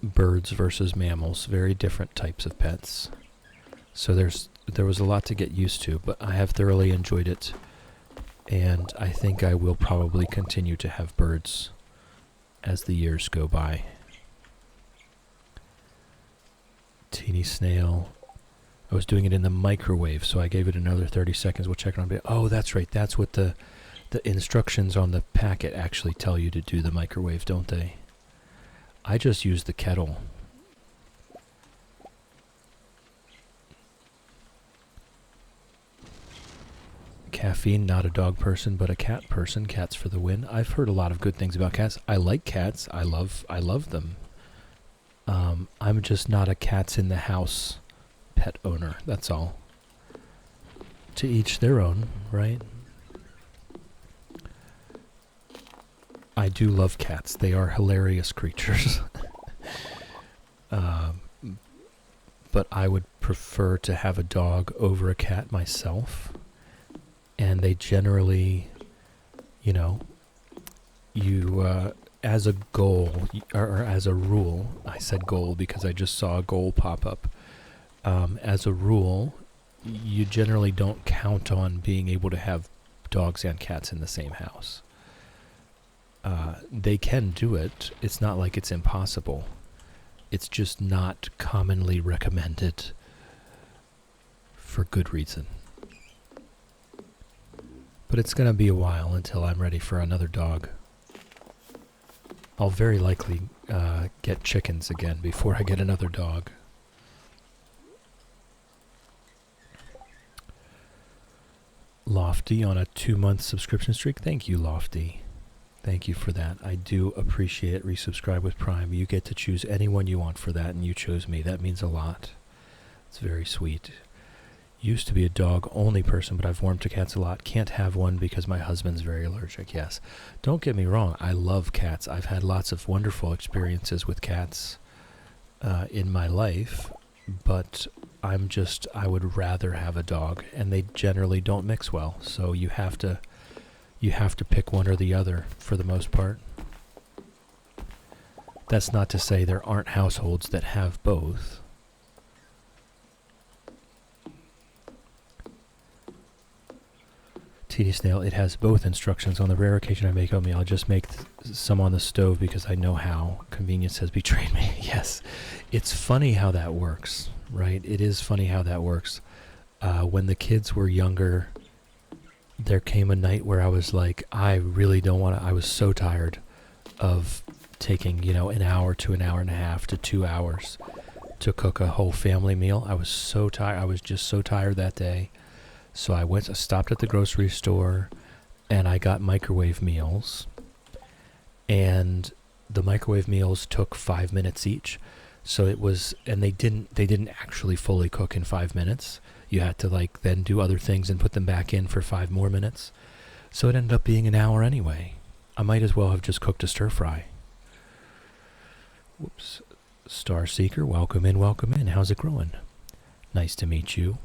Birds versus mammals, very different types of pets. So there was a lot to get used to, but I have thoroughly enjoyed it. And I think I will probably continue to have birds as the years go by. Teeny Snail. I was doing it in the microwave, so I gave it another 30 seconds. We'll check it on. Oh, that's right. That's what the instructions on the packet actually tell you to do, the microwave, don't they? I just use the kettle. Caffeine, not a dog person, but a cat person. Cats for the win. I've heard a lot of good things about cats. I like cats. I love them. I'm just not a cats in the house pet owner. That's all. To each their own, right? I do love cats. They are hilarious creatures. But I would prefer to have a dog over a cat myself. And they generally, as a goal, or as a rule, I said goal because I just saw a goal pop up. As a rule, you generally don't count on being able to have dogs and cats in the same house. They can do it. It's not like it's impossible. It's just not commonly recommended for good reason. But it's going to be a while until I'm ready for another dog. I'll very likely get chickens again before I get another dog. Lofty on a 2-month subscription streak. Thank you, Lofty. Thank you for that. I do appreciate it. Resubscribe with Prime. You get to choose anyone you want for that, and you chose me. That means a lot. It's very sweet. Used to be a dog-only person, but I've warmed to cats a lot. Can't have one because my husband's very allergic. Yes. Don't get me wrong. I love cats. I've had lots of wonderful experiences with cats in my life, but I would rather have a dog, and they generally don't mix well. So you have to pick one or the other for the most part. That's not to say there aren't households that have both. Tedious Snail, it has both instructions. On the rare occasion I make oatmeal, I'll just make some on the stove because I know how. Convenience has betrayed me. Yes. It's funny how that works, right? It is funny how that works. When the kids were younger, there came a night where I was like, I really don't want to. I was so tired of taking, an hour to an hour and a half to 2 hours to cook a whole family meal. I was so tired. I was just so tired that day. So I stopped at the grocery store, and I got microwave meals. And the microwave meals took 5 minutes each. So it was, and they didn't actually fully cook in 5 minutes. You had to then do other things and put them back in for 5 more minutes. So it ended up being an hour anyway. I might as well have just cooked a stir fry. Whoops. Star Seeker, welcome in, welcome in. How's it growing? Nice to meet you.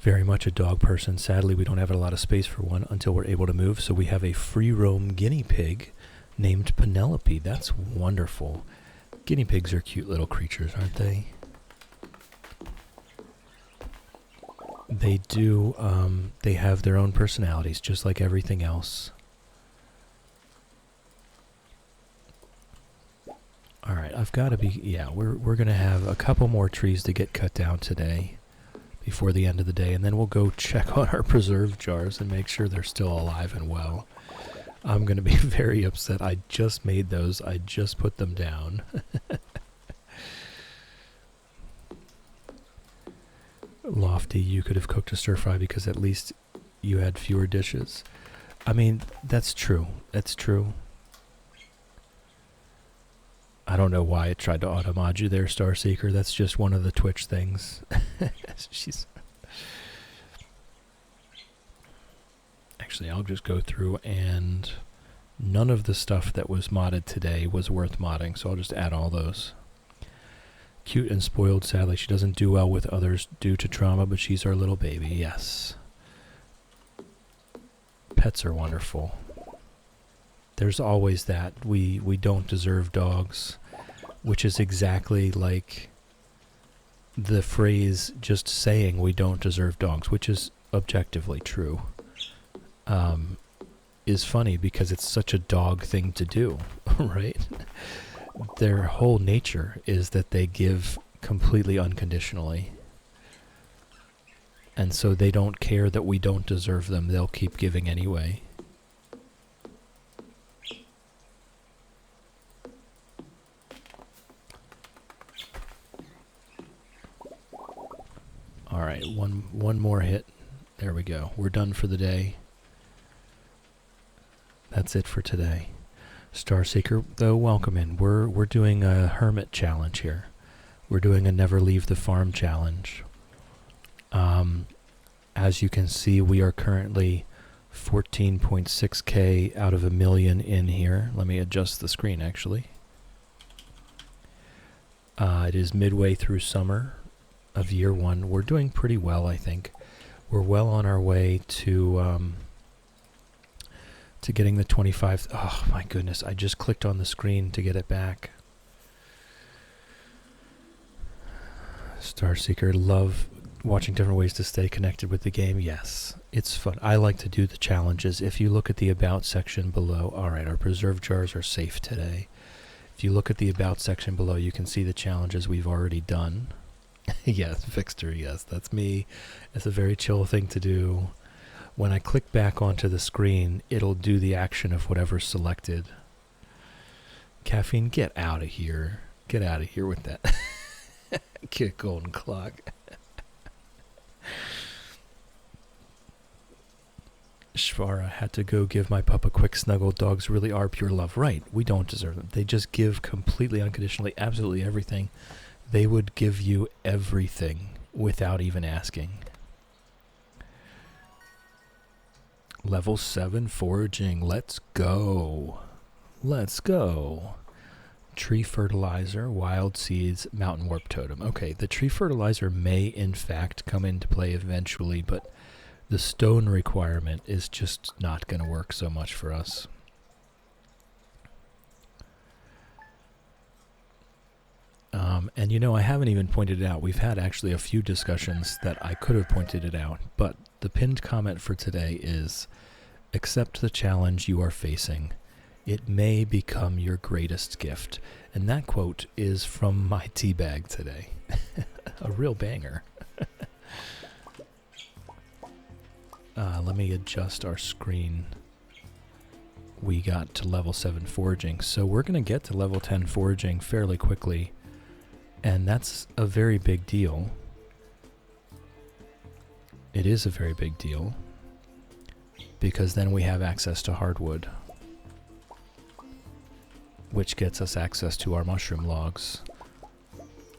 Very much a dog person. Sadly, we don't have a lot of space for one until we're able to move, so we have a free roam guinea pig named Penelope. That's wonderful. Guinea pigs are cute little creatures, aren't they? They do, they have their own personalities, just like everything else. Alright, I've got to be, yeah, we're going to have a couple more trees to get cut down today before the end of the day, and then we'll go check on our preserve jars and make sure they're still alive and well. I'm going to be very upset. I just made those. I just put them down. Lofty, you could have cooked a stir fry because at least you had fewer dishes. I mean, that's true. That's true. I don't know why it tried to auto-mod you there, Starseeker. That's just one of the Twitch things. Actually, I'll just go through, and none of the stuff that was modded today was worth modding, so I'll just add all those. Cute and spoiled, sadly. She doesn't do well with others due to trauma, but she's our little baby, yes. Pets are wonderful. There's always that. We don't deserve dogs, which is exactly like the phrase just saying we don't deserve dogs, which is objectively true, is funny because it's such a dog thing to do, right? Their whole nature is that they give completely unconditionally. And so they don't care that we don't deserve them. They'll keep giving anyway. All right, one more hit. There we go. We're done for the day. That's it for today. Starseeker, though, welcome in. We're doing a Hermit challenge here. We're doing a Never Leave the Farm challenge. As you can see, we are currently 14.6k out of 1 million in here. Let me adjust the screen, actually. It is midway through summer of year 1. We're doing pretty well, I think. We're well on our way to getting the 25. Oh my goodness, I just clicked on the screen to get it back. Starseeker, love watching different ways to stay connected with the game. Yes, it's fun. I like to do the challenges. If you look at the About section below, alright, our preserve jars are safe today. If you look at the About section below, you can see the challenges we've already done. Yes, Fixter, yes, that's me. It's a very chill thing to do. When I click back onto the screen, it'll do the action of whatever's selected. Caffeine, get out of here. Get out of here with that. Get golden clock. Shvara had to go give my pup a quick snuggle. Dogs really are pure love. Right, we don't deserve them. They just give completely unconditionally absolutely everything. They would give you everything without even asking. Level 7 foraging. Let's go. Let's go. Tree fertilizer, wild seeds, mountain warp totem. Okay, the tree fertilizer may in fact come into play eventually, but the stone requirement is just not going to work so much for us. And you know, I haven't even pointed it out. We've had actually a few discussions that I could have pointed it out, but the pinned comment for today is, accept the challenge you are facing. It may become your greatest gift. And that quote is from my tea bag today. A real banger. Let me adjust our screen. We got to level 7 foraging. So we're going to get to level 10 foraging fairly quickly. And that's a very big deal. It is a very big deal. Because then we have access to hardwood, which gets us access to our mushroom logs.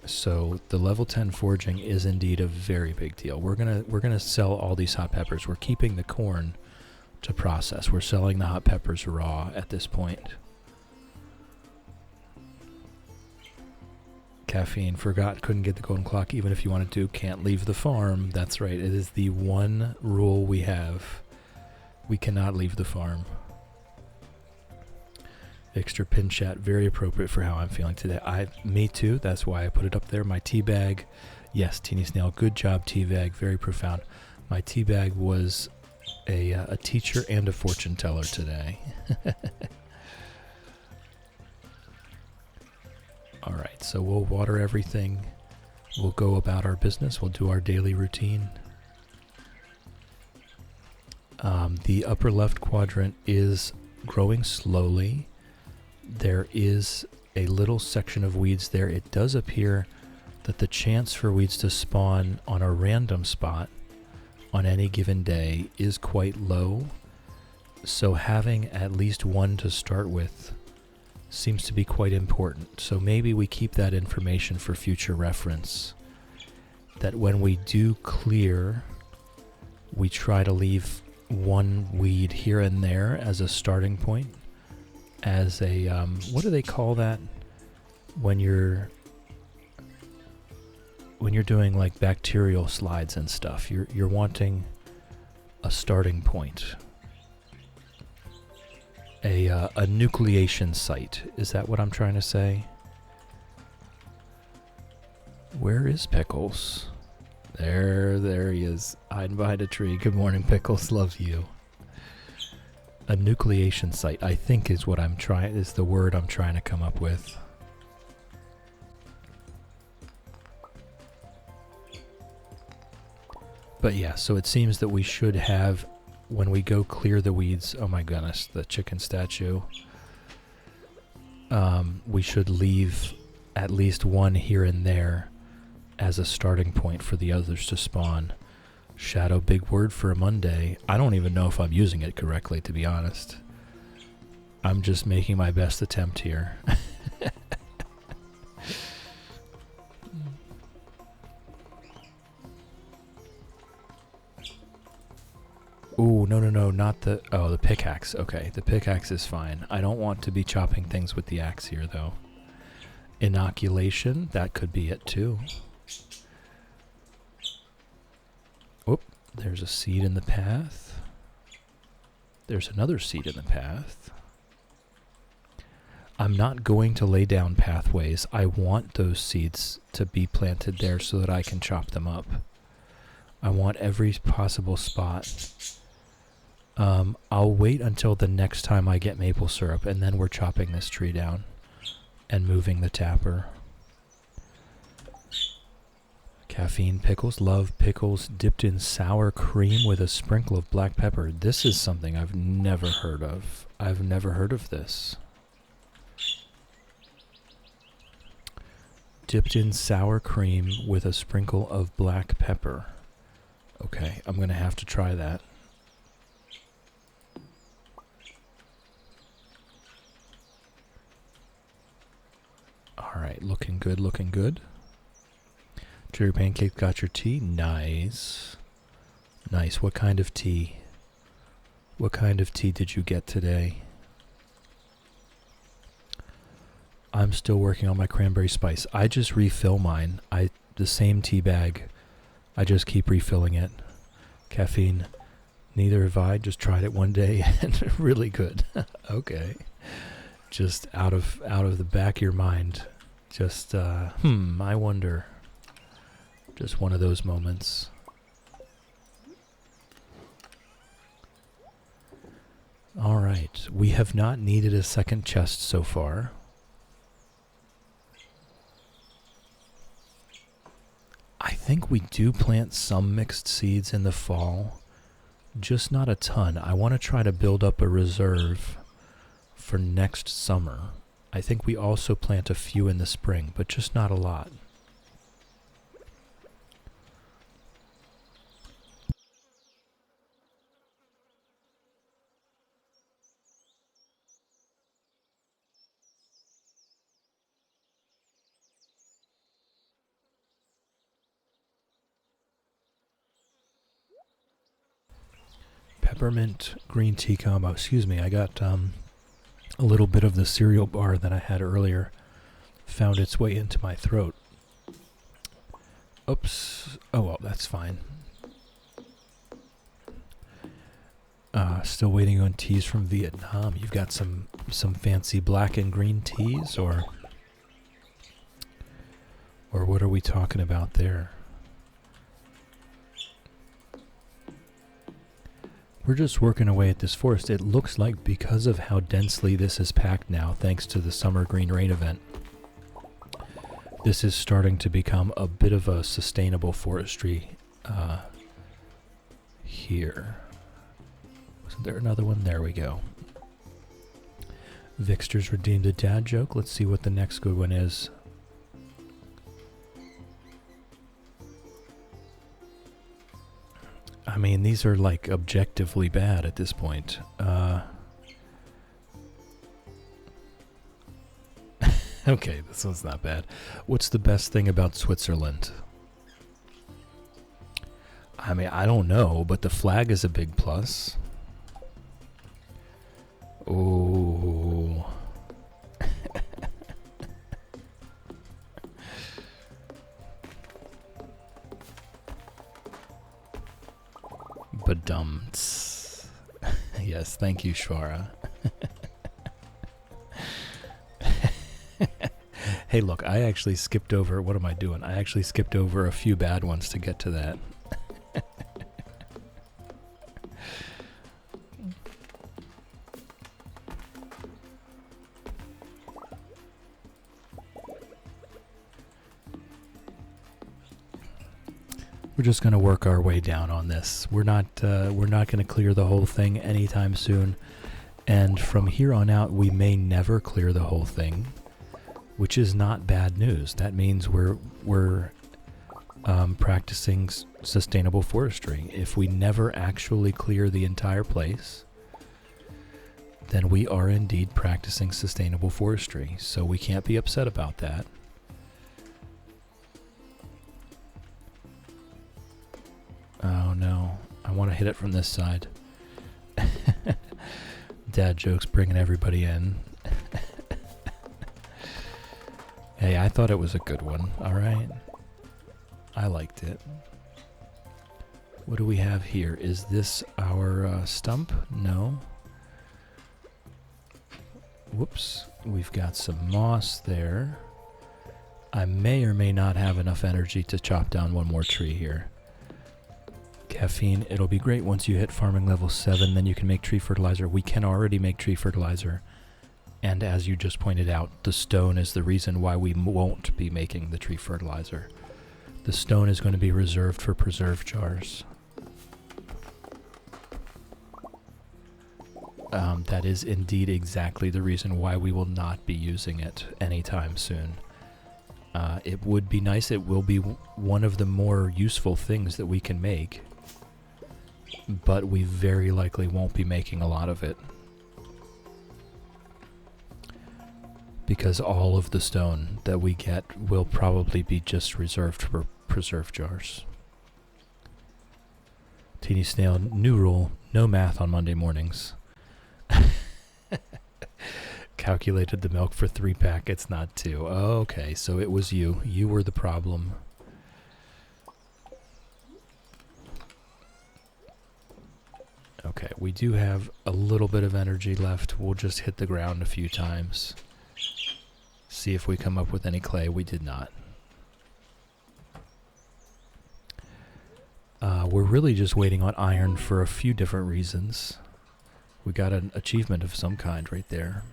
So the level 10 foraging is indeed a very big deal. We're gonna sell all these hot peppers. We're keeping the corn to process. We're selling the hot peppers raw at this point. Caffeine, forgot, couldn't get the golden clock even if you wanted to. Can't leave the farm. That's right. It is the one rule we have. We cannot leave the farm. Extra pin chat, very appropriate for how I'm feeling today. Me too, that's why I put it up there. My tea bag, yes, Teeny Snail, good job tea bag, very profound. My tea bag was a teacher and a fortune teller today. Alright, so we'll water everything. We'll go about our business. We'll do our daily routine. The upper left quadrant is growing slowly. There is a little section of weeds there. It does appear that the chance for weeds to spawn on a random spot on any given day is quite low. So having at least one to start with seems to be quite important. So maybe we keep that information for future reference. That when we do clear, we try to leave one weed here and there as a starting point. As a, what do they call that when you're doing like bacterial slides and stuff? You're wanting a starting point. A nucleation site. Is that what I'm trying to say? Where is Pickles? There he is, hiding behind a tree. Good morning, Pickles. Love you. A nucleation site, I think, is what is the word I'm trying to come up with. But yeah, so it seems that we should have, when we go clear the weeds, oh my goodness, the chicken statue. We should leave at least one here and there as a starting point for the others to spawn. Shadow, big word for a Monday. I don't even know if I'm using it correctly, to be honest. I'm just making my best attempt here. Ooh, no, not the... Oh, the pickaxe. Okay, the pickaxe is fine. I don't want to be chopping things with the axe here, though. Inoculation, that could be it, too. Oop, there's a seed in the path. There's another seed in the path. I'm not going to lay down pathways. I want those seeds to be planted there so that I can chop them up. I want every possible spot. I'll wait until the next time I get maple syrup, and then we're chopping this tree down and moving the tapper. Caffeine pickles. Love pickles dipped in sour cream with a sprinkle of black pepper. This is something I've never heard of. I've never heard of this. Dipped in sour cream with a sprinkle of black pepper. Okay, I'm going to have to try that. Alright, looking good, looking good. Cherry pancake, got your tea? Nice. Nice. What kind of tea? What kind of tea did you get today? I'm still working on my cranberry spice. I just refill mine. The same tea bag. I just keep refilling it. Caffeine. Neither have I. Just tried it one day and really good. Okay. Just out of the back of your mind. Just I wonder. Just one of those moments. All right. We have not needed a second chest so far. I think we do plant some mixed seeds in the fall, just not a ton. I want to try to build up a reserve for next summer. I think we also plant a few in the spring, but just not a lot. Peppermint green tea combo. Excuse me, I got a little bit of the cereal bar that I had earlier found its way into my throat. Oops. Oh well, that's fine. Still waiting on teas from Vietnam. You've got some fancy black and green teas, or what are we talking about there? We're just working away at this forest. It looks like because of how densely this is packed now, thanks to the summer green rain event, this is starting to become a bit of a sustainable forestry here. Wasn't there another one? There we go. Vixter's redeemed a dad joke. Let's see what the next good one is. I mean, these are like objectively bad at this point. Okay, this one's not bad. What's the best thing about Switzerland? I mean, I don't know, but the flag is a big plus. Oh. Badumts. Yes, thank you, Shwara. Hey, look, I actually skipped over... What am I doing? I actually skipped over a few bad ones to get to that. We're just going to work our way down on this. We're not going to clear the whole thing anytime soon. And from here on out, we may never clear the whole thing, which is not bad news. That means we're practicing sustainable forestry. If we never actually clear the entire place, then we are indeed practicing sustainable forestry. So we can't be upset about that. Oh no, I want to hit it from this side. Dad jokes bringing everybody in. Hey, I thought it was a good one, alright? I liked it. What do we have here? Is this our stump? No. Whoops, we've got some moss there. I may or may not have enough energy to chop down one more tree here. Caffeine, it'll be great once you hit farming level 7, then you can make tree fertilizer. We can already make tree fertilizer. And as you just pointed out, the stone is the reason why we won't be making the tree fertilizer. The stone is going to be reserved for preserve jars. That is indeed exactly the reason why we will not be using it anytime soon. It would be nice. It will be one of the more useful things that we can make, but we very likely won't be making a lot of it, because all of the stone that we get will probably be just reserved for preserve jars. Teeny Snail, new rule, no math on Monday mornings. Calculated the milk for 3 packets, not 2. Oh, okay, so it was you. You were the problem. Okay, we do have a little bit of energy left. We'll just hit the ground a few times. See if we come up with any clay. We did not. We're really just waiting on iron for a few different reasons. We got an achievement of some kind right there.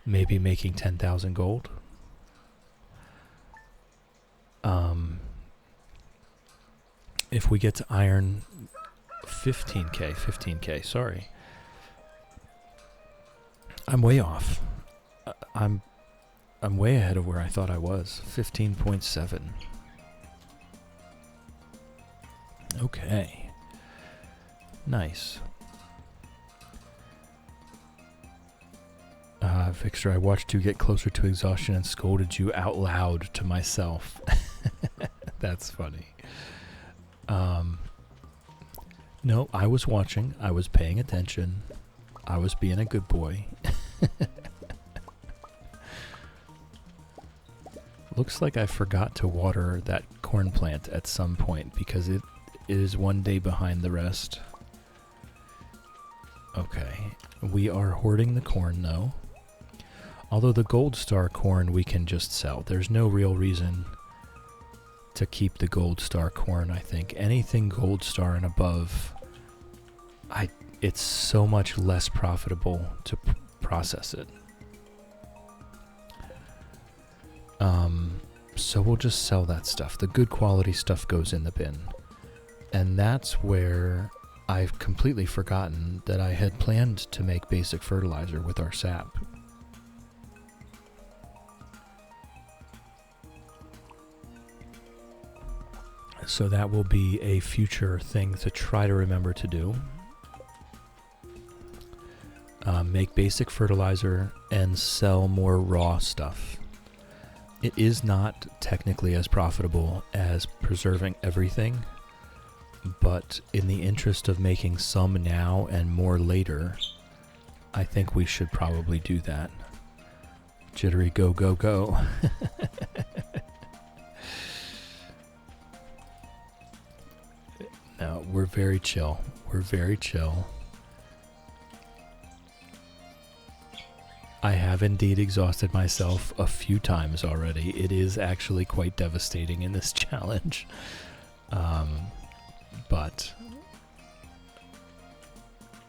Maybe making 10,000 gold. If we get to iron 15k, sorry. I'm way off. I'm way ahead of where I thought I was. 15.7. Okay. Nice. Victor, I watched you get closer to exhaustion and scolded you out loud to myself. That's funny. No, I was watching. I was paying attention. I was being a good boy. Looks like I forgot to water that corn plant at some point because it is one day behind the rest. Okay. We are hoarding the corn, though. Although the gold star corn we can just sell. There's no real reason to keep the gold star corn, I think. Anything gold star and above, it's so much less profitable to process it. So we'll just sell that stuff. The good quality stuff goes in the bin. And that's where I've completely forgotten that I had planned to make basic fertilizer with our sap. So that will be a future thing to try to remember to do. Make basic fertilizer and sell more raw stuff. It is not technically as profitable as preserving everything, but in the interest of making some now and more later, I think we should probably do that. Jittery, go, go, go. No, we're very chill. We're very chill. I have indeed exhausted myself a few times already. It is actually quite devastating in this challenge. But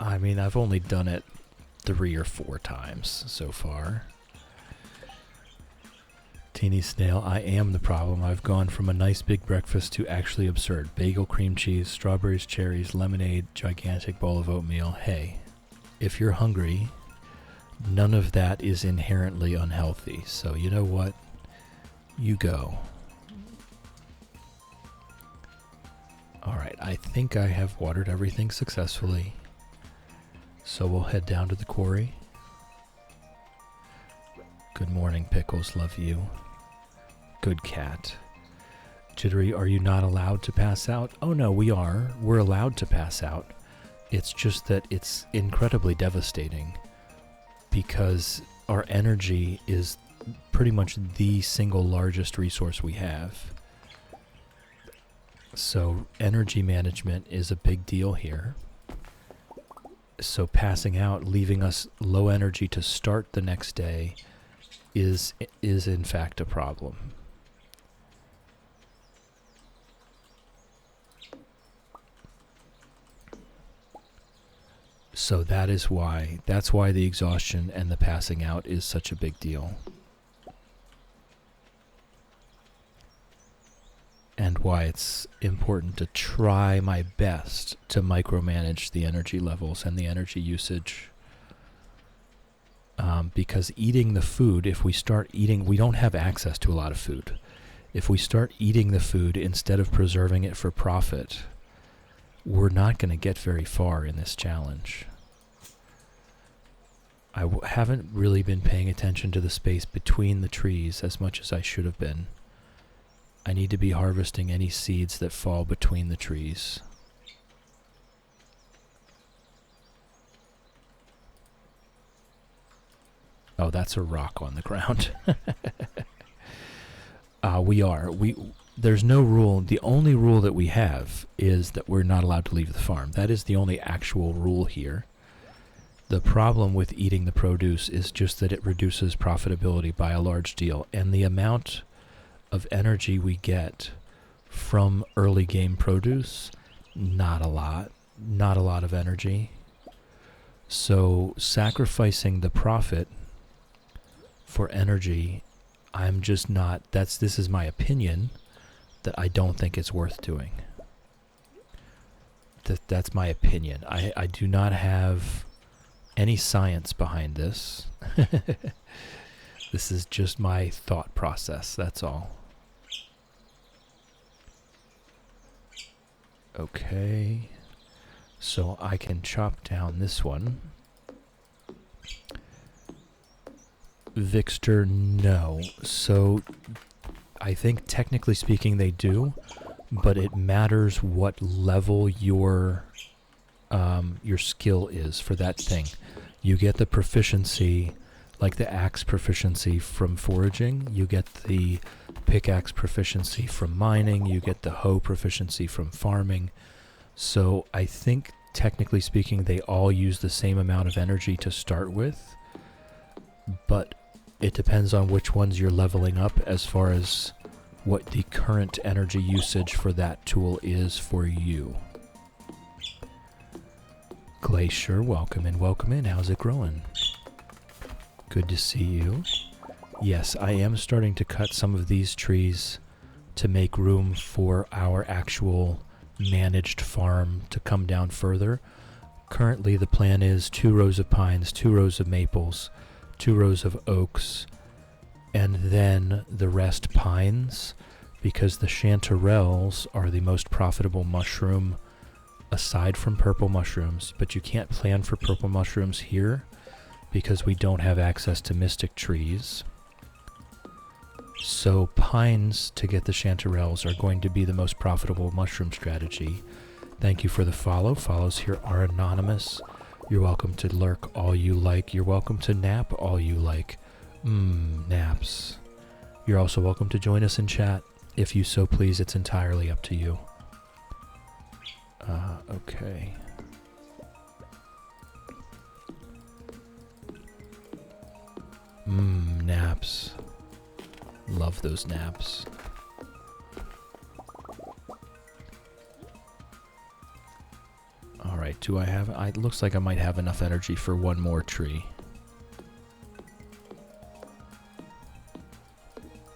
I mean, I've only done it 3 or 4 times so far. Teeny Snail, I am the problem. I've gone from a nice big breakfast to actually absurd. Bagel, cream cheese, strawberries, cherries, lemonade, gigantic bowl of oatmeal. Hey, if you're hungry, none of that is inherently unhealthy. So you know what? You go. Alright, I think I have watered everything successfully. So we'll head down to the quarry. Good morning, Pickles. Love you. Good cat. Jittery, are you not allowed to pass out? Oh no, we are. We're allowed to pass out. It's just that it's incredibly devastating because our energy is pretty much the single largest resource we have. So energy management is a big deal here. So passing out, leaving us low energy to start the next day is in fact a problem. So that's why the exhaustion and the passing out is such a big deal. why it's important to try my best to micromanage the energy levels and the energy usage. Because eating the food, if we start eating, we don't have access to a lot of food. If we start eating the food instead of preserving it for profit, we're not going to get very far in this challenge. I haven't really been paying attention to the space between the trees as much as I should have been. I need to be harvesting any seeds that fall between the trees. Oh, that's a rock on the ground. There's no rule. The only rule that we have is that we're not allowed to leave the farm. That is the only actual rule here. The problem with eating the produce is just that it reduces profitability by a large deal. And the amount of energy we get from early game produce, not a lot. Not a lot of energy. So sacrificing the profit for energy, I'm just not, this is my opinion, that I don't think it's worth doing. That's my opinion. I do not have any science behind this. This is just my thought process, that's all. Okay, so I can chop down this one. Vixter, no. So I think technically speaking they do, but it matters what level your skill is for that thing. You get the proficiency, like the axe proficiency from foraging, you get the pickaxe proficiency from mining, you get the hoe proficiency from farming. So I think technically speaking they all use the same amount of energy to start with, but it depends on which ones you're leveling up as far as what the current energy usage for that tool is for you. Glacier, welcome in. How's it growing? Good to see you. Yes, I am starting to cut some of these trees to make room for our actual managed farm to come down further. Currently the plan is 2 rows of pines, 2 rows of maples, 2 rows of oaks, and then the rest pines, because the chanterelles are the most profitable mushroom aside from purple mushrooms, but you can't plan for purple mushrooms here because we don't have access to mystic trees. So pines to get the chanterelles are going to be the most profitable mushroom strategy. Thank you for the follow. Follows here are anonymous. You're welcome to lurk all you like. You're welcome to nap all you like. Naps. You're also welcome to join us in chat. If you so please, it's entirely up to you. Okay. Naps. Love those naps. Alright, do I have... It looks like I might have enough energy for one more tree.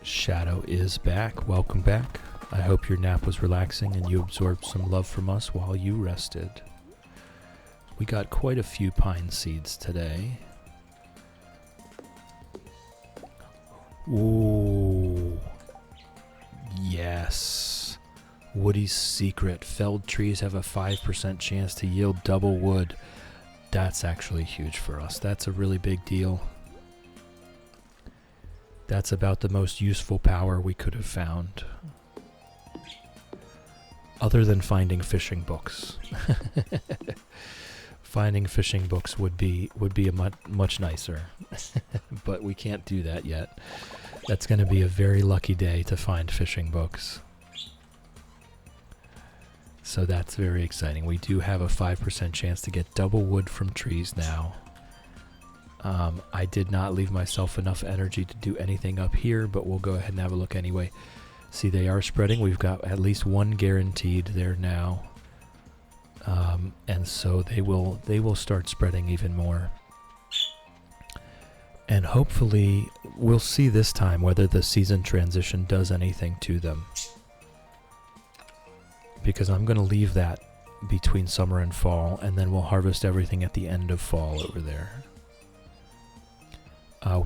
Shadow is back. Welcome back. I hope your nap was relaxing and you absorbed some love from us while you rested. We got quite a few pine seeds today. Ooh. Yes. Woody's secret. Felled trees have a 5% chance to yield double wood. That's actually huge for us. That's a really big deal. That's about the most useful power we could have found. Other than finding fishing books. Finding fishing books would be a much nicer. But we can't do that yet. That's going to be a very lucky day to find fishing books. So that's very exciting. We do have a 5% chance to get double wood from trees now. I did not leave myself enough energy to do anything up here, but we'll go ahead and have a look anyway. See, they are spreading. We've got at least one guaranteed there now. And so they will start spreading even more. And hopefully we'll see this time whether the season transition does anything to them. because I'm going to leave that between summer and fall, and then we'll harvest everything at the end of fall over there.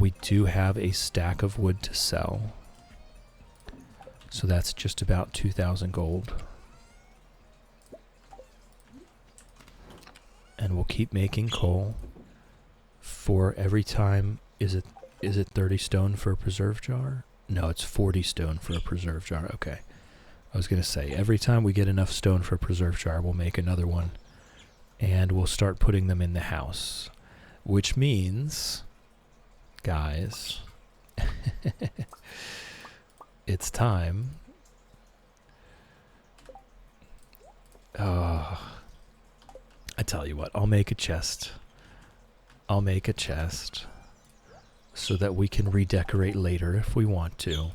We do have a stack of wood to sell, so that's just about 2,000 gold. And we'll keep making coal for every time. Is it 30 stone for a preserve jar? No, it's 40 stone for a preserve jar. Okay. I was going to say, every time we get enough stone for a preserve jar, we'll make another one. And we'll start putting them in the house. Which means, guys, it's time. I tell you what, I'll make a chest. I'll make a chest so that we can redecorate later if we want to.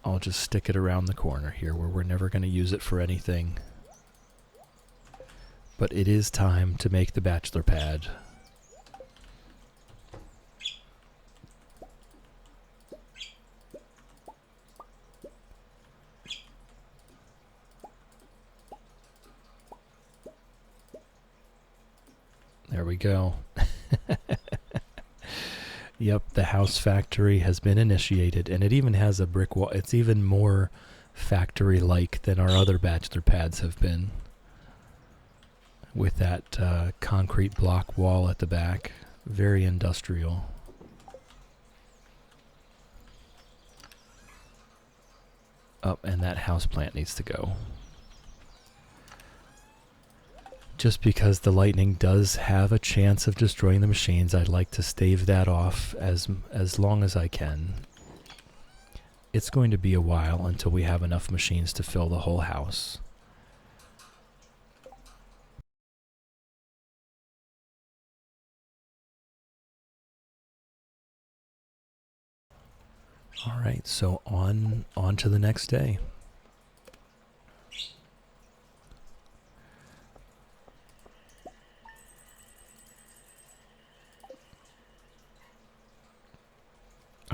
I'll just stick it around the corner here where we're never going to use it for anything. But it is time to make the bachelor pad. There we go. Yep, the house factory has been initiated, and it even has a brick wall. It's even more factory-like than our other bachelor pads have been, with that concrete block wall at the back. Very industrial. Oh, and that house plant needs to go. Just because the lightning does have a chance of destroying the machines, I'd like to stave that off as long as I can. It's going to be a while until we have enough machines to fill the whole house. All right, so on to the next day.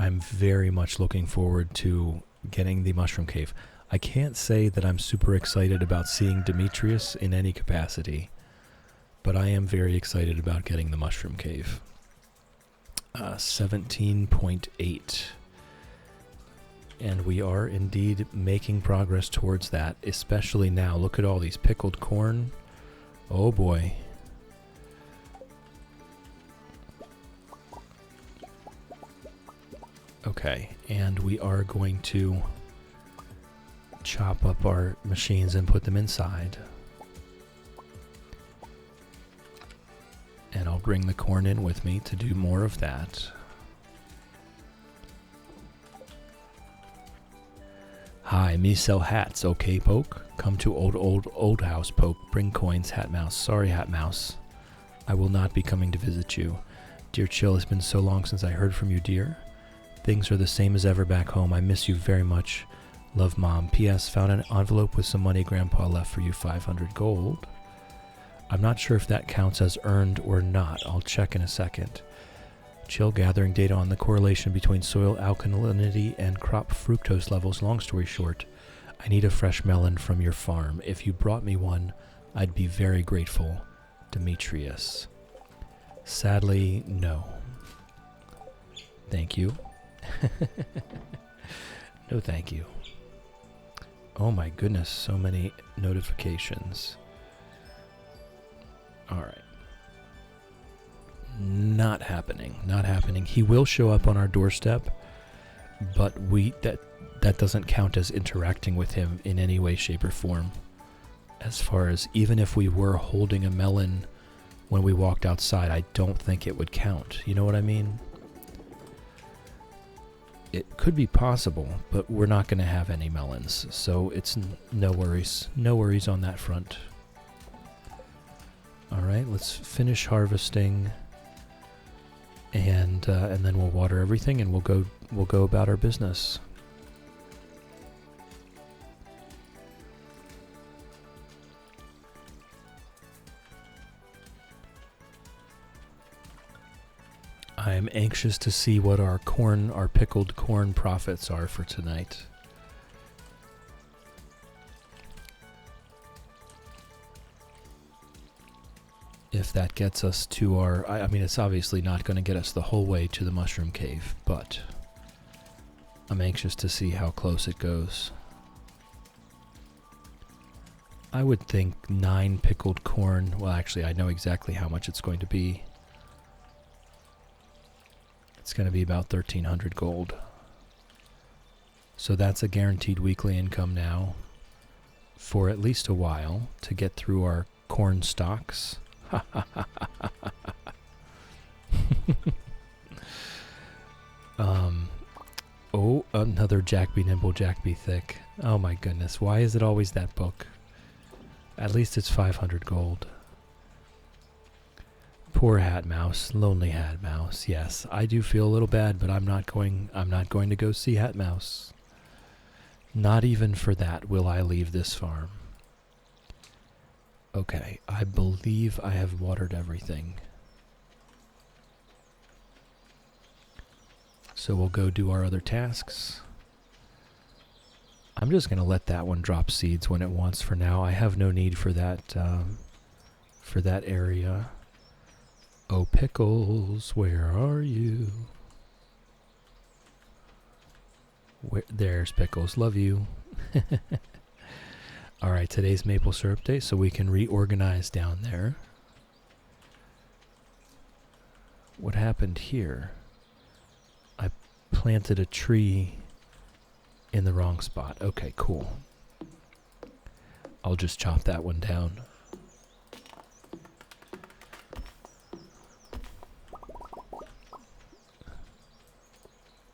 I'm very much looking forward to getting the mushroom cave. I can't say that I'm super excited about seeing Demetrius in any capacity, but I am very excited about getting the mushroom cave. 17.8. And we are indeed making progress towards that, especially now. Look at all these pickled corn. Oh boy. Okay, and we are going to chop up our machines and put them inside. And I'll bring the corn in with me to do more of that. Hi, me sell hats, okay, Poke? Come to old house, Poke. Bring coins, Hat Mouse. Sorry, Hat Mouse. I will not be coming to visit you. Dear Chill, it's been so long since I heard from you, dear. Things are the same as ever back home. I miss you very much. Love, Mom. P.S. Found an envelope with some money Grandpa left for you, 500 gold. I'm not sure if that counts as earned or not. I'll check in a second. Chill gathering data on the correlation between soil alkalinity and crop fructose levels. Long story short, I need a fresh melon from your farm. If you brought me one, I'd be very grateful. Demetrius. Sadly, no. Thank you. No thank you. Oh my goodness, so many notifications. Alright. Not happening. Not happening. He will show up on our doorstep, but that doesn't count as interacting with him in any way, shape, or form. As far as even if we were holding a melon when we walked outside, I don't think it would count. You know what I mean? It could be possible, but we're not going to have any melons, so it's no worries. No worries on that front. All right, let's finish harvesting, and then we'll water everything, and we'll go about our business. I am anxious to see what our pickled corn profits are for tonight. If that gets us to our... I mean, it's obviously not going to get us the whole way to the mushroom cave, but I'm anxious to see how close it goes. I would think 9 pickled corn... Well, actually, I know exactly how much it's going to be. It's going to be about 1,300 gold. So that's a guaranteed weekly income now for at least a while to get through our corn stocks. Oh, another Jack Be Nimble, Jack Be Thick. Oh my goodness, why is it always that book? At least it's 500 gold. Poor Hat Mouse, lonely Hat Mouse. Yes, I do feel a little bad, but I'm not going to go see Hat Mouse. Not even for that will I leave this farm. Okay, I believe I have watered everything. So we'll go do our other tasks. I'm just going to let that one drop seeds when it wants for now. I have no need for that area. Oh, Pickles, where are you? There's Pickles, love you. Alright, today's maple syrup day, so we can reorganize down there. What happened here? I planted a tree in the wrong spot. Okay, cool. I'll just chop that one down.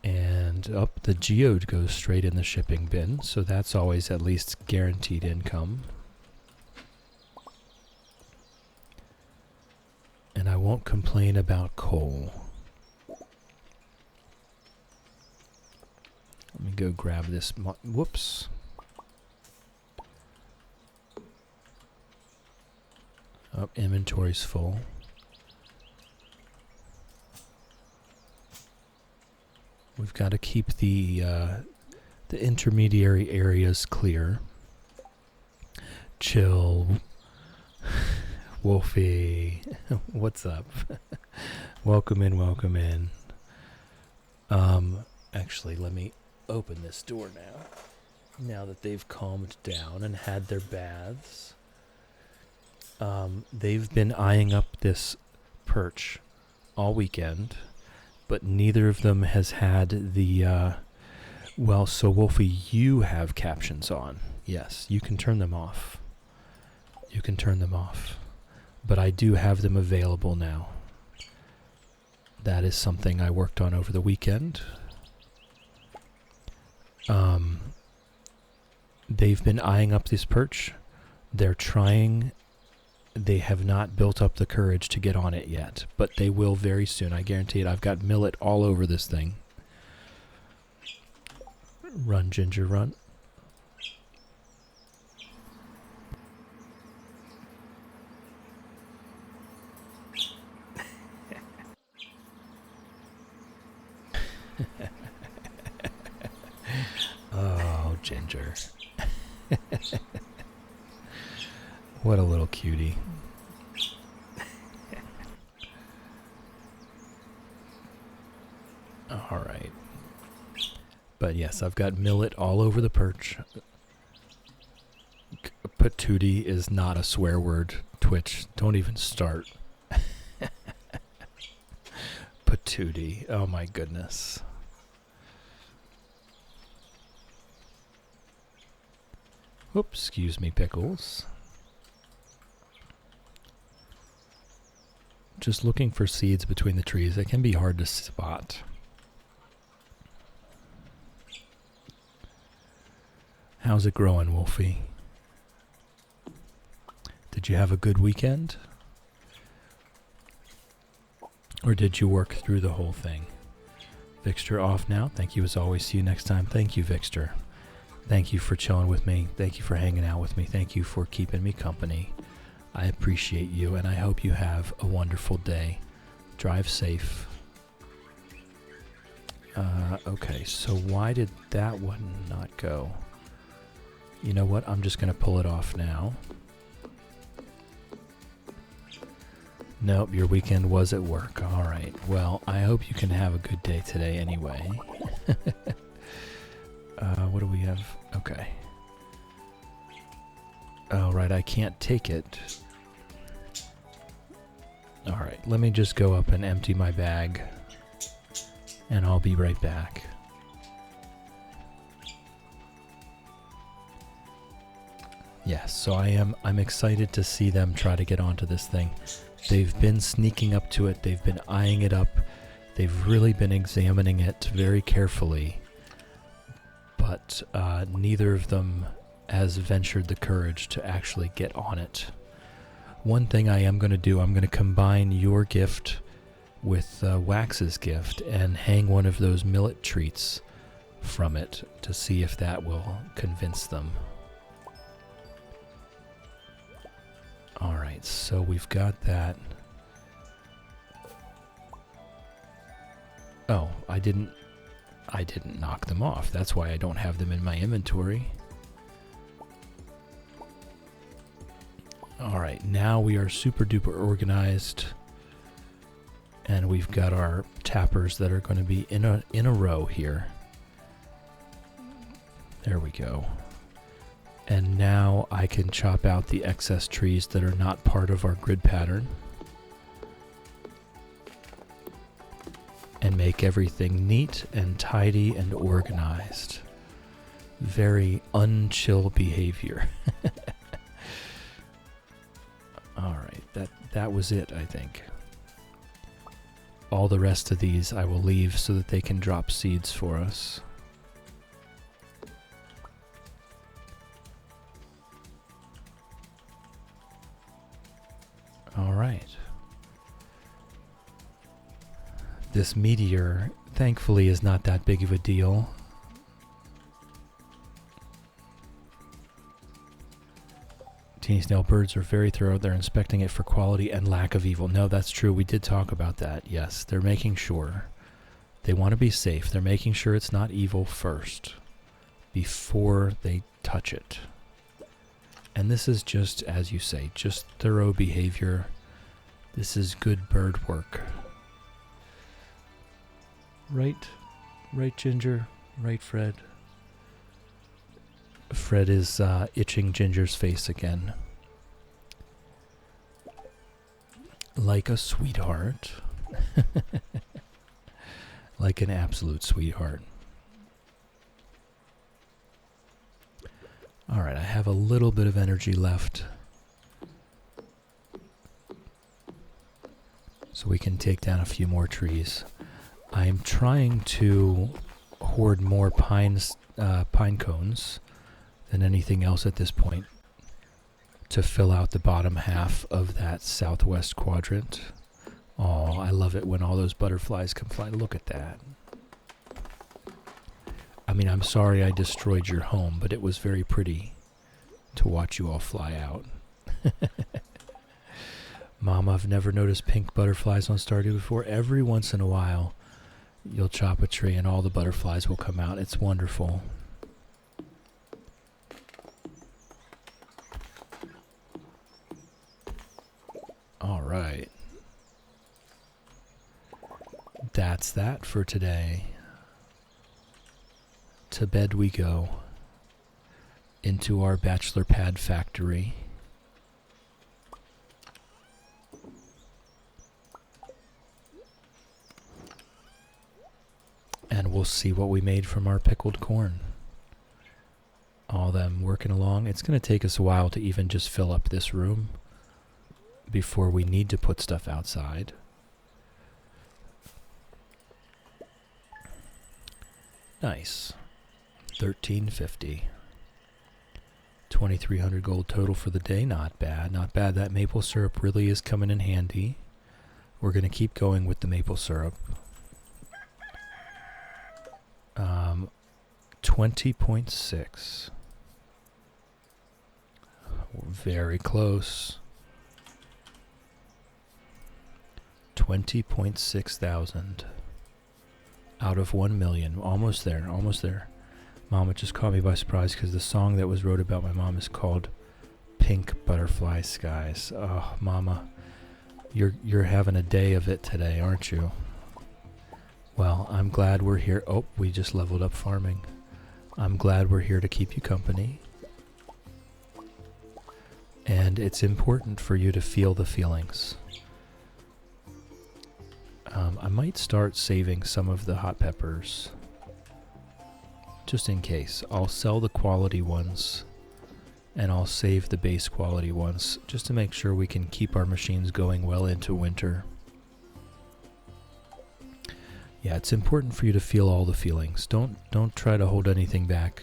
And up the geode goes straight in the shipping bin, so that's always at least guaranteed income. And I won't complain about coal. Let me go grab this. Whoops. Oh, inventory's full. We've got to keep the intermediary areas clear. Chill. Wolfie. What's up? Welcome in, welcome in. Actually, let me open this door now. Now that they've calmed down and had their baths. They've been eyeing up this perch all weekend. But neither of them has had the, well, so Wolfie, you have captions on. Yes, you can turn them off. You can turn them off. But I do have them available now. That is something I worked on over the weekend. They've been eyeing up this perch. They're trying... They have not built up the courage to get on it yet, but they will very soon. I guarantee it. I've got millet all over this thing. Run, Ginger, run. Oh, Ginger. What a little cutie. All right. But yes, I've got millet all over the perch. Patootie is not a swear word. Twitch, don't even start. Patootie. Oh my goodness. Oops, excuse me, Pickles. Just looking for seeds between the trees. It can be hard to spot. How's it growing, Wolfie? Did you have a good weekend? Or did you work through the whole thing? Vixter off now. Thank you as always. See you next time. Thank you, Vixter. Thank you for chilling with me. Thank you for hanging out with me. Thank you for keeping me company. I appreciate you, and I hope you have a wonderful day. Drive safe. Okay, so why did that one not go? You know what? I'm just going to pull it off now. Nope, your weekend was at work. All right. Well, I hope you can have a good day today anyway. What do we have? Okay. All right, I can't take it. All right, let me just go up and empty my bag, and I'll be right back. Yes, so I'm excited to see them try to get onto this thing. They've been sneaking up to it. They've been eyeing it up. They've really been examining it very carefully. But neither of them has ventured the courage to actually get on it. One thing I am going to do, I'm going to combine your gift with Wax's gift and hang one of those millet treats from it to see if that will convince them. Alright, so we've got that. Oh, I didn't knock them off. That's why I don't have them in my inventory. Alright, now we are super duper organized. And we've got our tappers that are going to be in a row here. There we go. And now I can chop out the excess trees that are not part of our grid pattern. And make everything neat and tidy and organized. Very unchill behavior. Alright, that was it, I think. All the rest of these I will leave so that they can drop seeds for us. Alright. This meteor, thankfully, is not that big of a deal. Teeny snail birds are very thorough. They're inspecting it for quality and lack of evil. No, that's true. We did talk about that. Yes, they're making sure. They want to be safe. They're making sure it's not evil first before they touch it. And this is just, as you say, just thorough behavior. This is good bird work. Right, Ginger. Right, Fred. Fred is itching Ginger's face again. Like a sweetheart. Like an absolute sweetheart. Alright, I have a little bit of energy left. So we can take down a few more trees. I'm trying to hoard more pine cones than anything else at this point to fill out the bottom half of that southwest quadrant. Oh, I love it when all those butterflies come flying. Look at that. I mean, I'm sorry I destroyed your home, but it was very pretty to watch you all fly out. Mom, I've never noticed pink butterflies on Stardew before. Every once in a while, you'll chop a tree and all the butterflies will come out. It's wonderful. All right. That's that for today. To bed we go. Into our bachelor pad factory. And we'll see what we made from our pickled corn. All them working along. It's going to take us a while to even just fill up this room before we need to put stuff outside. Nice. 1350. 2300 gold total for the day. Not bad, not bad. That maple syrup really is coming in handy. We're going to keep going with the maple syrup. 20.6. Very close. 20.6 thousand. out of 1 million. Almost there, almost there. Mama just caught me by surprise because the song that was wrote about my mom is called Pink Butterfly Skies. Oh, Mama, you're having a day of it today, aren't you? Well, I'm glad we're here. Oh, we just leveled up farming. I'm glad we're here to keep you company. And it's important for you to feel the feelings. I might start saving some of the hot peppers. Just in case. I'll sell the quality ones. And I'll save the base quality ones. Just to make sure we can keep our machines going well into winter. Yeah, it's important for you to feel all the feelings. Don't try to hold anything back.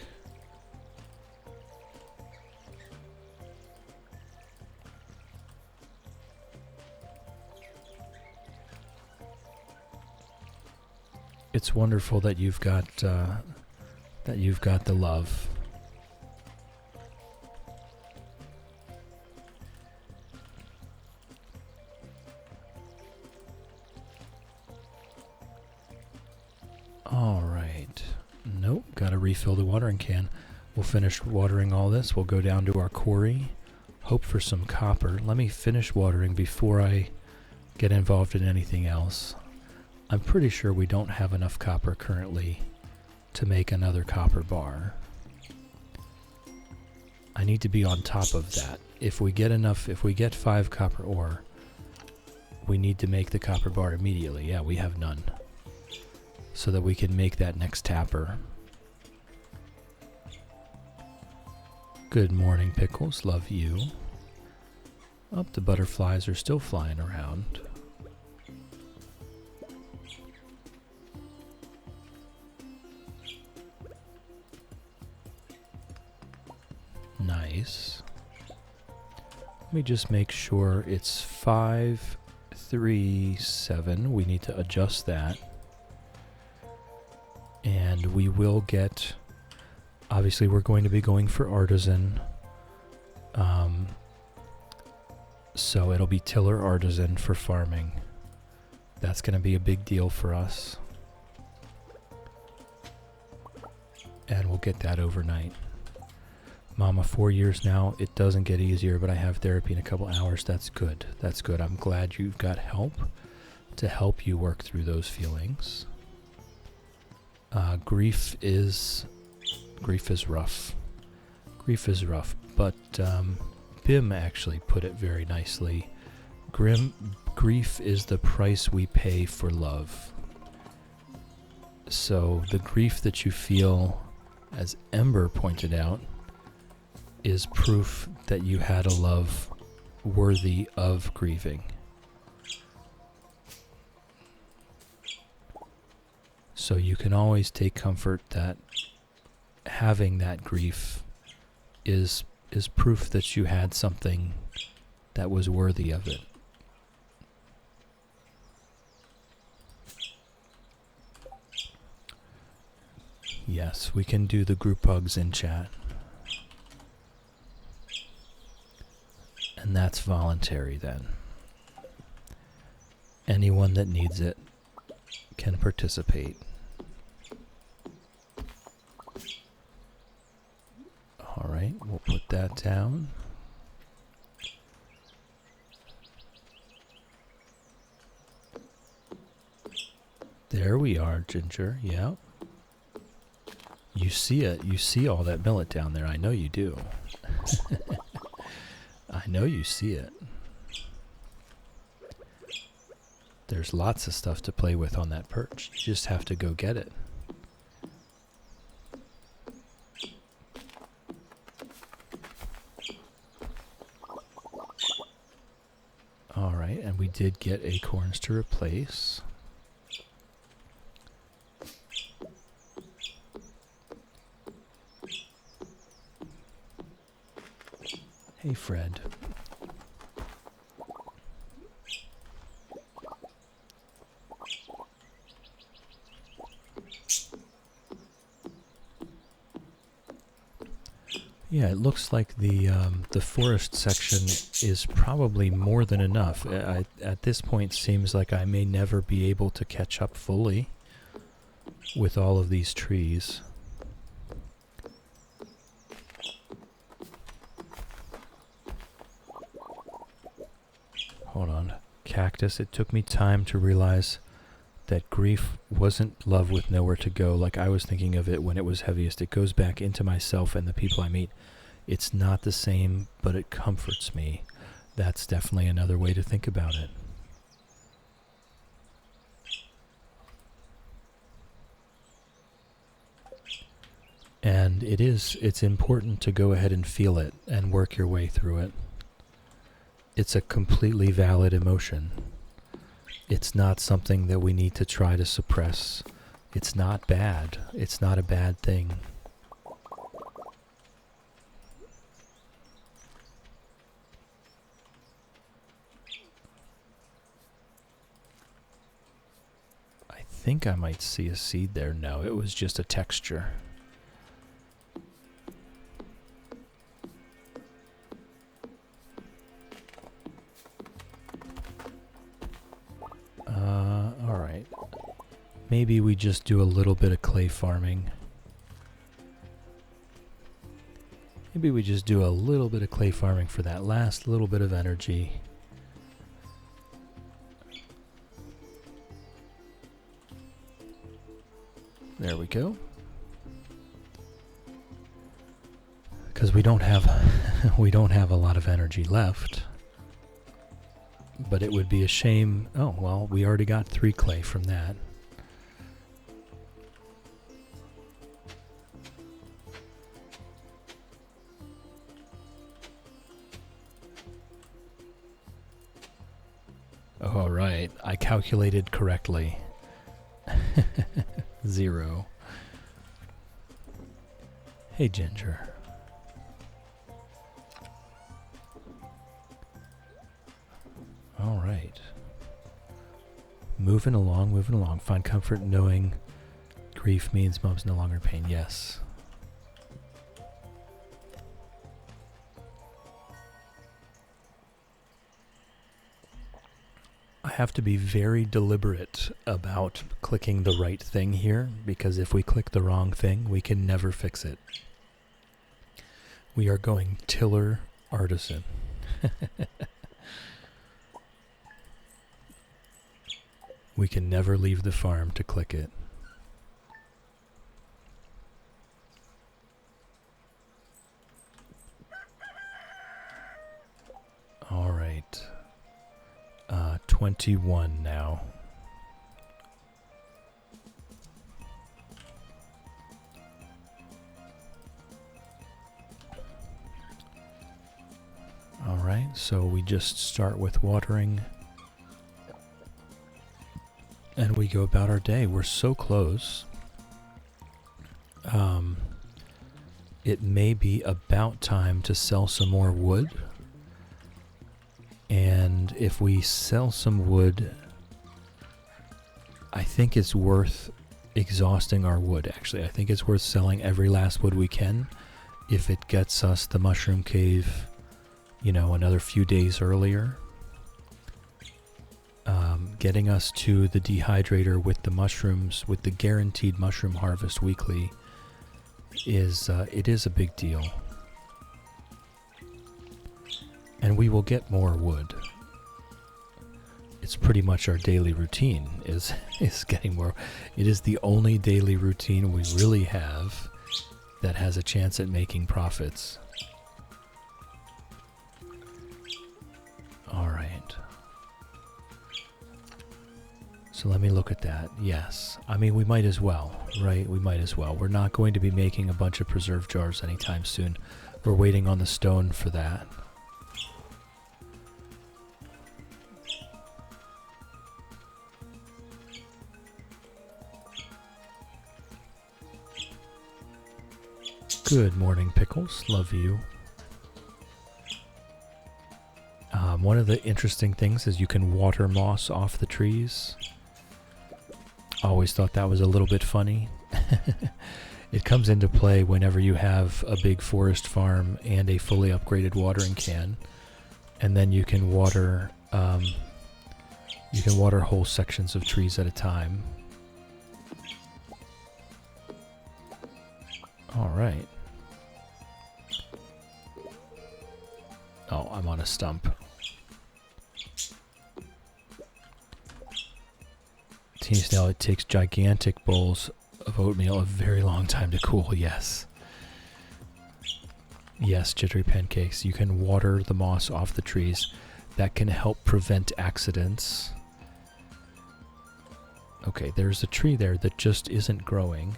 It's wonderful that you've got the love. All right. Nope, gotta refill the watering can. We'll finish watering all this. We'll go down to our quarry, hope for some copper. Let me finish watering before I get involved in anything else. I'm pretty sure we don't have enough copper currently to make another copper bar. I need to be on top of that. If we get 5 copper ore, we need to make the copper bar immediately. Yeah, we have none. So that we can make that next tapper. Good morning, Pickles. Love you. Oh, the butterflies are still flying around. Nice. Let me just make sure it's 5, 3, 7. We need to adjust that. And we will get, obviously we're going to be going for artisan. So it'll be tiller artisan for farming. That's going to be a big deal for us. And we'll get that overnight. Mama, 4 years now. It doesn't get easier, but I have therapy in a couple hours. That's good. That's good. I'm glad you've got help to help you work through those feelings. Grief is rough. Grief is rough, but Bim actually put it very nicely. Grief is the price we pay for love. So the grief that you feel, as Ember pointed out, is proof that you had a love worthy of grieving. So you can always take comfort that having that grief is proof that you had something that was worthy of it. Yes, we can do the group hugs in chat. And that's voluntary then. Anyone that needs it can participate. Alright, we'll put that down. There we are, Ginger. Yeah. You see it. You see all that millet down there. I know you do. I know you see it. There's lots of stuff to play with on that perch. You just have to go get it. Alright, and we did get acorns to replace. Hey, Fred. Yeah, it looks like the forest section is probably more than enough. At this point, seems like I may never be able to catch up fully. with all of these trees. Hold on. Cactus, it took me time to realize that grief wasn't love with nowhere to go like I was thinking of it when it was heaviest. It goes back into myself and the people I meet. It's not the same, but it comforts me. That's definitely another way to think about it. And it's important to go ahead and feel it and work your way through it. It's a completely valid emotion. It's not something that we need to try to suppress. It's not bad. It's not a bad thing. I think I might see a seed there. No, it was just a texture. Alright. Maybe we just do a little bit of clay farming. Maybe we just do a little bit of clay farming for that last little bit of energy. There we go. Because we don't have we don't have a lot of energy left. But it would be a shame. Oh, well, we already got 3 clay from that. All right, I calculated correctly. 0. Hey, Ginger. All right. Moving along, moving along. Find comfort knowing grief means mom's no longer in pain. Yes. I have to be very deliberate about clicking the right thing here, because if we click the wrong thing, we can never fix it. We are going tiller artisan. We can never leave the farm to click it. All right. 21 now. All right, so we just start with watering. And we go about our day. We're so close. It may be about time to sell some more wood. And if we sell some wood, I think it's worth exhausting our wood, actually. I think it's worth selling every last wood we can if it gets us the mushroom cave, you know, another few days earlier. Getting us to the dehydrator with the mushrooms, with the guaranteed mushroom harvest weekly, is a big deal. And we will get more wood. It's pretty much our daily routine is getting more. It is the only daily routine we really have that has a chance at making profits. All right. So let me look at that. Yes. I mean, we might as well, right? We might as well. We're not going to be making a bunch of preserve jars anytime soon. We're waiting on the stone for that. Good morning, Pickles. Love you. One of the interesting things is you can water moss off the trees. Always thought that was a little bit funny. It comes into play whenever you have a big forest farm and a fully upgraded watering can, and then you can water whole sections of trees at a time. All right. Oh, I'm on a stump. Teeny Snail, it takes gigantic bowls of oatmeal a very long time to cool, yes. Yes, jittery pancakes. You can water the moss off the trees. That can help prevent accidents. Okay, there's a tree there that just isn't growing.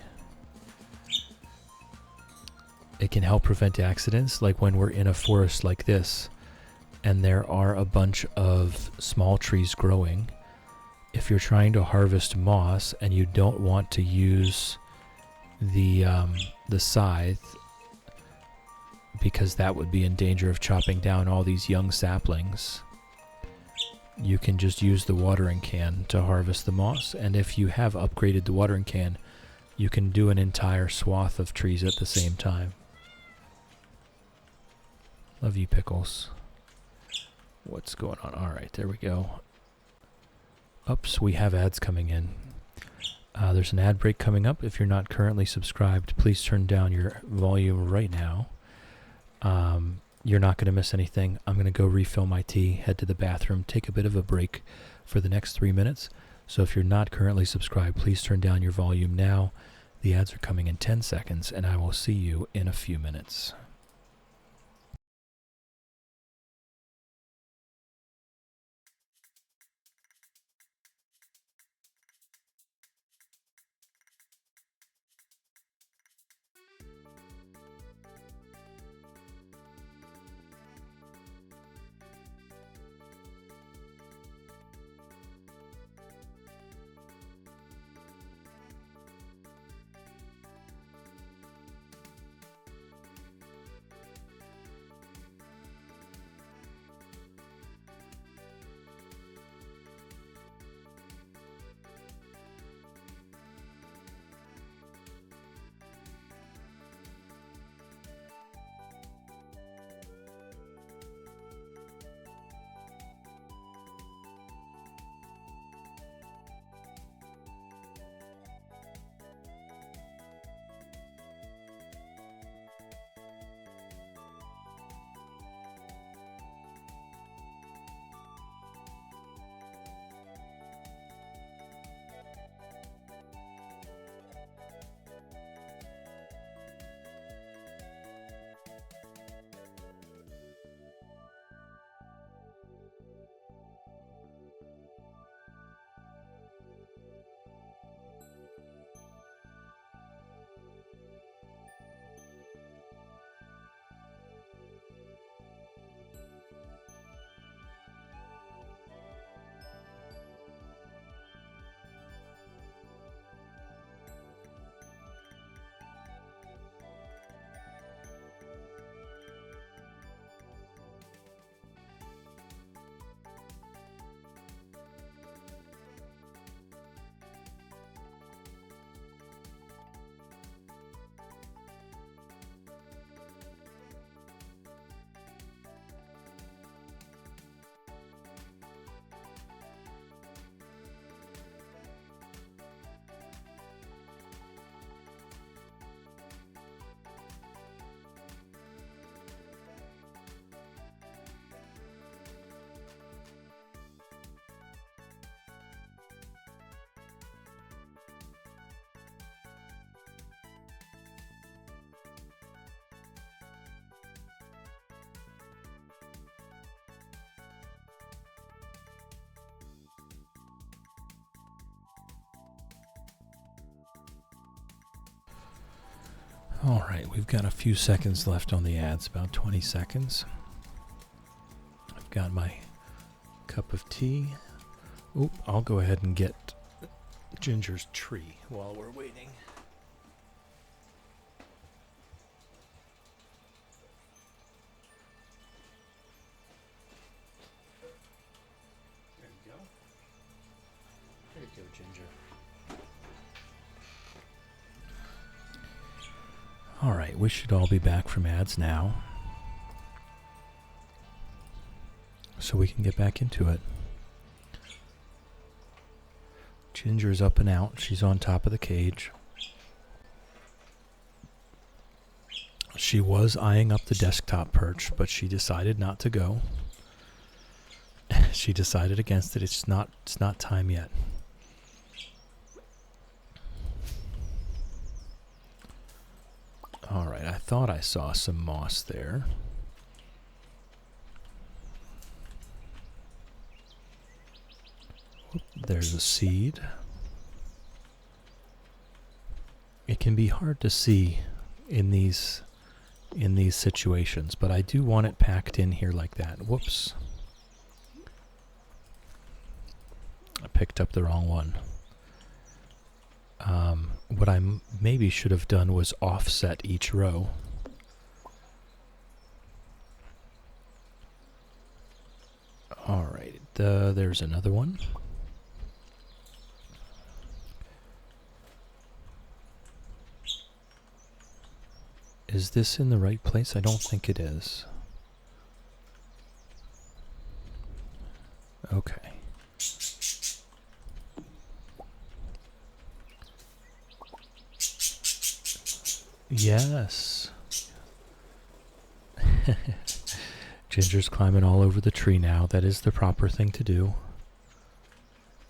It can help prevent accidents, like when we're in a forest like this, and there are a bunch of small trees growing. If you're trying to harvest moss and you don't want to use the scythe, because that would be in danger of chopping down all these young saplings, you can just use the watering can to harvest the moss. And if you have upgraded the watering can, you can do an entire swath of trees at the same time. Love you, Pickles. What's going on? All right, there we go. Oops, we have ads coming in. There's an ad break coming up. If you're not currently subscribed, please turn down your volume right now. You're not going to miss anything. I'm going to go refill my tea, head to the bathroom, take a bit of a break for the next 3 minutes. So if you're not currently subscribed, please turn down your volume now. The ads are coming in 10 seconds, and I will see you in a few minutes. All right, we've got a few seconds left on the ads, about 20 seconds. I've got my cup of tea. Oop, I'll go ahead and get Ginger's tree while we're waiting. There you go. There you go, Ginger. All right, we should all be back from ads now, so we can get back into it. Ginger's up and out. She's on top of the cage. She was eyeing up the desktop perch, but she decided not to go. She decided against it. It's not time yet. All right, I thought I saw some moss there. There's a seed. It can be hard to see in these situations, but I do want it packed in here like that. Whoops. I picked up the wrong one. What I maybe should have done was offset each row. All right, there's another one. Is this in the right place? I don't think it is. Okay. Yes. Ginger's climbing all over the tree now. That is the proper thing to do.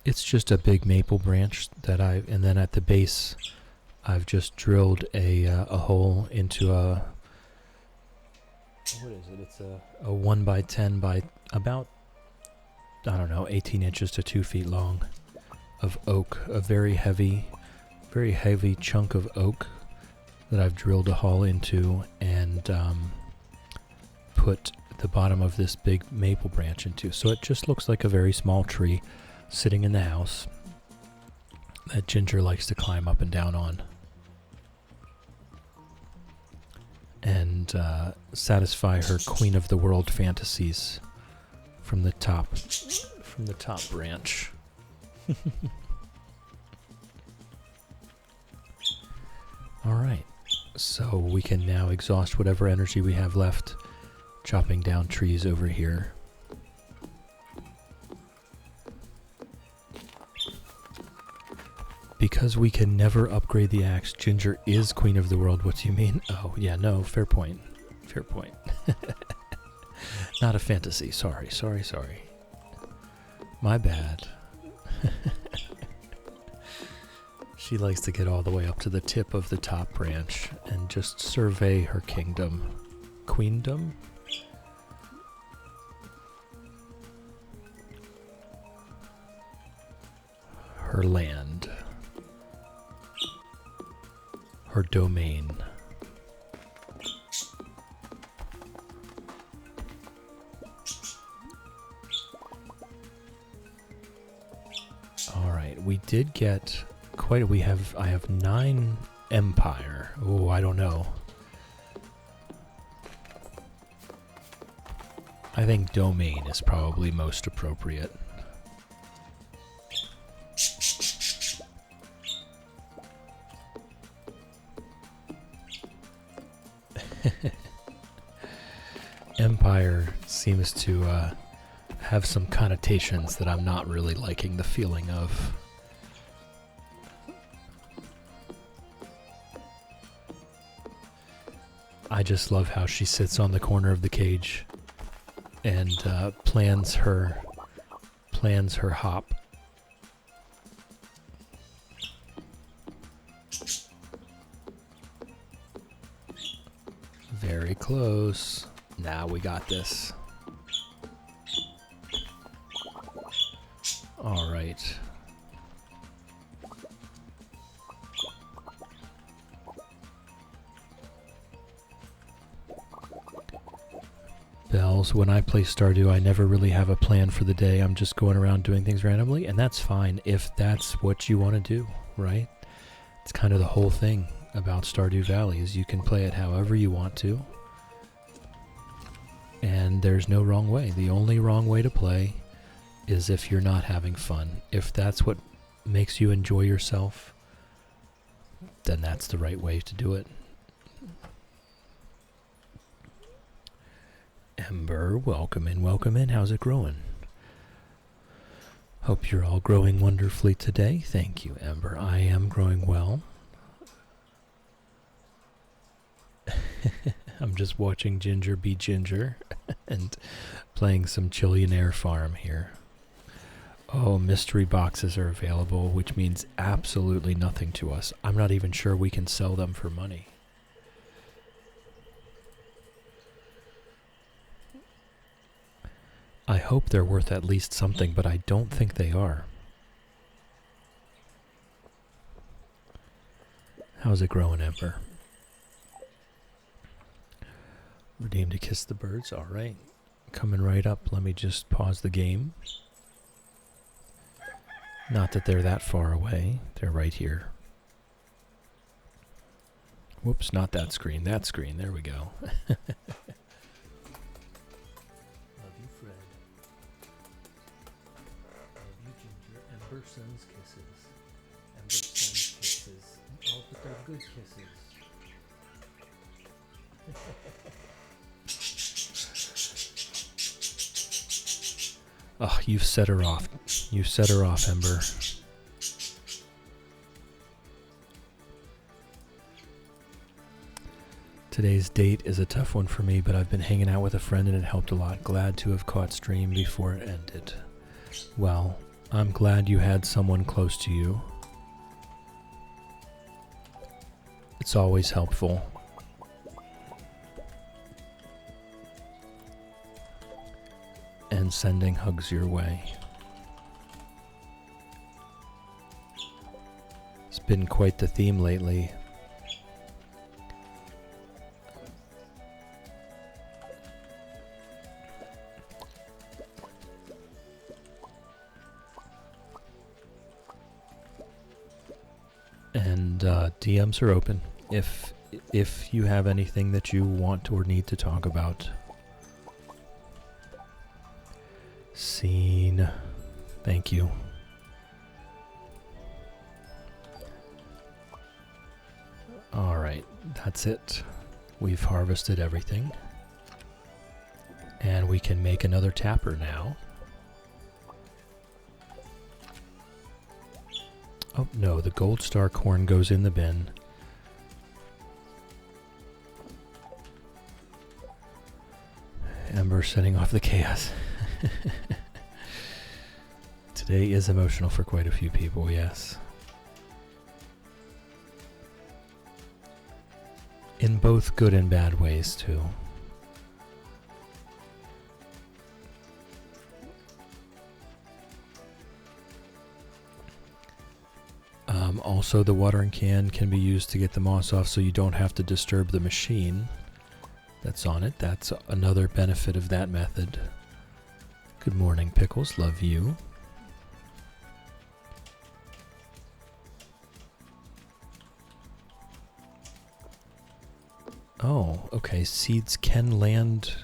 It's just a big maple branch that and then at the base, I've just drilled a hole into a, what is it? It's a 1 by 10 by about, I don't know, 18 inches to 2 feet long of oak, a very heavy chunk of oak that I've drilled a hole into and put the bottom of this big maple branch into. So it just looks like a very small tree sitting in the house that Ginger likes to climb up and down on and satisfy her queen of the world fantasies from the top branch. All right. So we can now exhaust whatever energy we have left chopping down trees over here. Because we can never upgrade the axe, Ginger is queen of the world. What do you mean? Oh, yeah, no, fair point. Fair point. Not a fantasy. Sorry. My bad. She likes to get all the way up to the tip of the top branch and just survey her kingdom. Queendom? Her land. Her domain. All right, we did get quite I have 9 empire. Oh, I don't know. I think domain is probably most appropriate. Empire seems to have some connotations that I'm not really liking the feeling of. I just love how she sits on the corner of the cage and plans her hop. Very close. Now we got this. All right. Bells. When I play Stardew, I never really have a plan for the day. I'm just going around doing things randomly, and that's fine if that's what you want to do, right? It's kind of the whole thing about Stardew Valley is you can play it however you want to. And there's no wrong way. The only wrong way to play is if you're not having fun. If that's what makes you enjoy yourself, then that's the right way to do it. Ember, welcome in. How's it growing? Hope you're all growing wonderfully today. Thank you, Ember. I am growing well. I'm just watching Ginger be Ginger and playing some Chillionaire farm here. Oh, mystery boxes are available, which means absolutely nothing to us. I'm not even sure we can sell them for money. I hope they're worth at least something, but I don't think they are. How's it growing, Ember? Redeem to kiss the birds. All right. Coming right up. Let me just pause the game. Not that they're that far away. They're right here. Whoops, not that screen. That screen. There we go. Love you, Fred. Love you, Ginger. Ember sends kisses. Ember sends kisses. Oh, but they're good kisses. Oh, you've set her off. You set her off, Ember. Today's date is a tough one for me, but I've been hanging out with a friend and it helped a lot. Glad to have caught stream before it ended. Well, I'm glad you had someone close to you. It's always helpful. And sending hugs your way. It's been quite the theme lately. And DMs are open if you have anything that you want or need to talk about. Scene. Thank you. Alright, that's it. We've harvested everything. And we can make another tapper now. Oh no, the gold star corn goes in the bin. Ember setting off the chaos. Today is emotional for quite a few people, yes. In both good and bad ways, too. Also, the watering can be used to get the moss off so you don't have to disturb the machine that's on it. That's another benefit of that method. Good morning, Pickles. Love you. Oh, okay. Seeds can land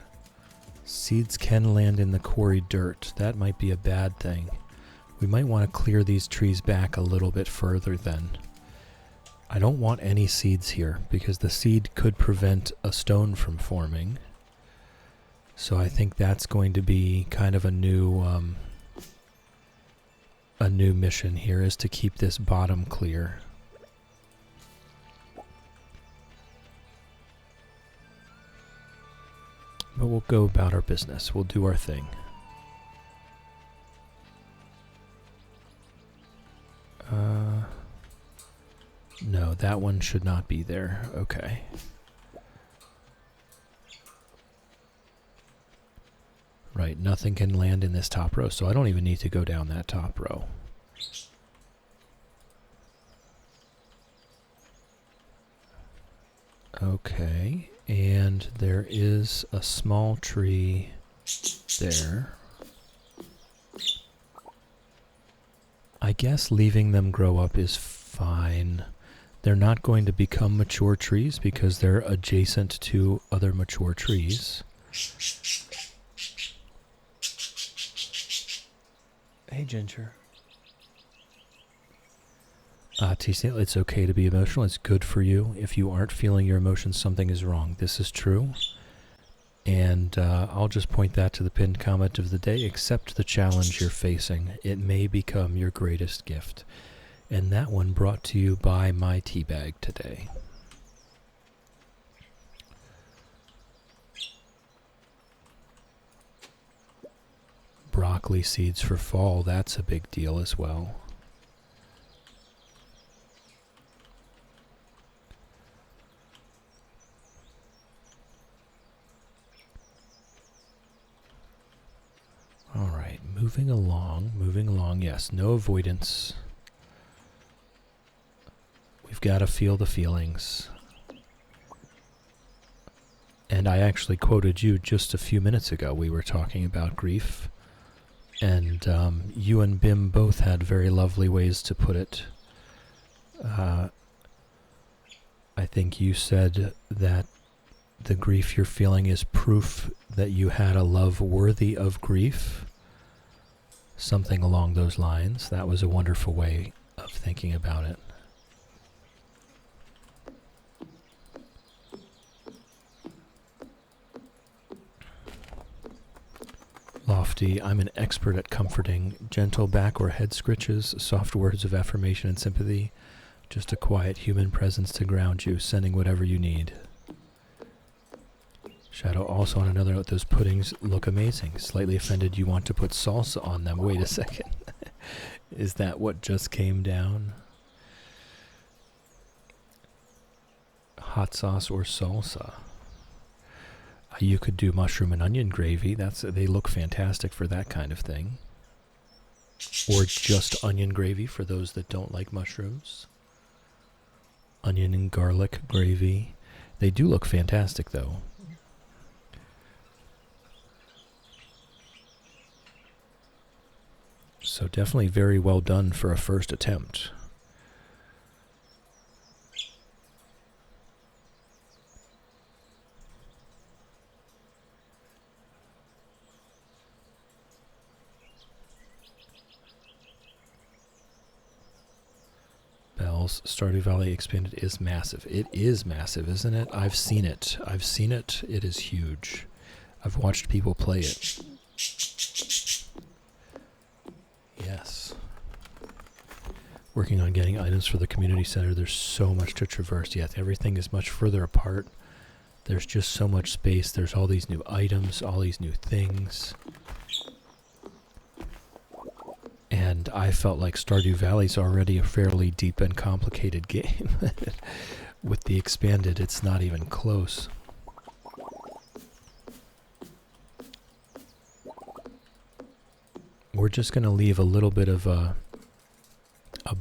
in the quarry dirt. That might be a bad thing. We might want to clear these trees back a little bit further then. I don't want any seeds here because the seed could prevent a stone from forming. So I think that's going to be kind of a new mission here, is to keep this bottom clear. But we'll go about our business. We'll do our thing. No, that one should not be there. Okay. Right, nothing can land in this top row, so I don't even need to go down that top row. Okay, and there is a small tree there. I guess leaving them grow up is fine. They're not going to become mature trees because they're adjacent to other mature trees. Hey, Ginger. TC, it's okay to be emotional. It's good for you. If you aren't feeling your emotions, something is wrong. This is true. And I'll just point that to the pinned comment of the day. Accept the challenge you're facing. It may become your greatest gift. And that one brought to you by my tea bag today. broccoli seeds for fall. That's a big deal as well. All right, moving along, yes, no avoidance. We've got to feel the feelings. And I actually quoted you just a few minutes ago. We were talking about grief. And you and Bim both had very lovely ways to put it. I think you said that the grief you're feeling is proof that you had a love worthy of grief. Something along those lines. That was a wonderful way of thinking about it. Lofty, I'm an expert at comforting. Gentle back or head scritches, soft words of affirmation and sympathy. Just a quiet human presence to ground you, sending whatever you need. Shadow, also on another note, those puddings look amazing. Slightly offended you want to put salsa on them. Wait a second. Is that what just came down? Hot sauce or salsa? You could do mushroom and onion gravy. They look fantastic for that kind of thing. Or just onion gravy for those that don't like mushrooms. Onion and garlic gravy. They do look fantastic though. So definitely very well done for a first attempt. Bells, Stardew Valley Expanded is massive. It is massive, isn't it? I've seen it. It is huge. I've watched people play it. Yes. Working on getting items for the community center. There's so much to traverse. Yes, everything is much further apart. There's just so much space. There's all these new items, all these new things. And I felt like Stardew Valley's already a fairly deep and complicated game. With the expanded, it's not even close. We're just going to leave a little bit of a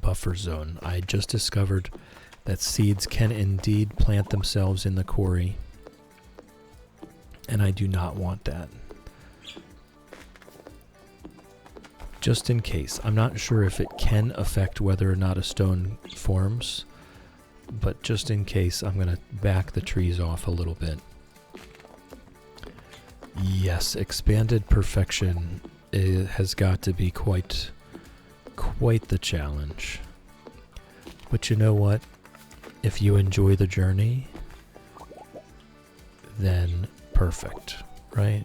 buffer zone. I just discovered that seeds can indeed plant themselves in the quarry. And I do not want that. Just in case. I'm not sure if it can affect whether or not a stone forms, but just in case, I'm going to back the trees off a little bit. Yes, expanded perfection has got to be quite the challenge. But you know what? If you enjoy the journey, then perfect, right?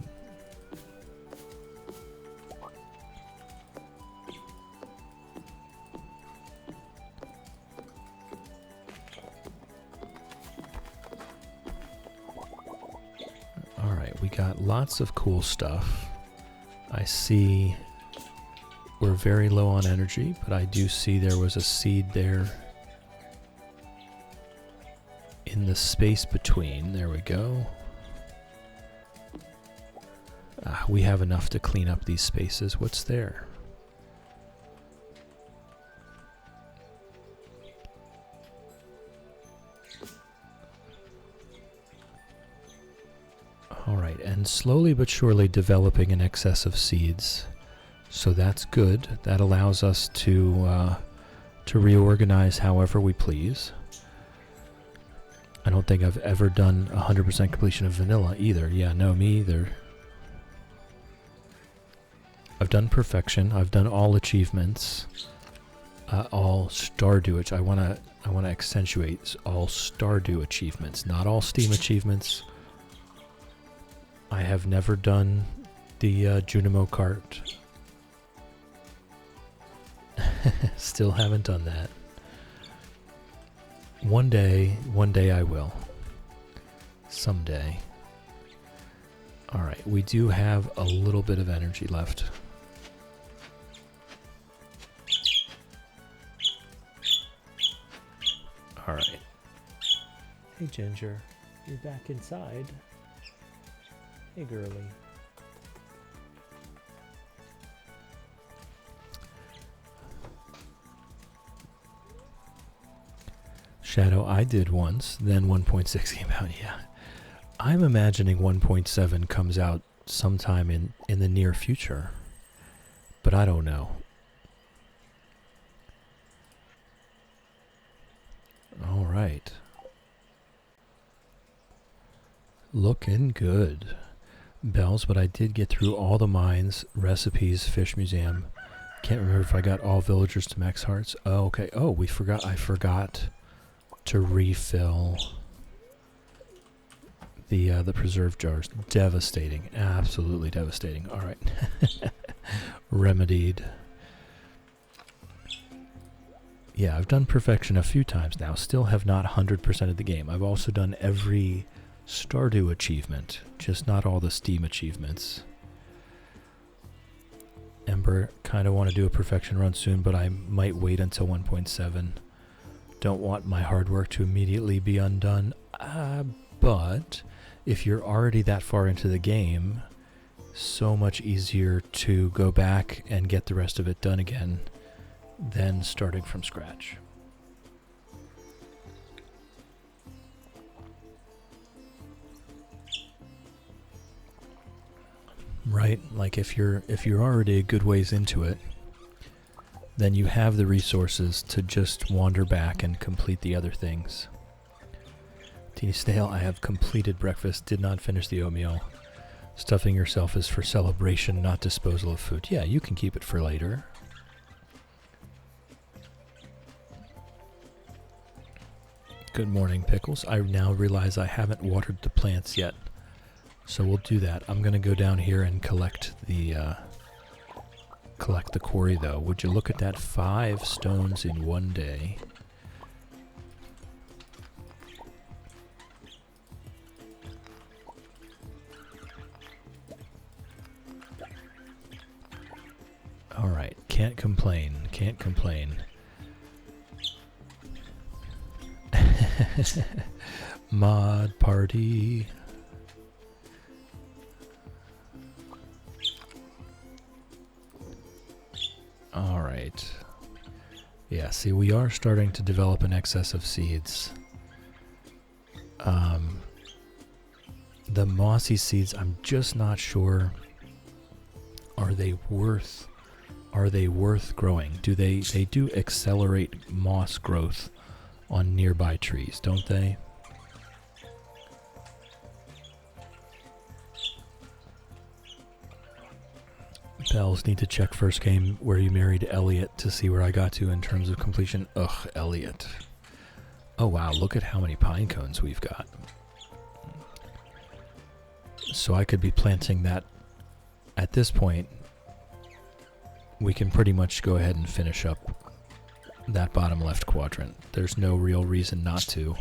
Alright, we got lots of cool stuff. I see we're very low on energy, but I do see there was a seed there in the space between. There we go. We have enough to clean up these spaces. What's there? Alright, and slowly but surely developing an excess of seeds. So that's good. That allows us to reorganize however we please. I don't think I've ever done 100% completion of vanilla either. Yeah, no, me either. I've done perfection. I've done all achievements. All Stardew. I want to accentuate all Stardew achievements, not all Steam achievements. I have never done the Junimo cart. Still haven't done that. One day I will. Someday. Alright, we do have a little bit of energy left. Ginger. You're back inside. Hey, girly. Shadow, I did once, then 1.6 came out, yeah. I'm imagining 1.7 comes out sometime in the near future, but I don't know. All right. Looking good. Bells, but I did get through all the mines, recipes, fish museum. Can't remember if I got all villagers to max hearts. Oh, okay. Oh, I forgot to refill the preserve jars. Devastating. Absolutely devastating. All right. Remedied. Yeah, I've done perfection a few times now. Still have not 100% of the game. I've also done every Stardew achievement, just not all the Steam achievements. Ember, kind of want to do a perfection run soon, but I might wait until 1.7. Don't want my hard work to immediately be undone. But if you're already that far into the game, so much easier to go back and get the rest of it done again than starting from scratch. Right? Like if you're already a good ways into it, then you have the resources to just wander back and complete the other things. Teeny Snail, I have completed breakfast, did not finish the oatmeal. Stuffing yourself is for celebration, not disposal of food. Yeah, you can keep it for later. Good morning, Pickles. I now realize I haven't watered the plants yet, so we'll do that. I'm going to go down here and collect the quarry, though. Would you look at that? 5 stones in one day. All right, can't complain. Can't complain. Mod party. All right. Yeah, see, we are starting to develop an excess of seeds. The mossy seeds, I'm just not sure. Are they worth growing? They do accelerate moss growth on nearby trees, don't they? Bells, need to check first game where you married Elliot to see where I got to in terms of completion. Ugh, Elliot. Oh wow, look at how many pine cones we've got. So I could be planting that. At this point, we can pretty much go ahead and finish up that bottom left quadrant. There's no real reason not to.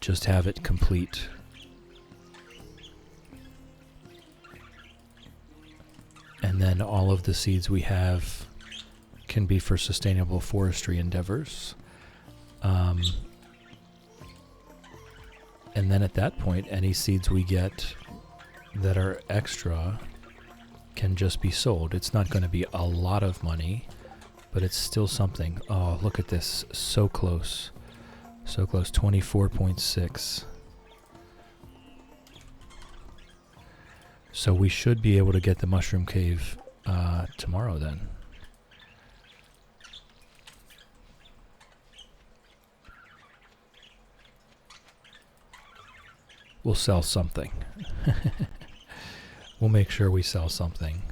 Just have it complete. And then all of the seeds we have can be for sustainable forestry endeavors. And then at that point, any seeds we get that are extra can just be sold. It's not going to be a lot of money, but it's still something. Oh, look at this. So close. So close. 24.6. So we should be able to get the mushroom cave tomorrow then. We'll sell something. We'll make sure we sell something.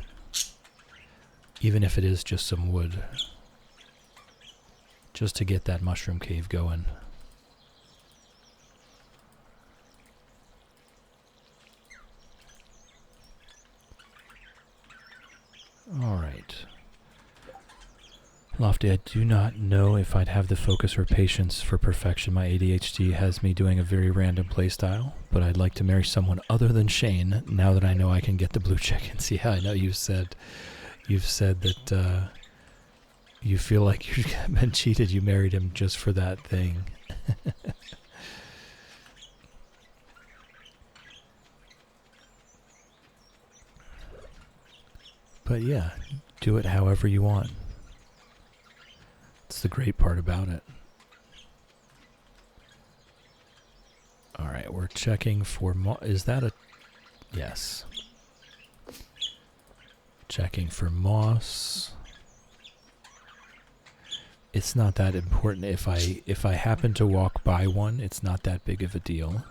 Even if it is just some wood. Just to get that mushroom cave going. Alright. Lofty, I do not know if I'd have the focus or patience for perfection. My ADHD has me doing a very random playstyle, but I'd like to marry someone other than Shane now that I know I can get the blue chickens. Yeah, I know you've said that you feel like you've been cheated. You married him just for that thing. But yeah, do it however you want. It's the great part about it. Alright, we're checking for is that a... Yes. Checking for moss. It's not that important. If I happen to walk by one, it's not that big of a deal.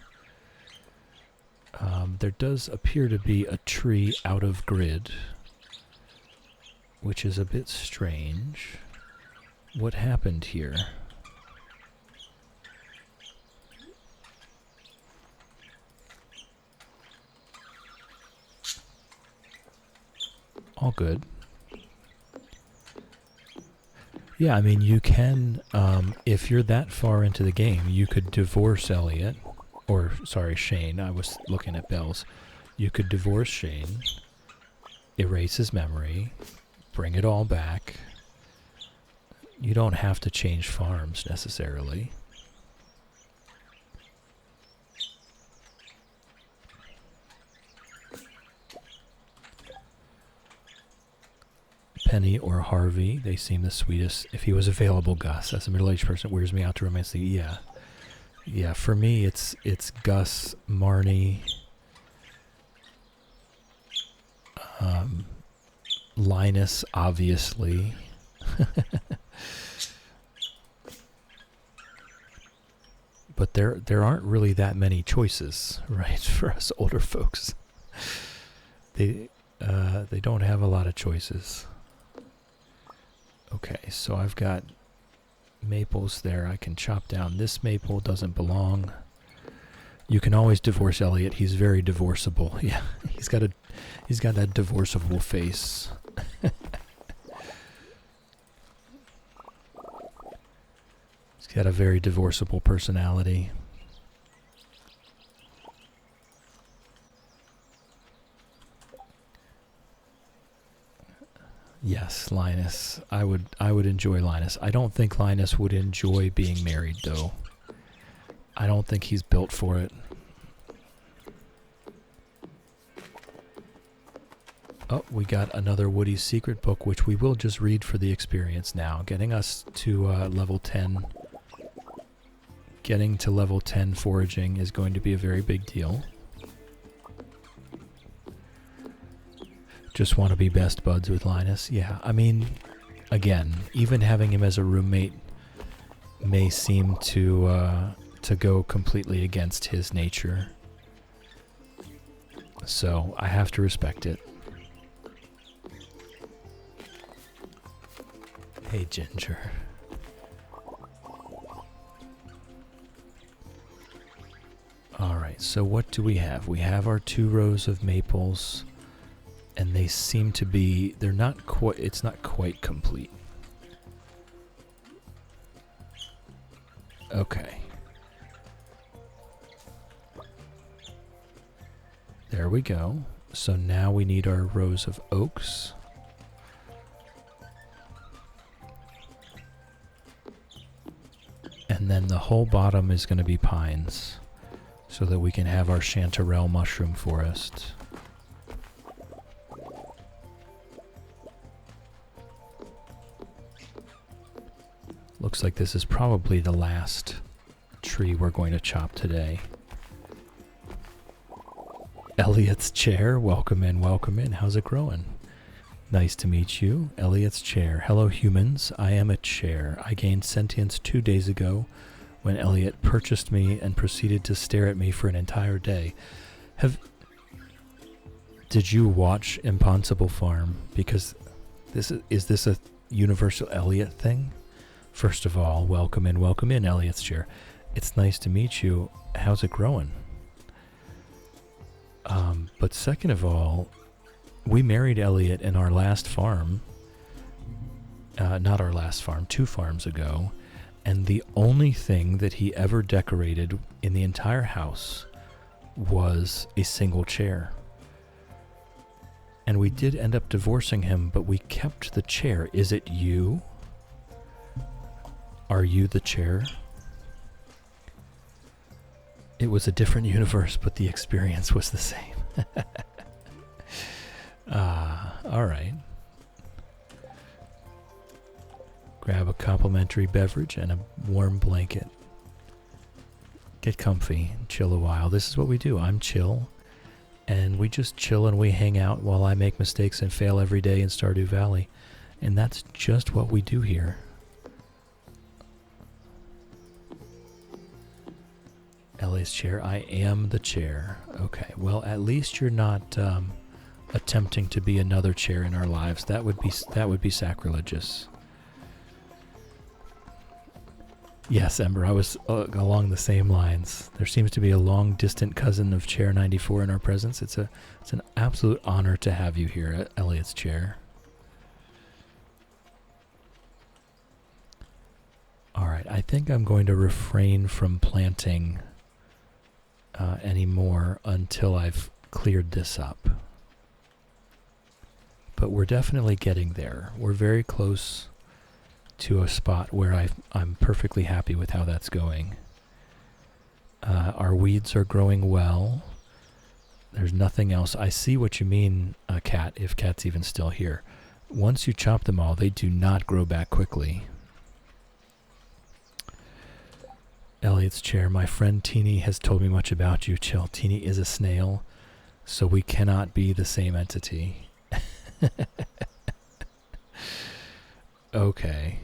There does appear to be a tree out of grid, which is a bit strange. What happened here? All good. Yeah, I mean, you can, if you're that far into the game, you could divorce Elliot. Or, sorry, Shane. I was looking at Bells. You could divorce Shane, erase his memory, bring it all back. You don't have to change farms, necessarily. Penny or Harvey, they seem the sweetest. If he was available, Gus, as a middle-aged person, wears me out to romance the... Yeah. Yeah, for me, it's Gus, Marnie, Linus, obviously. But there aren't really that many choices, right, for us older folks. They don't have a lot of choices. Okay, so I've got maples there. I can chop down this maple. Doesn't belong. You can always divorce Elliot. He's very divorceable. Yeah, he's got that divorceable face. He's got a very divorceable personality. Yes, Linus. I would enjoy Linus. I don't think Linus would enjoy being married, though. I don't think he's built for it. Oh, we got another Woody's Secret book, which we will just read for the experience now. Getting us to level 10. Getting to level 10 foraging is going to be a very big deal. Just want to be best buds with Linus. Yeah, I mean, again, even having him as a roommate may seem to go completely against his nature. So I have to respect it. Hey, Ginger. Alright, so what do we have? We have our 2 rows of maples. And they seem to be, they're not quite, it's not quite complete. Okay. There we go. So now we need our rows of oaks. And then the whole bottom is going to be pines, so that we can have our chanterelle mushroom forest. Looks like this is probably the last tree we're going to chop today. Elliot's chair, welcome in, welcome in. How's it growing? Nice to meet you. Elliot's chair. Hello, humans. I am a chair. I gained sentience 2 days ago when Elliot purchased me and proceeded to stare at me for an entire day. Did you watch Impossible Farm? Because is this a universal Elliot thing? First of all, welcome in, Elliot's chair. It's nice to meet you. How's it growing? But second of all, we married Elliot in our last farm. Not our last farm, 2 farms ago. And the only thing that he ever decorated in the entire house was a single chair. And we did end up divorcing him, but we kept the chair. Is it you? Are you the chair? It was a different universe, but the experience was the same. Alright. Grab a complimentary beverage and a warm blanket. Get comfy and chill a while. This is what we do. I'm chill. And we just chill and we hang out while I make mistakes and fail every day in Stardew Valley. And that's just what we do here. Ellie's chair. I am the chair. Okay. Well, at least you're not attempting to be another chair in our lives. That would be sacrilegious. Yes, Ember, I was along the same lines. There seems to be a long distant cousin of Chair 94 in our presence. It's an absolute honor to have you here at Elliot's chair. Alright, I think I'm going to refrain from planting anymore until I've cleared this up. But we're definitely getting there. We're very close to a spot where I'm perfectly happy with how that's going. Our weeds are growing well. There's nothing else. I see what you mean, Cat, if Cat's even still here. Once you chop them all, they do not grow back quickly. Elliot's chair. My friend Teeny has told me much about you. Chill. Teeny is a snail, so we cannot be the same entity. Okay.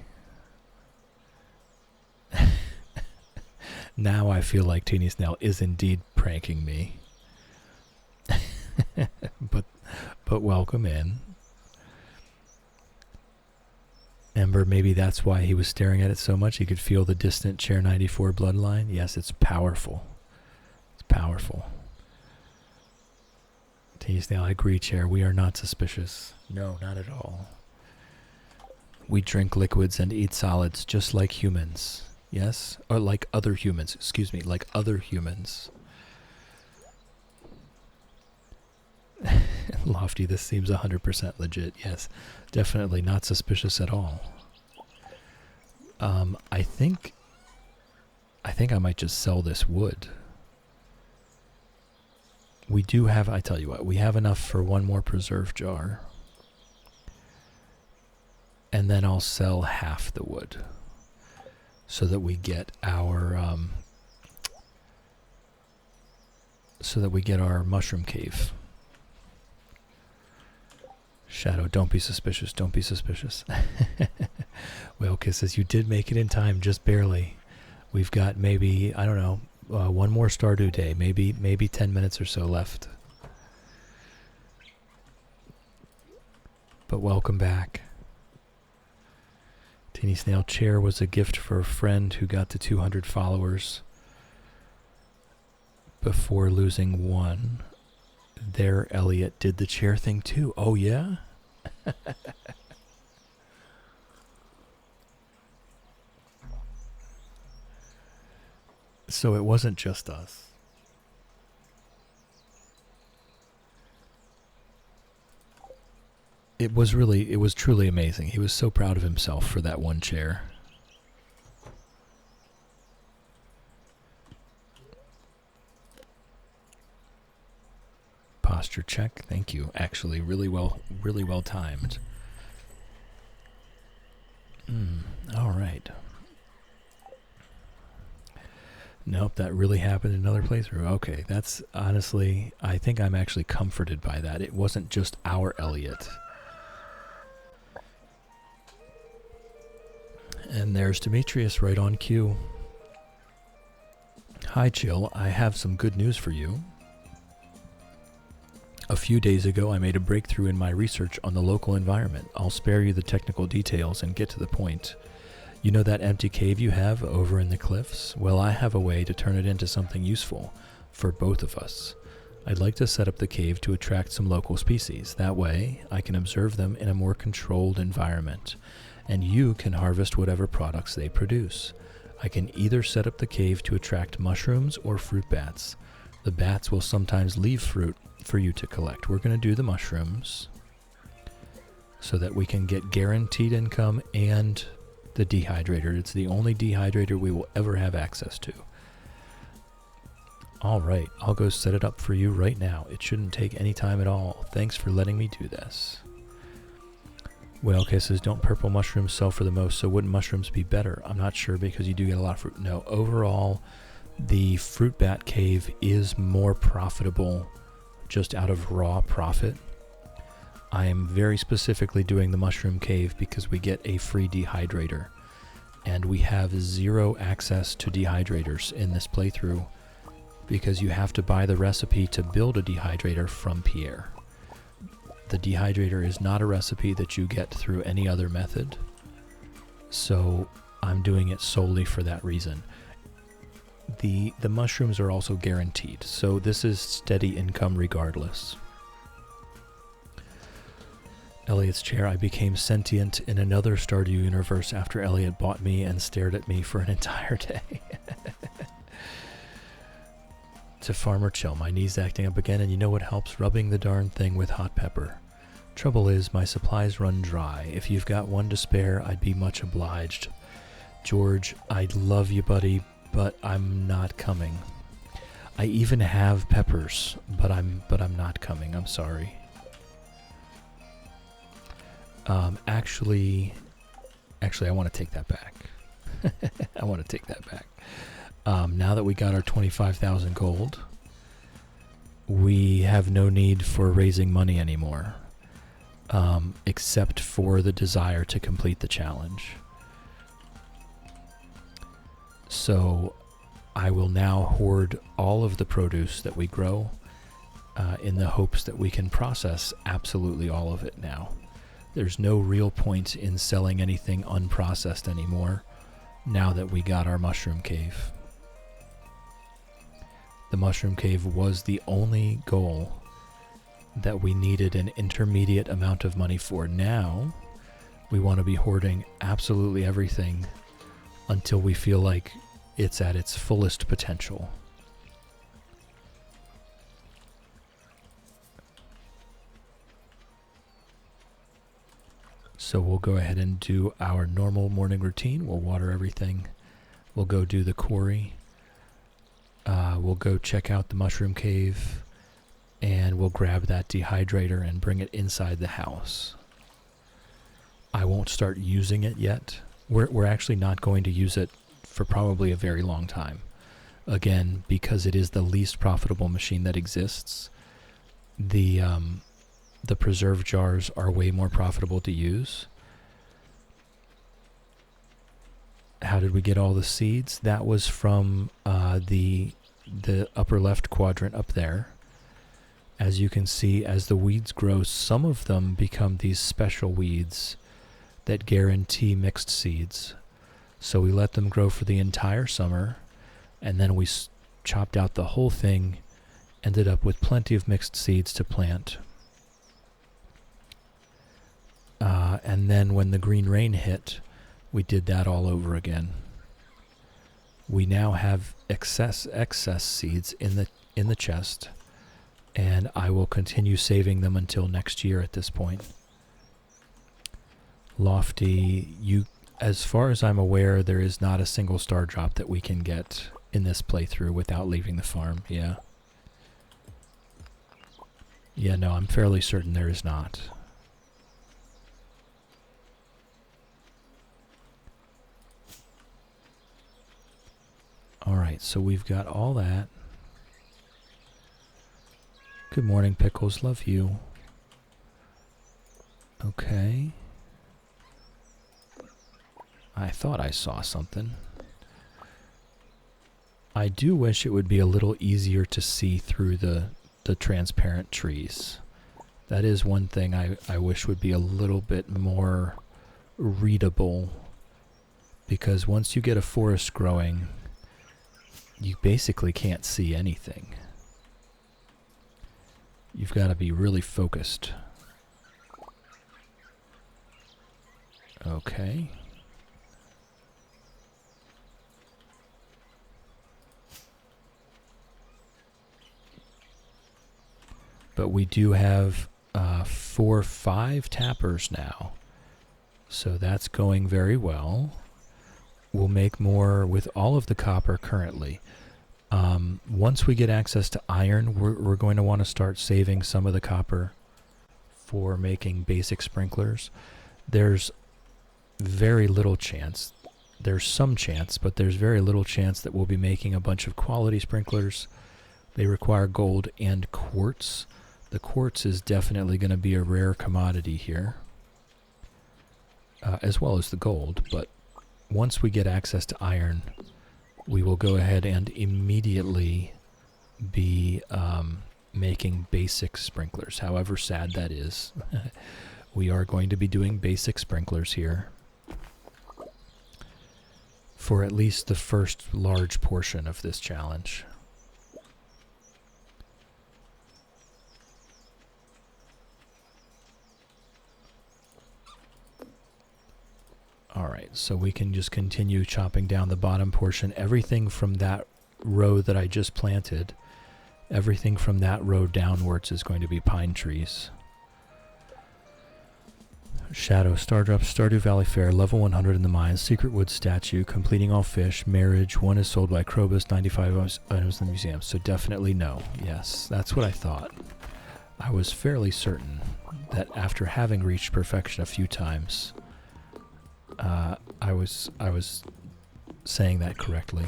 Now I feel like Teeny Snail is indeed pranking me. but welcome in. Ember, maybe that's why he was staring at it so much. He could feel the distant Chair 94 bloodline. Yes, it's powerful. It's powerful. Teeny Snail, I agree, Chair. We are not suspicious. No, not at all. We drink liquids and eat solids just like humans. Yes? Or like other humans. Excuse me, like other humans. Lofty, this seems 100% legit. Yes, definitely not suspicious at all. I think I might just sell this wood. We do have, I tell you what, we have enough for one more preserve jar. And then I'll sell half the wood so that we get our mushroom cave. Shadow, don't be suspicious. Don't be suspicious. Whale Kisses, you did make it in time, just barely. We've got maybe, I don't know, one more Stardew day, maybe 10 minutes or so left. But welcome back. Teeny Snail chair was a gift for a friend who got to 200 followers before losing one. There, Elliot did the chair thing too. Oh, yeah? So it wasn't just us. It was truly amazing. He was so proud of himself for that one chair. Posture check. Thank you. Actually, really well timed. All right. Nope, that really happened in another playthrough. Okay, that's honestly, I think I'm actually comforted by that. It wasn't just our Elliot. And there's Demetrius right on cue. Hi, Chill. I have some good news for you. A few days ago, I made a breakthrough in my research on the local environment. I'll spare you the technical details and get to the point. You know that empty cave you have over in the cliffs? Well, I have a way to turn it into something useful for both of us. I'd like to set up the cave to attract some local species. That way, I can observe them in a more controlled environment, and you can harvest whatever products they produce. I can either set up the cave to attract mushrooms or fruit bats. The bats will sometimes leave fruit for you to collect. We're going to do the mushrooms so that we can get guaranteed income and the dehydrator. It's the only dehydrator we will ever have access to. Alright, I'll go set it up for you right now. It shouldn't take any time at all. Thanks for letting me do this. Well, okay, says don't purple mushrooms sell for the most, so wouldn't mushrooms be better? I'm not sure because you do get a lot of fruit. No, overall, the fruit bat cave is more profitable just out of raw profit. I am very specifically doing the mushroom cave because we get a free dehydrator. And we have zero access to dehydrators in this playthrough because you have to buy the recipe to build a dehydrator from Pierre. The dehydrator is not a recipe that you get through any other method, so I'm doing it solely for that reason. The mushrooms are also guaranteed, so this is steady income regardless. Elliot's chair. I became sentient in another Stardew universe after Elliot bought me and stared at me for an entire day. To Farmer Chill. My knee's acting up again, and you know what helps? Rubbing the darn thing with hot pepper. Trouble is, my supplies run dry. If you've got one to spare, I'd be much obliged. George, I'd love you, buddy, but I'm not coming. I even have peppers, but I'm not coming. I'm sorry. Actually, I want to take that back. I want to take that back. Now that we got our 25,000 gold, we have no need for raising money anymore, except for the desire to complete the challenge. So I will now hoard all of the produce that we grow in the hopes that we can process absolutely all of it now. There's no real point in selling anything unprocessed anymore now that we got our mushroom cave. The mushroom cave was the only goal that we needed an intermediate amount of money for. Now, we want to be hoarding absolutely everything until we feel like it's at its fullest potential. So we'll go ahead and do our normal morning routine. We'll water everything. We'll go do the quarry. We'll go check out the mushroom cave. And we'll grab that dehydrator and bring it inside the house. I won't start using it yet. We're actually not going to use it for probably a very long time. Again, because it is the least profitable machine that exists. The preserve jars are way more profitable to use. How did we get all the seeds? That was from the upper left quadrant up there. As you can see, as the weeds grow, some of them become these special weeds that guarantee mixed seeds. So we let them grow for the entire summer, and then we chopped out the whole thing, ended up with plenty of mixed seeds to plant. And then when the green rain hit, we did that all over again. We now have excess seeds in the chest, and I will continue saving them until next year at this point. Lofty, as far as I'm aware, there is not a single star drop that we can get in this playthrough without leaving the farm. Yeah. Yeah, no, I'm fairly certain there is not. Alright, so we've got all that. Good morning, Pickles. Love you. Okay. I thought I saw something. I do wish it would be a little easier to see through the transparent trees. That is one thing I wish would be a little bit more readable. Because once you get a forest growing, you basically can't see anything. You've got to be really focused. Okay. But we do have 5 tappers now. So that's going very well. We'll make more with all of the copper currently. Once we get access to iron, we're going to want to start saving some of the copper for making basic sprinklers. there's very little chance. There's some chance, but there's very little chance that we'll be making a bunch of quality sprinklers. They require gold and quartz. The quartz is definitely going to be a rare commodity here, as well as the gold. But once we get access to iron, we will go ahead and immediately be making basic sprinklers, however sad that is. We are going to be doing basic sprinklers here for at least the first large portion of this challenge. Alright, so we can just continue chopping down the bottom portion. Everything from that row that I just planted, everything from that row downwards is going to be pine trees. Shadow, Stardrop, Stardew Valley Fair, level 100 in the mines, Secret Woods statue, completing all fish, marriage, one is sold by Krobus, 95 items in the museum. So definitely no. Yes, that's what I thought. I was fairly certain that after having reached perfection a few times, I was saying that correctly.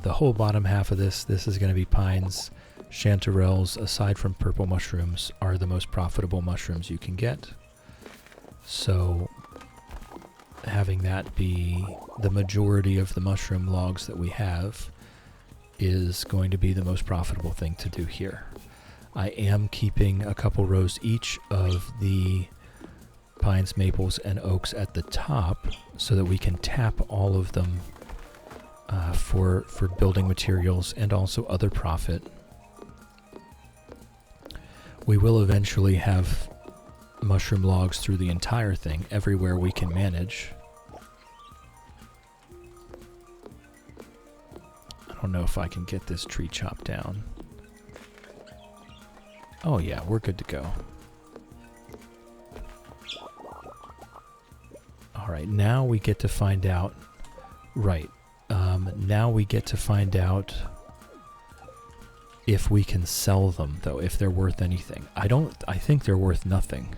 The whole bottom half of this is going to be pines. Chanterelles, aside from purple mushrooms, are the most profitable mushrooms you can get. So having that be the majority of the mushroom logs that we have is going to be the most profitable thing to do here. I am keeping a couple rows each of the pines, maples, and oaks at the top so that we can tap all of them for building materials and also other profit. We will eventually have mushroom logs through the entire thing, everywhere we can manage. I don't know if I can get this tree chopped down. Oh yeah, we're good to go. Alright, now we get to find out... Right. Now we get to find out if we can sell them, though, if they're worth anything. I think they're worth nothing.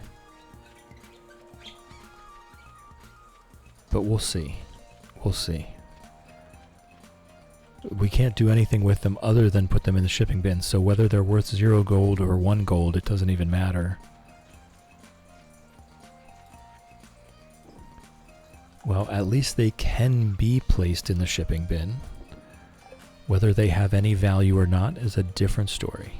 But we'll see. We'll see. We can't do anything with them other than put them in the shipping bin, so whether they're worth 0 gold or 1 gold, it doesn't even matter. Well, at least they can be placed in the shipping bin. Whether they have any value or not is a different story.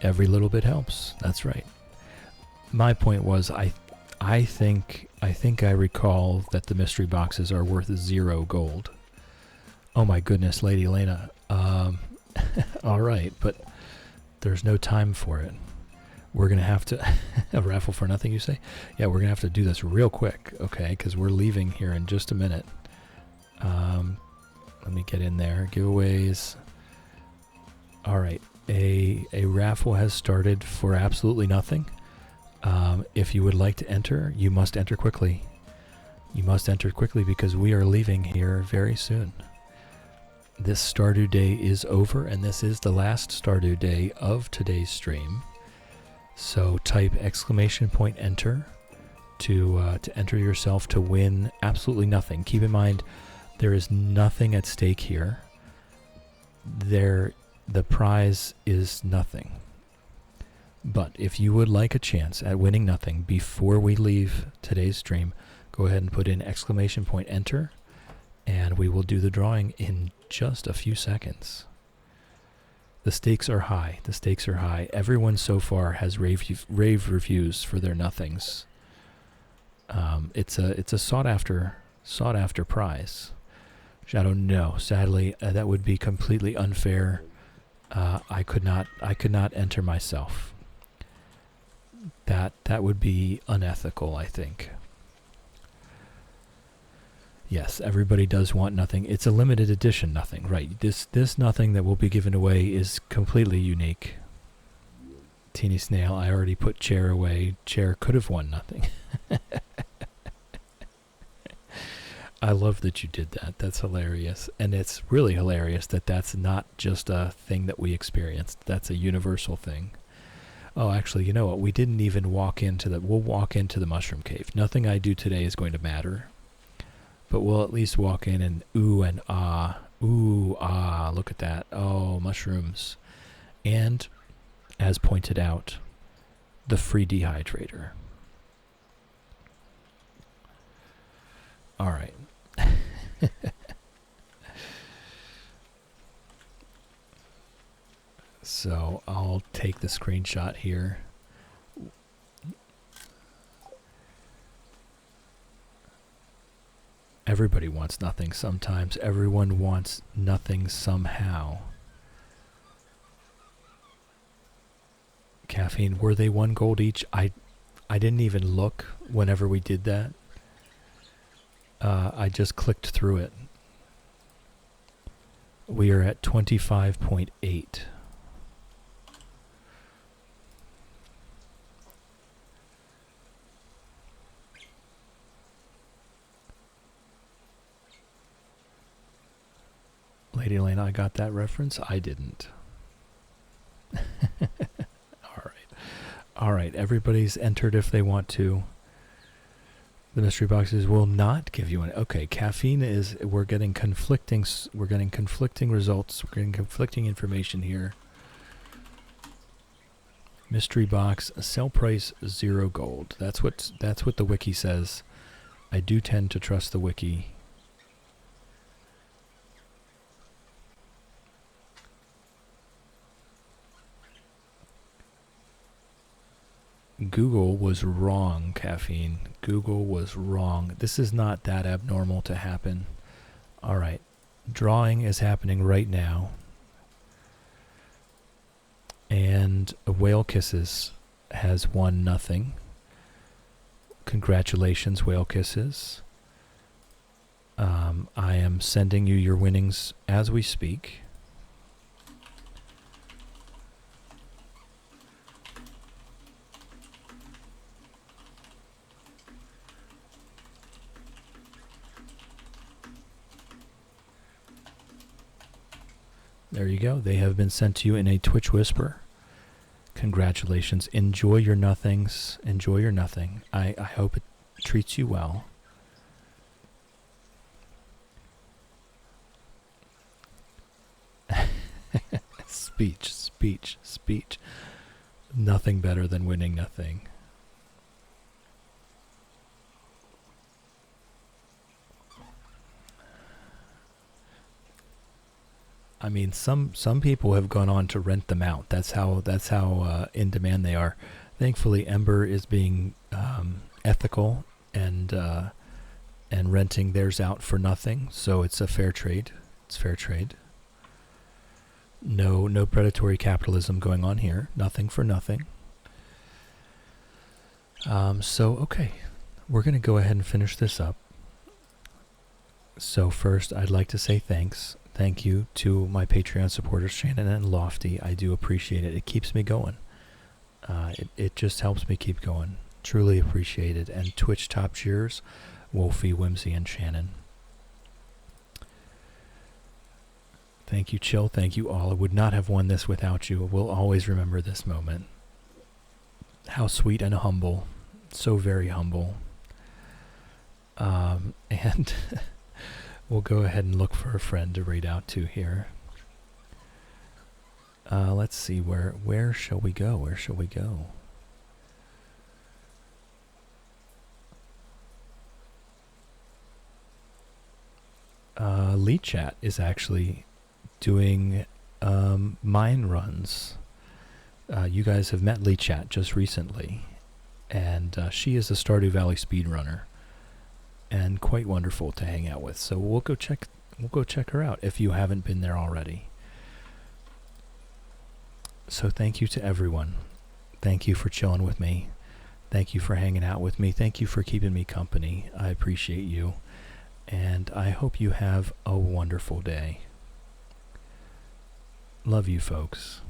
Every little bit helps. That's right. My point was, I think I recall that the mystery boxes are worth 0 gold. Oh my goodness, Lady Elena. All right, but there's no time for it. We're going to have to... A raffle for nothing, you say? Yeah, we're going to have to do this real quick, okay? Because we're leaving here in just a minute. Let me get in there. Giveaways. All right. A raffle has started for absolutely nothing. If you would like to enter, you must enter quickly. You must enter quickly because we are leaving here very soon. This Stardew Day is over, and this is the last Stardew Day of today's stream. So type !enter to enter yourself to win absolutely nothing. Keep in mind, there is nothing at stake here. The prize is nothing. But if you would like a chance at winning nothing before we leave today's stream, go ahead and put in !enter, and we will do the drawing in just a few seconds. The stakes are high. The stakes are high. Everyone so far has rave reviews for their nothings. It's a sought after prize. Shadow, no. Sadly, that would be completely unfair. I could not enter myself. That would be unethical, I think. Yes, everybody does want nothing. It's a limited edition nothing, right? This nothing that will be given away is completely unique. Teeny Snail, I already put Chair away. Chair could have won nothing. I love that you did that. That's hilarious. And it's really hilarious that that's not just a thing that we experienced. That's a universal thing. Oh, actually, you know what? We didn't even walk into we'll walk into the mushroom cave. Nothing I do today is going to matter. But we'll at least walk in and ooh and ah. Ooh, ah, look at that. Oh, mushrooms. And, as pointed out, the free dehydrator. All right. So I'll take the screenshot here. Everybody wants nothing sometimes. Everyone wants nothing somehow. Caffeine, were they 1 gold each? I didn't even look whenever we did that. I just clicked through it. We are at 25.8. Lady Elena, I got that reference. I didn't. All right. Everybody's entered if they want to. The mystery boxes will not give you an. Okay, caffeine is. We're getting conflicting results. We're getting conflicting information here. Mystery box sell price 0 gold. That's what the wiki says. I do tend to trust the wiki. Google was wrong, Caffeine. Google was wrong. This is not that abnormal to happen. All right. Drawing is happening right now. And Whale Kisses has won nothing. Congratulations, Whale Kisses. I am sending you your winnings as we speak. There you go. They have been sent to you in a Twitch whisper. Congratulations. Enjoy your nothings. Enjoy your nothing. I hope it treats you well. Speech. Nothing better than winning nothing. I mean, some people have gone on to rent them out. That's how in demand they are. Thankfully, Ember is being ethical and renting theirs out for nothing. So it's a fair trade. It's fair trade. No predatory capitalism going on here. Nothing for nothing. So okay, we're gonna go ahead and finish this up. So first, I'd like to say thanks. Thank you to my Patreon supporters, Shannon and Lofty. I do appreciate it. It keeps me going. It just helps me keep going. Truly appreciate it. And Twitch top cheers, Wolfie, Whimsy, and Shannon. Thank you, Chill. Thank you all. I would not have won this without you. We'll always remember this moment. How sweet and humble. So very humble. And we'll go ahead and look for a friend to read out to here. Let's see, where shall we go? Where shall we go? Lee Chat is actually doing mine runs. You guys have met Lee Chat just recently, and she is a Stardew Valley speedrunner, and quite wonderful to hang out with. So we'll go check her out if you haven't been there already. So thank you to everyone. Thank you for chilling with me. Thank you for hanging out with me. Thank you for keeping me company. I appreciate you. And I hope you have a wonderful day. Love you, folks.